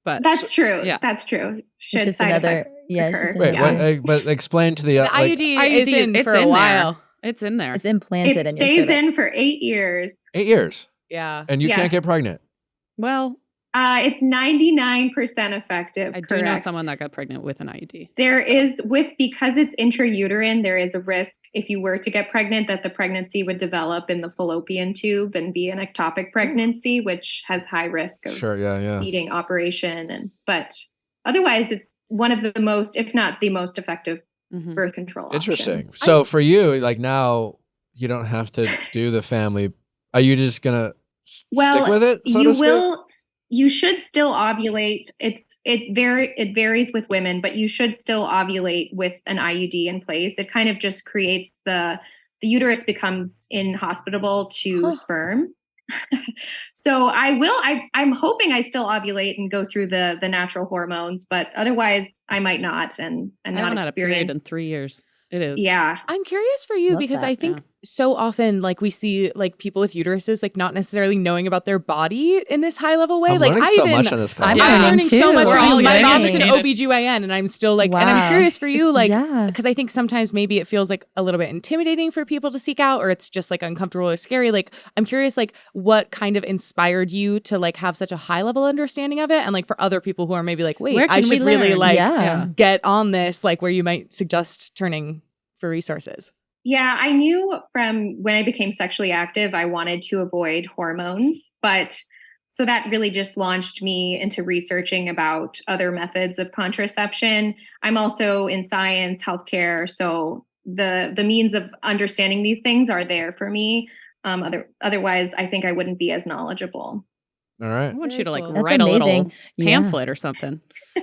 but That's true. Yeah. That's true. It's just another. Yeah. It's just occur. another. Wait, but explain to the, The IUD is in it's for a in while. there. It's in there. It's implanted It in your stays cervix. in for 8 years. 8 years, Yeah. and you can't Yes. get pregnant. Well, It's 99% effective. I do know correct. someone that got pregnant with an IUD. There is, because it's intrauterine, there is a risk if you were to get pregnant that the pregnancy would develop in the fallopian tube and be an ectopic pregnancy, which has high risk of Sure, yeah. needing operation. But otherwise, it's one of the most, if not the most effective Mhm. birth control Interesting. options. So for you, like now, you don't have to do the family. Are you just gonna stick with it? So to speak? You should still ovulate. It varies with women, but you should still ovulate with an IUD in place. It kind of just creates the uterus becomes inhospitable to sperm. So I'm hoping I still ovulate and go through the natural hormones, but otherwise I might not and I not haven't had a period in experience. 3 years. It is. Yeah. I'm curious for you Love because that, I think so often like we see like people with uteruses like not necessarily knowing about their body in this high level way. I'm like learning so much on this call. I'm learning too. so much. We're all My mom's learning. an OBGYN and I'm still like, and I'm Wow. curious for you, like, Yeah. because I think sometimes maybe it feels like a little bit intimidating for people to seek out, or it's just like uncomfortable or scary. Like, I'm curious, like, what kind of inspired you to like have such a high level understanding of it, and like for other people who are maybe like, wait, Where I can we should really learn? like Yeah. get on this, like, where you might suggest turning for resources. Yeah, I knew from when I became sexually active, I wanted to avoid hormones, but so that really just launched me into researching about other methods of contraception. I'm also in science, healthcare, so the means of understanding these things are there for me. Otherwise, I think I wouldn't be as knowledgeable. All right. I want you to like Very cool. write That's a little amazing. Yeah. pamphlet or something.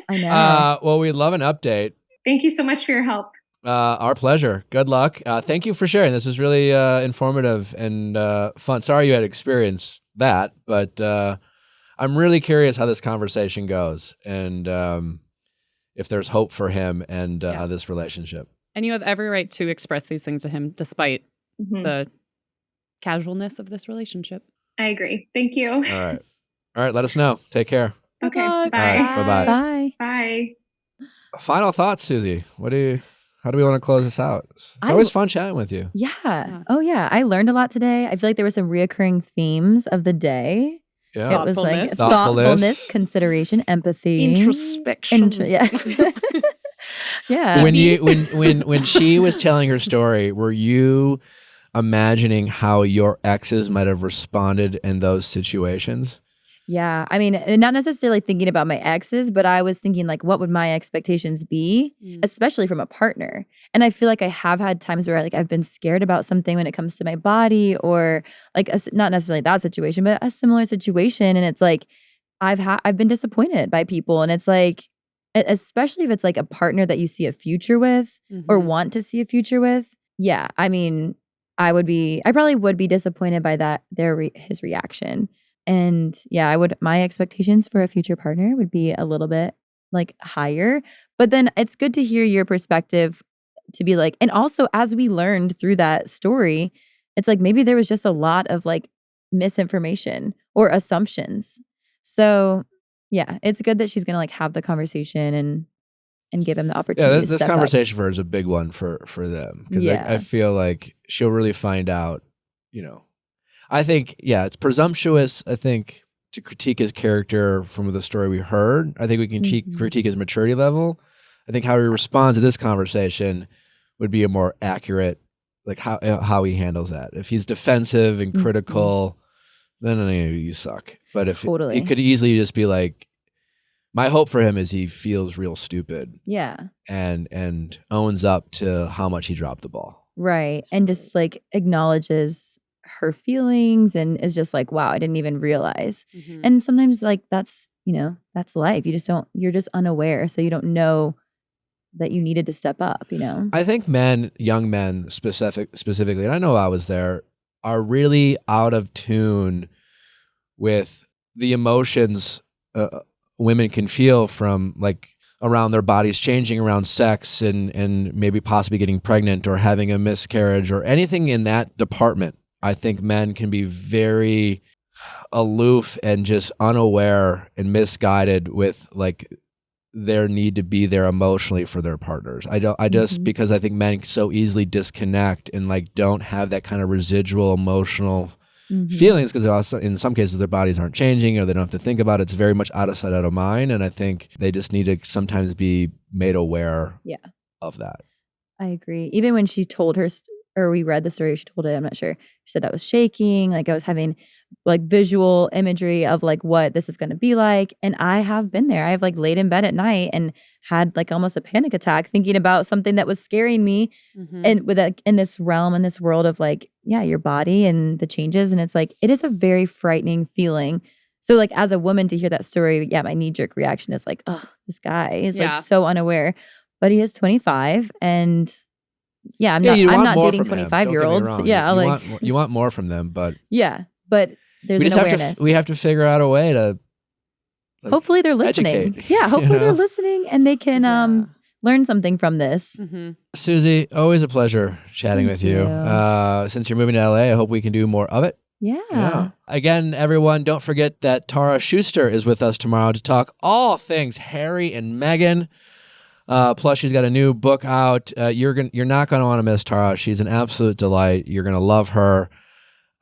I know. Well, we'd love an update. Thank you so much for your help. Our pleasure. Good luck. Thank you for sharing. This was really informative and fun. Sorry you had to experience that, but I'm really curious how this conversation goes and if there's hope for him and this relationship. And you have every right to express these things to him despite Mhm. the casualness of this relationship. I agree. Thank you. All right. All right. Let us know. Take care. Okay. luck. Bye. All right, bye-bye. Bye. Bye. Final thoughts, Susie. How do we want to close this out? It's I- always fun chatting with you. Yeah. Oh, yeah. I learned a lot today. I feel like there were some reoccurring themes of the day. Yeah. It was like Thoughtfulness. thoughtfulness, consideration, empathy, Introspection. yeah. Yeah. When she was telling her story, were you imagining how your exes might have responded in those situations? Yeah. I mean, not necessarily thinking about my exes, but I was thinking like, what would my expectations be, especially from a partner? And I feel like I have had times where like I've been scared about something when it comes to my body, or like not necessarily that situation, but a similar situation. And it's like I've been disappointed by people, and it's like, especially if it's like a partner that you see a future with or want to see a future with. Yeah. I mean, I probably would be disappointed by that, his reaction. And yeah, my expectations for a future partner would be a little bit like higher, but then it's good to hear your perspective to be like, and also as we learned through that story, it's like, maybe there was just a lot of like misinformation or assumptions. So yeah, it's good that she's going to like have the conversation and and give him the opportunity to this step conversation for her is a big one for them. Because I feel like she'll really find out, I think, it's presumptuous, I think, to critique his character from the story we heard. I think we can critique his maturity level. I think how he responds to this conversation would be a more accurate, like how he handles that. If he's defensive and critical, then you suck. But if he could easily just be like, my hope for him is he feels real stupid. Yeah. And owns up to how much he dropped the ball. Right. And just like acknowledges her feelings and is just like, wow, I didn't even realize. And sometimes like that's life. You're just unaware. So you don't know that you needed to step up, I think young men specifically, and I know I was there, are really out of tune with the emotions women can feel from like around their bodies changing, around sex and maybe possibly getting pregnant or having a miscarriage or anything in that department. I think men can be very aloof and just unaware and misguided with like their need to be there emotionally for their partners. Because I think men so easily disconnect and like don't have that kind of residual emotional feelings because in some cases their bodies aren't changing or they don't have to think about it. It's very much out of sight, out of mind. And I think they just need to sometimes be made aware of that. I agree. Even when she told her or we read the story, she told it, I'm not sure. She said I was shaking, like I was having like visual imagery of like what this is going to be like. And I have been there. I've like laid in bed at night and had like almost a panic attack thinking about something that was scaring me and in this realm, in this world of like, your body and the changes. And it's like, it is a very frightening feeling. So like as a woman to hear that story, my knee-jerk reaction is like, oh, this guy is like so unaware. But he is 25 and I'm not dating 25-year-olds. You want more from them, but but there's an awareness. We have to figure out a way to. Like, hopefully they're listening. Educate, hopefully they're listening and they can learn something from this. Susie, always a pleasure chatting with you. Since you're moving to LA, I hope we can do more of it. Yeah. Again, everyone, don't forget that Tara Schuster is with us tomorrow to talk all things Harry and Meghan. Plus, she's got a new book out. You're not going to want to miss Tara. She's an absolute delight. You're going to love her.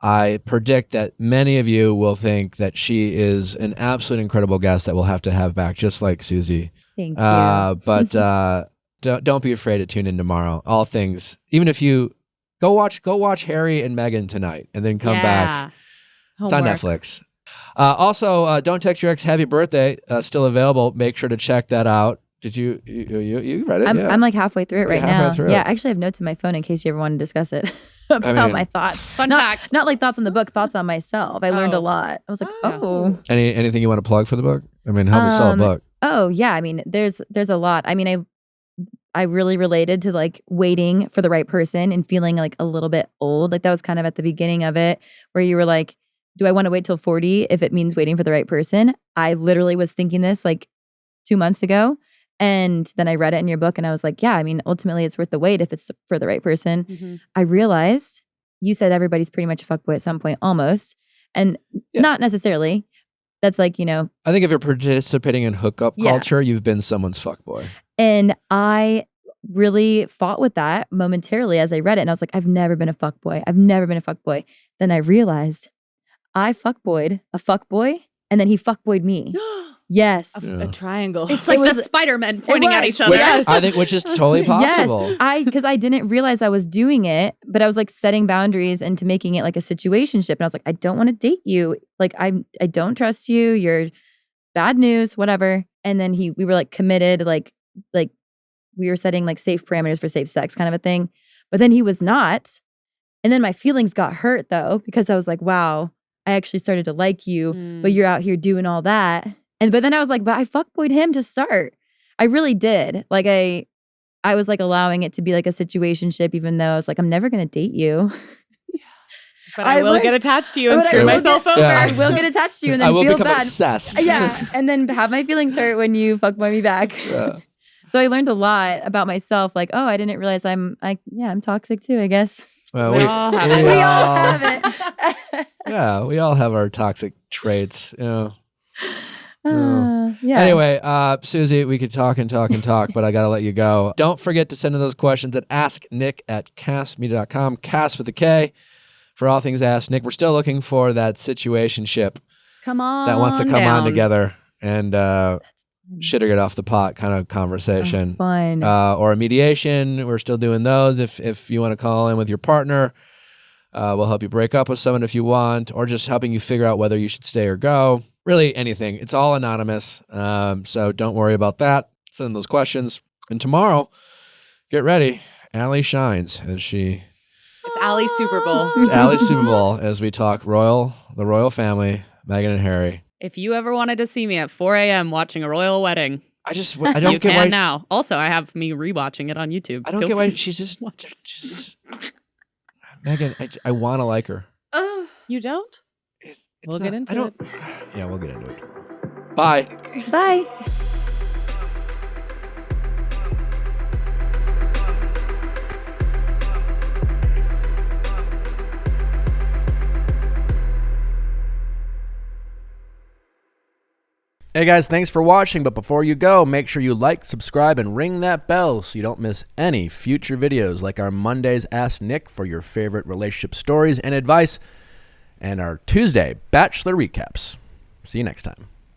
I predict that many of you will think that she is an absolute incredible guest that we'll have to have back, just like Susie. Thank you. But don't be afraid to tune in tomorrow. All things, even if you go watch Harry and Meghan tonight, and then come back. Homework. It's on Netflix. Also, Don't Text Your Ex Happy Birthday, still available. Make sure to check that out. Did you read it? I'm like halfway through it right now. Yeah, I actually have notes in my phone in case you ever want to discuss it about my thoughts. Fun fact. Not like thoughts on the book, thoughts on myself. I learned a lot. I was like, Anything you want to plug for the book? I mean, help me sell a book. Oh yeah, I mean, there's a lot. I mean, I really related to like waiting for the right person and feeling like a little bit old. Like that was kind of at the beginning of it where you were like, do I want to wait till 40 if it means waiting for the right person? I literally was thinking this like 2 months ago. And then I read it in your book and I was like, I mean, ultimately it's worth the wait if it's for the right person. I realized you said everybody's pretty much a fuckboy at some point, almost. And not necessarily. That's like, I think if you're participating in hookup culture, you've been someone's fuckboy. And I really fought with that momentarily as I read it. And I was like, I've never been a fuckboy. I've never been a fuckboy. Then I realized I fuckboyed a fuckboy and then he fuckboyed me. Yes. A triangle. It's like the Spider-Men pointing at each other. Which is totally possible. Yes. Because I didn't realize I was doing it, but I was like setting boundaries into making it like a situationship. And I was like, I don't want to date you. Like, I don't trust you. You're bad news, whatever. And then we were like committed, like we were setting like safe parameters for safe sex kind of a thing. But then he was not. And then my feelings got hurt though, because I was like, wow, I actually started to like you, but you're out here doing all that. But then I was like, but I fuckboyed him to start. I really did. Like I was like allowing it to be like a situationship, even though I was like, I'm never going to date you. But I will get attached to you and screw myself over. I will get attached to you and then feel bad. Obsessed. Yeah. And then have my feelings hurt when you fuckboy me back. Yeah. So I learned a lot about myself. Like, oh, I didn't realize I'm toxic too, I guess. Well, we all have it. Yeah, we all have our toxic traits. Yeah. Anyway, Susie, we could talk and talk and talk, but I got to let you go. Don't forget to send in those questions at asknick@castmedia.com, cast with a K, for all things Ask Nick. We're still looking for that situationship Come on that wants to come down. on together and shit or get off the pot kind of conversation. Fun. Or a mediation. We're still doing those. If you want to call in with your partner, we'll help you break up with someone if you want, or just helping you figure out whether you should stay or go. Really anything. It's all anonymous. So don't worry about that. Send those questions. And tomorrow, get ready. Allie shines as she... It's Allie's Super Bowl. It's Allie's Super Bowl as we talk the royal family, Meghan and Harry. If you ever wanted to see me at 4 a.m. watching a royal wedding, I don't you get can why now. Also, I have me rewatching it on YouTube. I don't Feel get why free. she's just Meghan. I want to like her. You don't? We'll get into it. Yeah, we'll get into it. Bye. Bye. Hey guys, thanks for watching, but before you go, make sure you like, subscribe, and ring that bell so you don't miss any future videos like our Mondays Ask Nick for your favorite relationship stories and advice, and our Tuesday Bachelor recaps. See you next time.